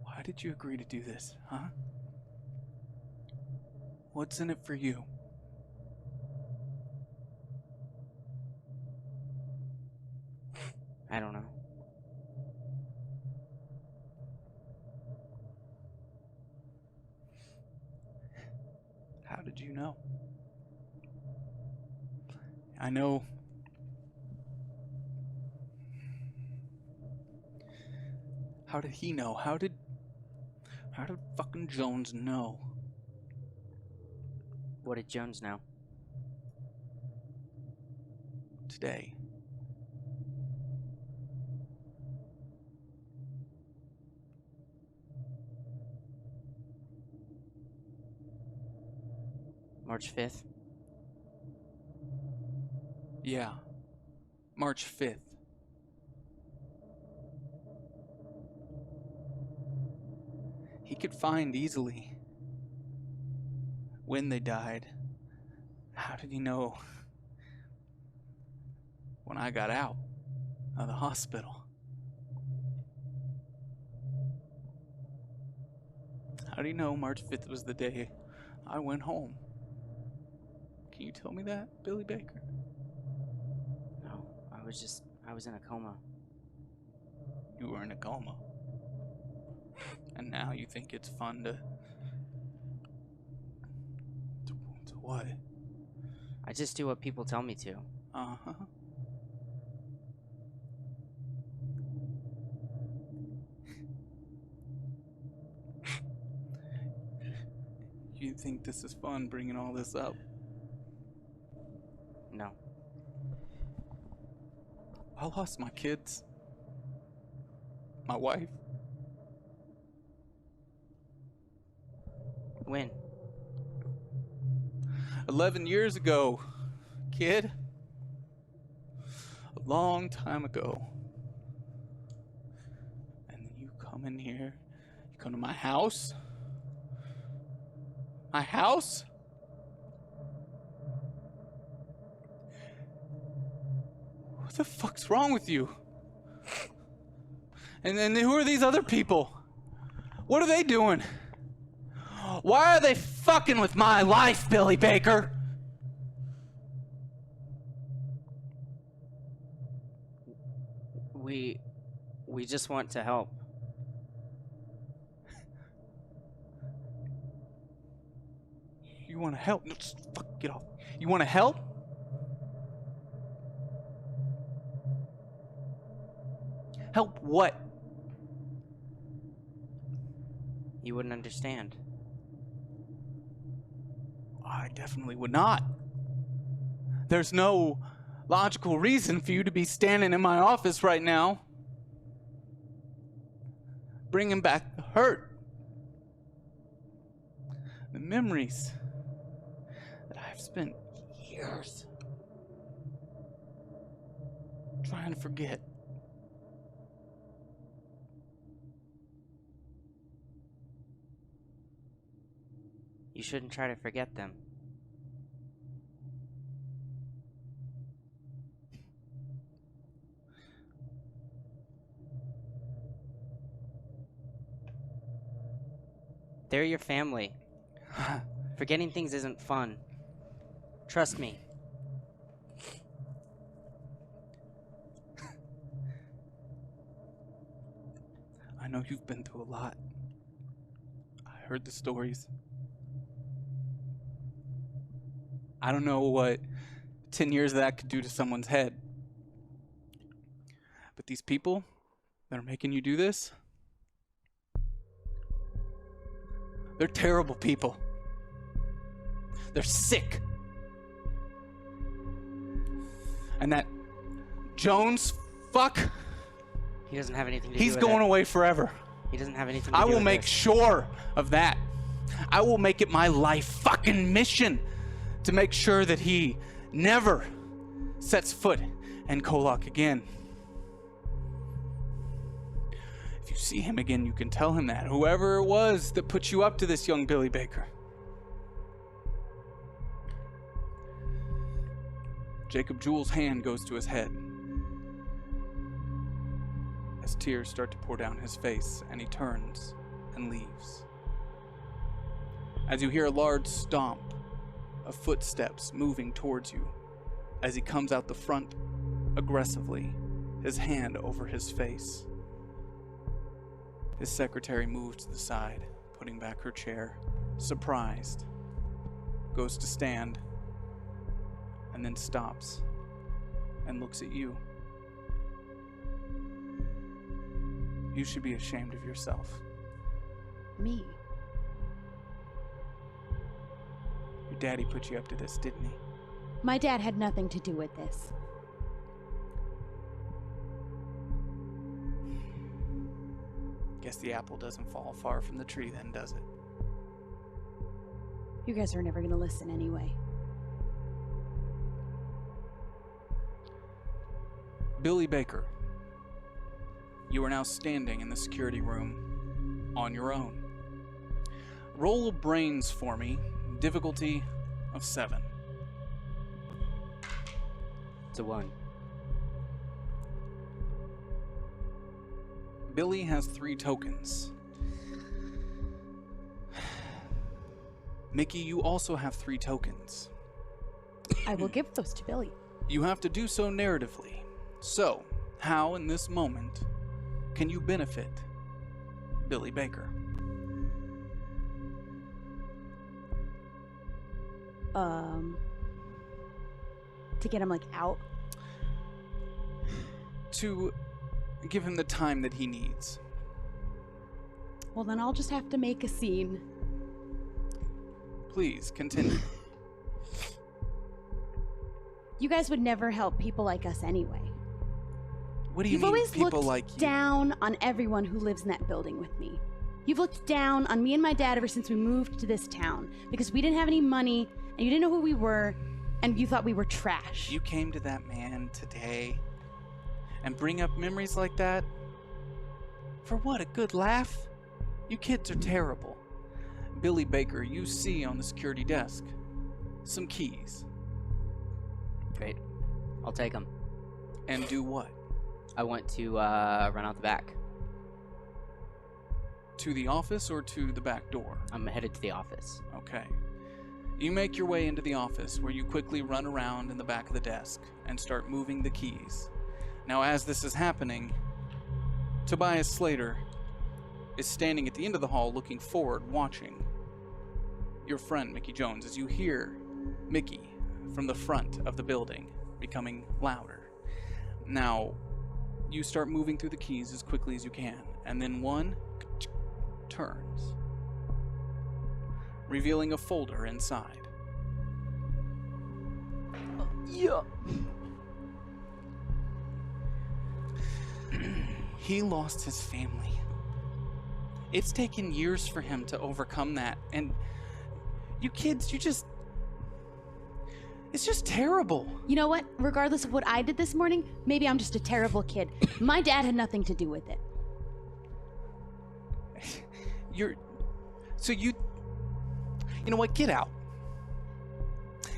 Why did you agree to do this, huh? What's in it for you? I don't know. How did you know? I know. How did he know? How did fucking Jones know? What did Jones know? Today. March 5th? Yeah. March 5th. He could find easily when they died. How did he know when I got out of the hospital? How do you know March 5th was the day I went home? Can you tell me that, Billy Baker? No, I was in a coma. You were in a coma. And now you think it's fun to what? I just do what people tell me to. Uh-huh. You think this is fun, bringing all this up? No. I lost my kids. My wife. When? 11 years ago, kid. A long time ago. And then you come in here, you come to my house. My house? What the fuck's wrong with you? And then who are these other people? What are they doing? Why are they fucking with my life, Billy Baker? We just want to help. You want to help? No, just fuck, get off. You want to help? Help what? You wouldn't understand. I definitely would not. There's no logical reason for you to be standing in my office right now, bringing back the hurt, the memories that I've spent years trying to forget. You shouldn't try to forget them. They're your family. Forgetting things isn't fun. Trust me. I know you've been through a lot. I heard the stories. I don't know what 10 years of that could do to someone's head. But these people that are making you do this, they're terrible people. They're sick. And that Jones fuck, He doesn't have anything to do he's with going it. away forever. He doesn't have anything to I do will with make this. sure of that. I will make it my life fucking mission to make sure that he never sets foot in KOllOK again. If you see him again, you can tell him that. Whoever it was that put you up to this, young Billy Baker. Jacob Jewell's hand goes to his head as tears start to pour down his face, and he turns and leaves. As you hear a large stomp of footsteps moving towards you, as he comes out the front aggressively, his hand over his face. His secretary moves to the side, putting back her chair, surprised, goes to stand, and then stops and looks at you. You should be ashamed of yourself. Me? Your daddy put you up to this, didn't he? My dad had nothing to do with this. Guess the apple doesn't fall far from the tree then, does it? You guys are never gonna listen anyway. Billy Baker, you are now standing in the security room on your own. Roll brains for me, difficulty of 7. It's a 1. Billy has 3 tokens. Mickey, you also have 3 tokens. I will give those to Billy. You have to do so narratively. So, how in this moment can you benefit Billy Baker? To get him, like, out? To give him the time that he needs. Well, then I'll just have to make a scene. Please, continue. You guys would never help people like us anyway. What do you You've mean, always people looked like you? down on everyone who lives in that building with me. You've looked down on me and my dad ever since we moved to this town because we didn't have any money and you didn't know who we were and you thought we were trash. You came to that man today and bring up memories like that? For what, a good laugh? You kids are terrible. Billy Baker, you see on the security desk some keys. Great. I'll take them. And do what? I want to run out the back. To the office or to the back door? I'm headed to the office. Okay. You make your way into the office where you quickly run around in the back of the desk and start moving the keys. Now, as this is happening, Tobias Slater is standing at the end of the hall looking forward, watching your friend Mickey Jones as you hear Mickey from the front of the building becoming louder. Now, you start moving through the keys as quickly as you can, and then one turns, revealing a folder inside. Yeah. He lost his family. It's taken years for him to overcome that, and you kids, It's just terrible. You know what? Regardless of what I did this morning, maybe I'm just a terrible kid. My dad had nothing to do with it. You know what? Get out.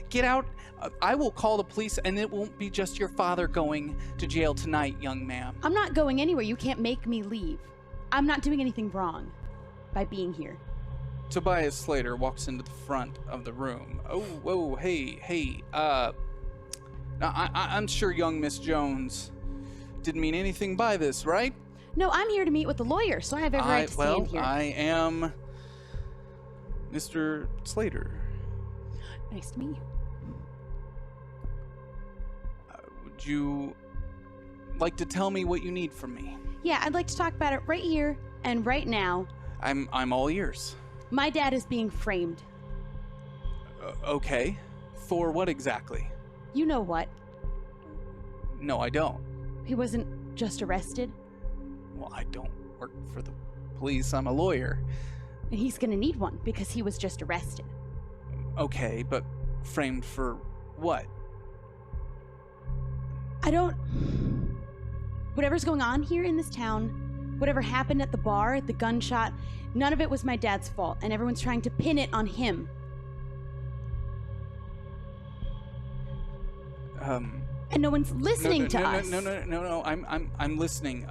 Get out. I will call the police, and it won't be just your father going to jail tonight, young man. I'm not going anywhere. You can't make me leave. I'm not doing anything wrong by being here. Tobias Slater walks into the front of the room. Oh, whoa, hey. Now, I'm sure young Miss Jones didn't mean anything by this, right? No, I'm here to meet with the lawyer, so I have every right to stand here. I am Mr. Slater. Nice to meet you. Would you like to tell me what you need from me? Yeah, I'd like to talk about it right here and right now. I'm all ears. My dad is being framed. Okay. For what exactly? You know what? No, I don't. He wasn't just arrested. Well, I don't work for the police. I'm a lawyer. And he's gonna need one because he was just arrested. Okay, but framed for what? Whatever's going on here in this town, whatever happened at the bar, the gunshot, none of it was my dad's fault, and everyone's trying to pin it on him. And no one's listening to us. No. I'm listening.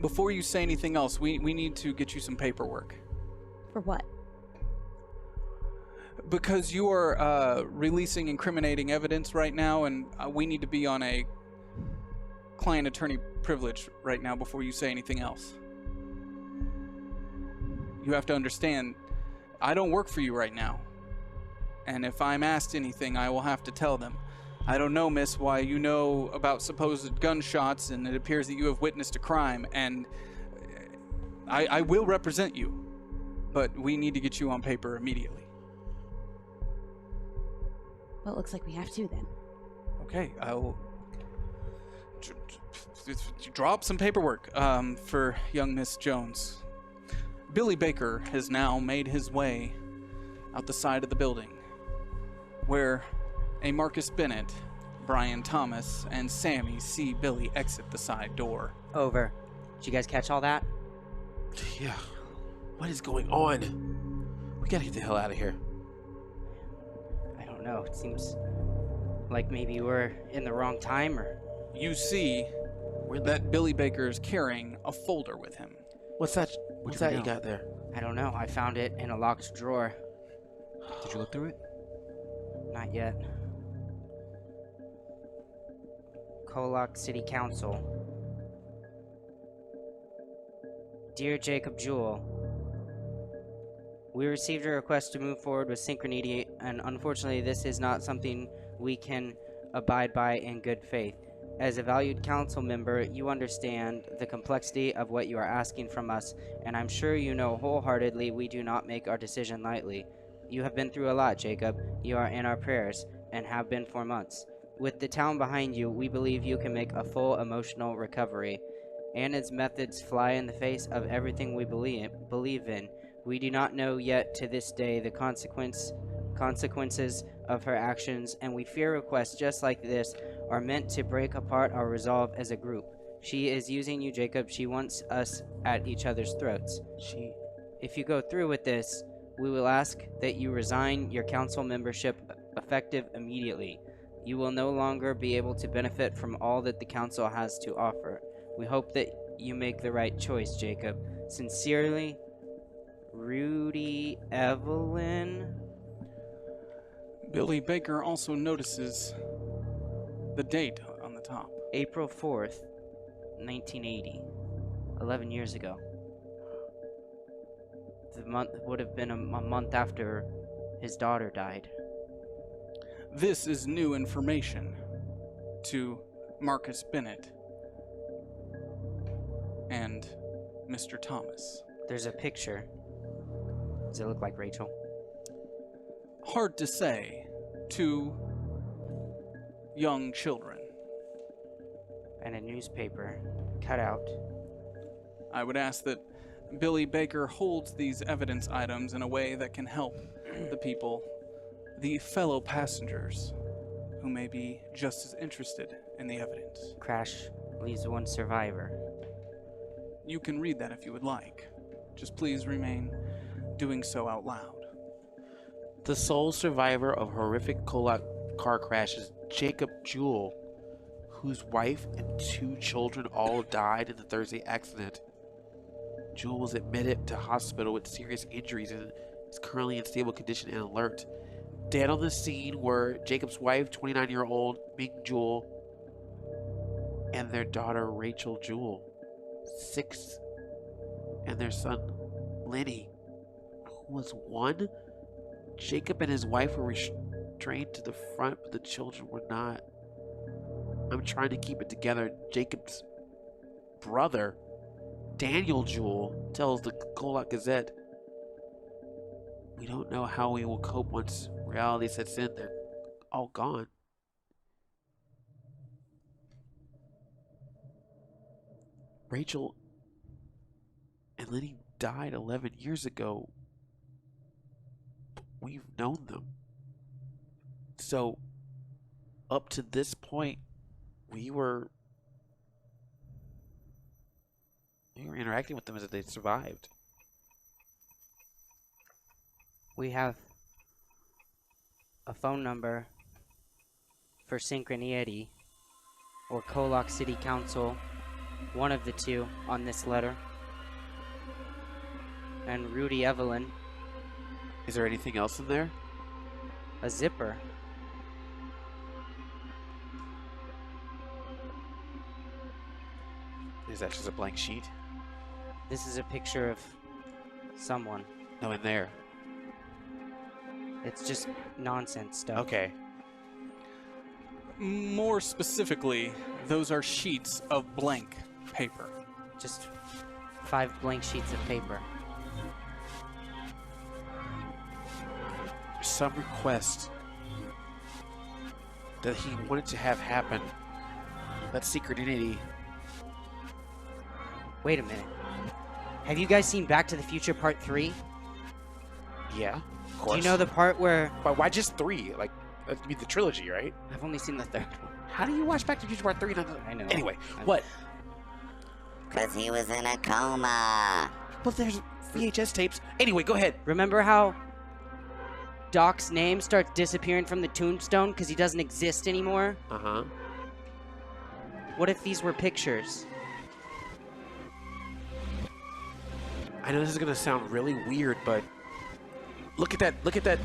Before you say anything else, we need to get you some paperwork. For what? Because you are releasing incriminating evidence right now, and we need to be on a client-attorney privilege right now before you say anything else. You have to understand, I don't work for you right now. And if I'm asked anything, I will have to tell them. I don't know, miss, why you know about supposed gunshots, and it appears that you have witnessed a crime, and I will represent you, but we need to get you on paper immediately. Well, it looks like we have to then. Okay, I'll draw up some paperwork for young Miss Jones. Billy Baker has now made his way out the side of the building, where a Marcus Bennett, Brian Thomas, and Sammy see Billy exit the side door. Over. Did you guys catch all that? Yeah. What is going on? We gotta get the hell out of here. I don't know. It seems like maybe we're in the wrong time, or... You see that Billy Baker is carrying a folder with him. What's that? What's that you got there? I don't know. I found it in a locked drawer. Did you look through it? Not yet. KOllOK City Council. Dear Jacob Jewell, we received a request to move forward with Synchroneity, and unfortunately this is not something we can abide by in good faith. As a valued council member, you understand the complexity of what you are asking from us, and I'm sure you know wholeheartedly we do not make our decision lightly. You have been through a lot, Jacob. You are in our prayers, and have been for months. With the town behind you, we believe you can make a full emotional recovery. Anna's methods fly in the face of everything we believe in. We do not know yet to this day the consequences of her actions, and we fear requests just like this are meant to break apart our resolve as a group. She is using you, Jacob. She wants us at each other's throats. If you go through with this, we will ask that you resign your council membership effective immediately. You will no longer be able to benefit from all that the council has to offer. We hope that you make the right choice, Jacob. Sincerely, Rudy Evelyn. Billy Baker also notices the date on the top. April 4th, 1980. 11 years ago. The month would have been a month after his daughter died. This is new information to Marcus Bennett and Mr. Thomas. There's a picture. Does it look like Rachel? Hard to say. Two young children. And a newspaper cut out. I would ask that Billy Baker holds these evidence items in a way that can help the people the fellow passengers who may be just as interested in the evidence. Crash leaves one survivor. You can read that if you would like. Just please remain doing so out loud. The sole survivor of horrific KOllOK car crash is Jacob Jewell, whose wife and 2 children all died in the Thursday accident. Jewell was admitted to hospital with serious injuries and is currently in stable condition and alert. Dead on the scene were Jacob's wife, 29-year-old Ming Jewell, and their daughter Rachel Jewell, 6, and their son Lenny, who was 1. Jacob and his wife were restrained to the front, but the children were not. I'm trying to keep it together. Jacob's brother, Daniel Jewell, tells the KOllOK Gazette, "We don't know how we will cope once reality sets in. They're all gone." Rachel and Lenny died 11 years ago. We've known them. So, up to this point, we were interacting with them as if they survived. We have a phone number for Synchroneity or KOllOK City Council, one of the two on this letter. And Rudy Evelyn. Is there anything else in there? A zipper. Is that just a blank sheet? This is a picture of someone. No, in there. It's just nonsense stuff. Okay. More specifically, those are sheets of blank paper. Just 5 blank sheets of paper. Some request that he wanted to have happen. That's Synchroneity. Wait a minute. Have you guys seen Back to the Future Part 3? Yeah, of course. Do you know the part where... Why just 3? Like, I mean the trilogy, right? I've only seen the 3rd one. How do you watch Back to the Future Part 3? I know. Anyway, what? Cause he was in a coma. Well, there's VHS tapes. Anyway, go ahead. Remember how Doc's name starts disappearing from the tombstone because he doesn't exist anymore? Uh-huh. What if these were pictures? I know this is gonna sound really weird, but look at that! Look at that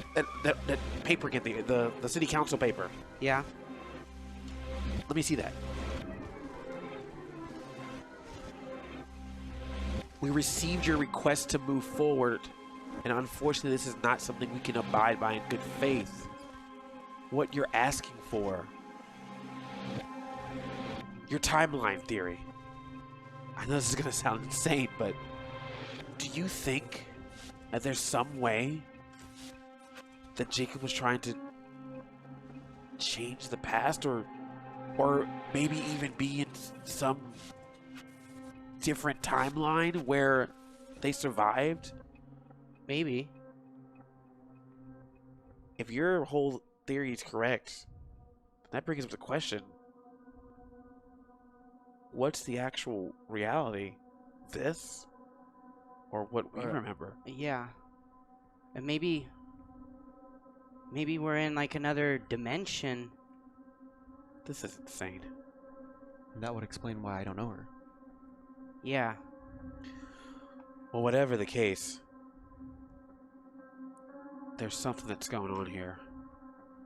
paper again, the city council paper. Yeah. Let me see that. We received your request to move forward, and unfortunately, this is not something we can abide by in good faith. What you're asking for, your timeline theory. I know this is gonna sound insane, but do you think that there's some way that Jacob was trying to change the past, or maybe even be in some different timeline where they survived? Maybe. If your whole theory is correct, that brings up the question, what's the actual reality? This? Or what we remember? Yeah. And maybe we're in like another dimension. This is insane. That would explain why I don't know her. Yeah. Well, whatever the case, there's something that's going on here.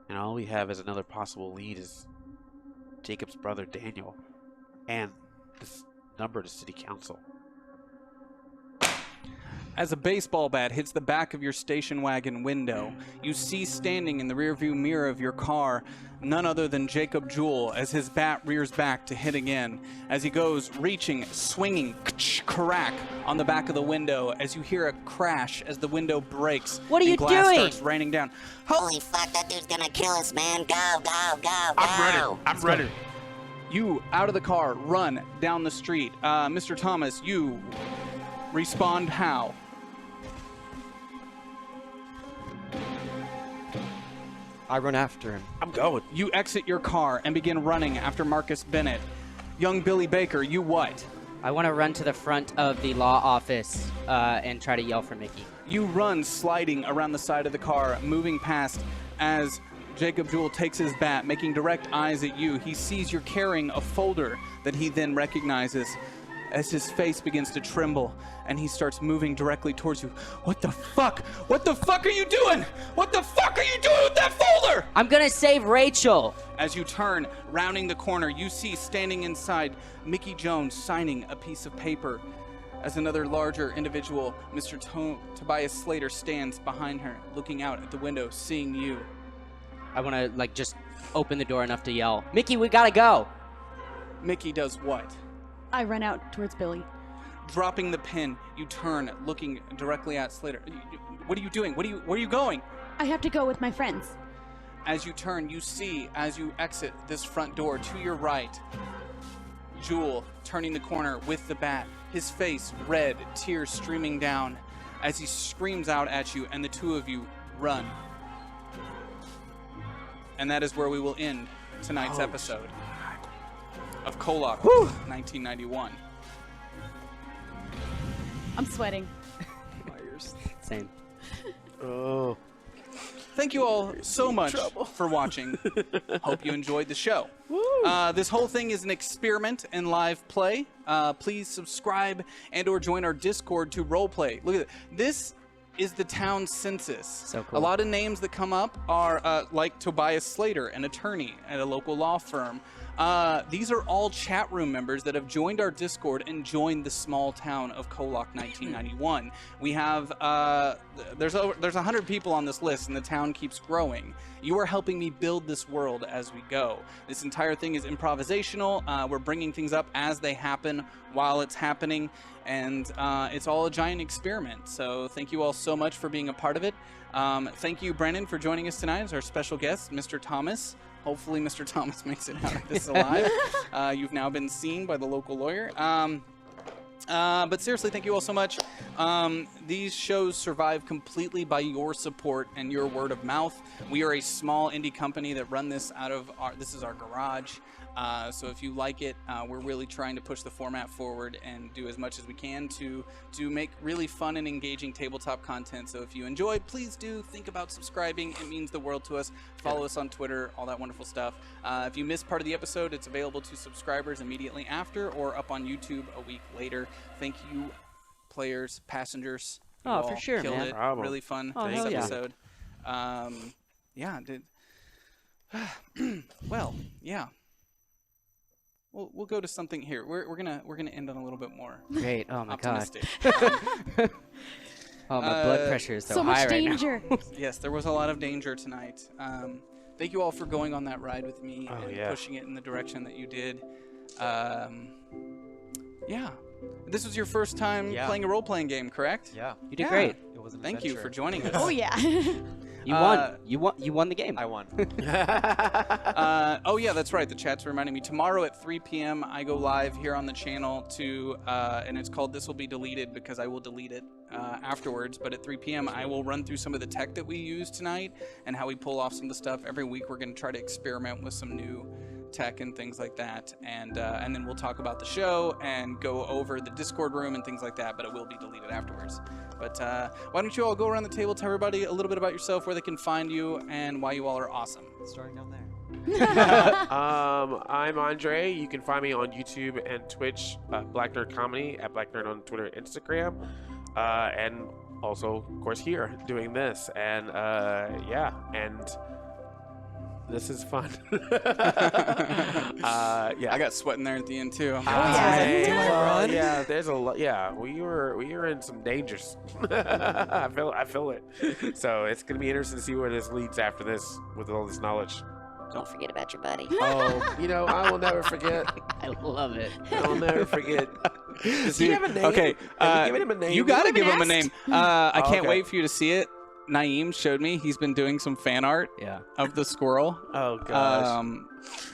And all we have as another possible lead is Jacob's brother Daniel and this number to city council. As a baseball bat hits the back of your station wagon window, you see standing in the rearview mirror of your car none other than Jacob Jewell as his bat rears back to hit again. As he goes, reaching, swinging, crack on the back of the window as you hear a crash as the window breaks. What are you and glass doing? starts raining down. Holy fuck, that dude's gonna kill us, man. Go, go, go, go. I'm ready. You, out of the car, run down the street. Mr. Thomas, you respond how? I run after him. I'm going. You exit your car and begin running after Marcus Bennett. Young Billy Baker, you what? I want to run to the front of the law office and try to yell for Mickey. You run sliding around the side of the car, moving past as Jacob Jewell takes his bat, making direct eyes at you. He sees you're carrying a folder that he then recognizes as his face begins to tremble and he starts moving directly towards you. What the fuck? What the fuck are you doing? What the fuck are you doing with that folder? I'm gonna save Rachel. As you turn, rounding the corner, you see standing inside Mickey Jones signing a piece of paper. As another larger individual, Mr. Tobias Slater, stands behind her, looking out at the window, seeing you. I want to, like, just open the door enough to yell, Mickey, we gotta go. Mickey does what? I run out towards Billy. Dropping the pen, you turn, looking directly at Slater. What are you doing? Where are you going? I have to go with my friends. As you turn, you see, as you exit this front door to your right, Jewel turning the corner with the bat, his face red, tears streaming down as he screams out at you, and the two of you run. And that is where we will end tonight's episode of KOllOK 1991. I'm sweating. Same. Oh. Thank you all so much for watching. Hope you enjoyed the show. This whole thing is an experiment in live play. Please subscribe and or join our Discord to roleplay. Look at it. This is the town census. So cool. A lot of names that come up are like Tobias Slater, an attorney at a local law firm. These are all chat room members that have joined our Discord and joined the small town of KOllOK 1991. We have, there's 100 people on this list and the town keeps growing. You are helping me build this world as we go. This entire thing is improvisational. We're bringing things up as they happen while it's happening, and it's all a giant experiment. So thank you all so much for being a part of it. Thank you, Brennan, for joining us tonight as our special guest, Mr. Thomas. Hopefully Mr. Thomas makes it out of this alive. You've now been seen by the local lawyer. But seriously, thank you all so much. These shows survive completely by your support and your word of mouth. We are a small indie company that run this out of this is our garage. So if you like it, we're really trying to push the format forward and do as much as we can to make really fun and engaging tabletop content. So if you enjoy, please do think about subscribing. It means the world to us. Follow us on Twitter, all that wonderful stuff. If you missed part of the episode, it's available to subscribers immediately after or up on YouTube a week later. Thank you, players, passengers. You Oh, for all sure, killed man. it. Bravo. Really fun Oh, this hell yeah. episode. Yeah, did. Well, yeah. We'll go to something here. We're gonna end on a little bit more Great. Oh my god. optimistic. Oh, my blood pressure is so, So high much right now. danger. Yes, there was a lot of danger tonight. Thank you all for going on that ride with me and pushing it in the direction that you did. Yeah. This was your first time playing a role-playing game, correct? Yeah. You did Yeah. great. It was an Thank you adventure. for joining us. Oh yeah. You won. You won the game. I won. Oh yeah, that's right. The chat's reminding me. Tomorrow at 3 p.m. I go live here on the channel to, and it's called This Will Be Deleted because I will delete it afterwards. But at 3 p.m. I will run through some of the tech that we used tonight and how we pull off some of the stuff. Every week we're going to try to experiment with some new tech and things like that, and then we'll talk about the show and go over the Discord room and things like that. But it will be deleted afterwards. But why don't you all go around the table, tell everybody a little bit about yourself, where they can find you, and why you all are awesome. Starting down there. I'm Andre. You can find me on YouTube and Twitch, Black Nerd Comedy, at Black Nerd on Twitter and Instagram, and also, of course, here doing this. And yeah, and this is fun. Yeah, I got sweat in there at the end too. Yeah, there's a lot. Yeah, we were in some dangers. I feel it. So it's gonna be interesting to see where this leads after this with all this knowledge. Don't forget about your buddy. Oh, I will never forget. I love it. I'll never forget. Does he have a name? Okay, have you given him a name? you gotta give him a name. I can't okay. wait for you to see it. Naeem showed me, he's been doing some fan art Yeah. of the squirrel. Oh gosh.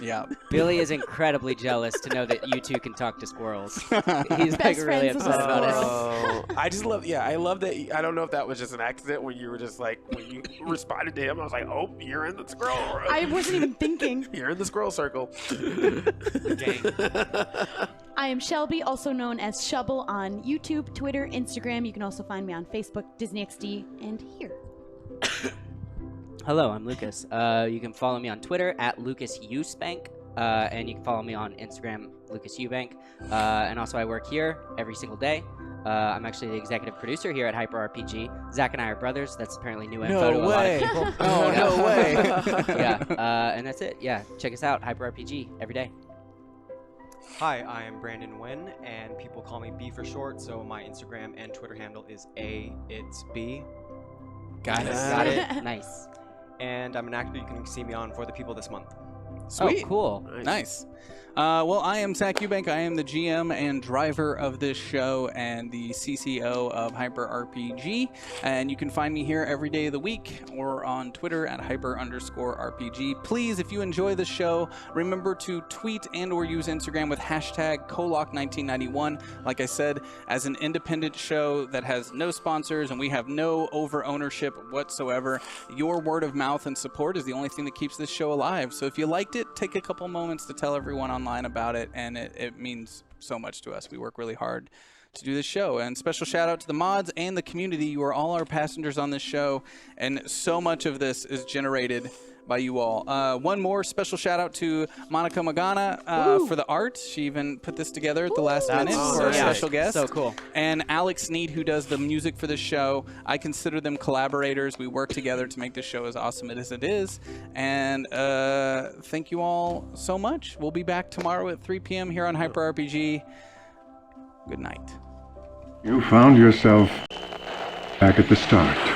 Yeah. Billy is incredibly jealous to know that you two can talk to squirrels. He's like Best really friends with upset a about it. Oh, I just love. Yeah, I love that. I don't know if that was just an accident when you were just like when you responded to him. I was like, oh, you're in the squirrel. I wasn't even thinking. You're in the squirrel circle. I am Shelby, also known as Shubble on YouTube, Twitter, Instagram. You can also find me on Facebook, Disney XD, and here. Hello, I'm Lucas. You can follow me on Twitter at LucasUsbank, and you can follow me on Instagram, LucasUbank. And also, I work here every single day. I'm actually the executive producer here at HyperRPG. Zach and I are brothers. That's apparently new info to a lot of people. Oh, no way. Yeah, and that's it. Yeah, check us out, HyperRPG, every day. Hi, I am Brandon Nguyen, and people call me B for short, so my Instagram and Twitter handle is A-It's-B. Got it. Got it? Nice. And I'm an actor you can see me on For the People this month. Sweet. Oh, cool. Nice. Well, I am Zach Eubank. I am the GM and driver of this show and the CCO of HyperRPG. And you can find me here every day of the week or on Twitter at hyper_RPG. Please, if you enjoy the show, remember to tweet and or use Instagram with hashtag KOllOK1991. Like I said, as an independent show that has no sponsors and we have no over ownership whatsoever, your word of mouth and support is the only thing that keeps this show alive. So if you liked it, take a couple moments to tell everyone online about it, and it means so much to us. We work really hard to do this show. And special shout out to the mods and the community. You are all our passengers on this show, and so much of this is generated by you all. One more special shout out to Monica Magana for the art. She even put this together at the last minute for our special guest. So cool. And Alex Sneed, who does the music for the show. I consider them collaborators. We work together to make this show as awesome as it is. And thank you all so much. We'll be back tomorrow at 3 p.m. here on HyperRPG. Good night. You found yourself back at the start.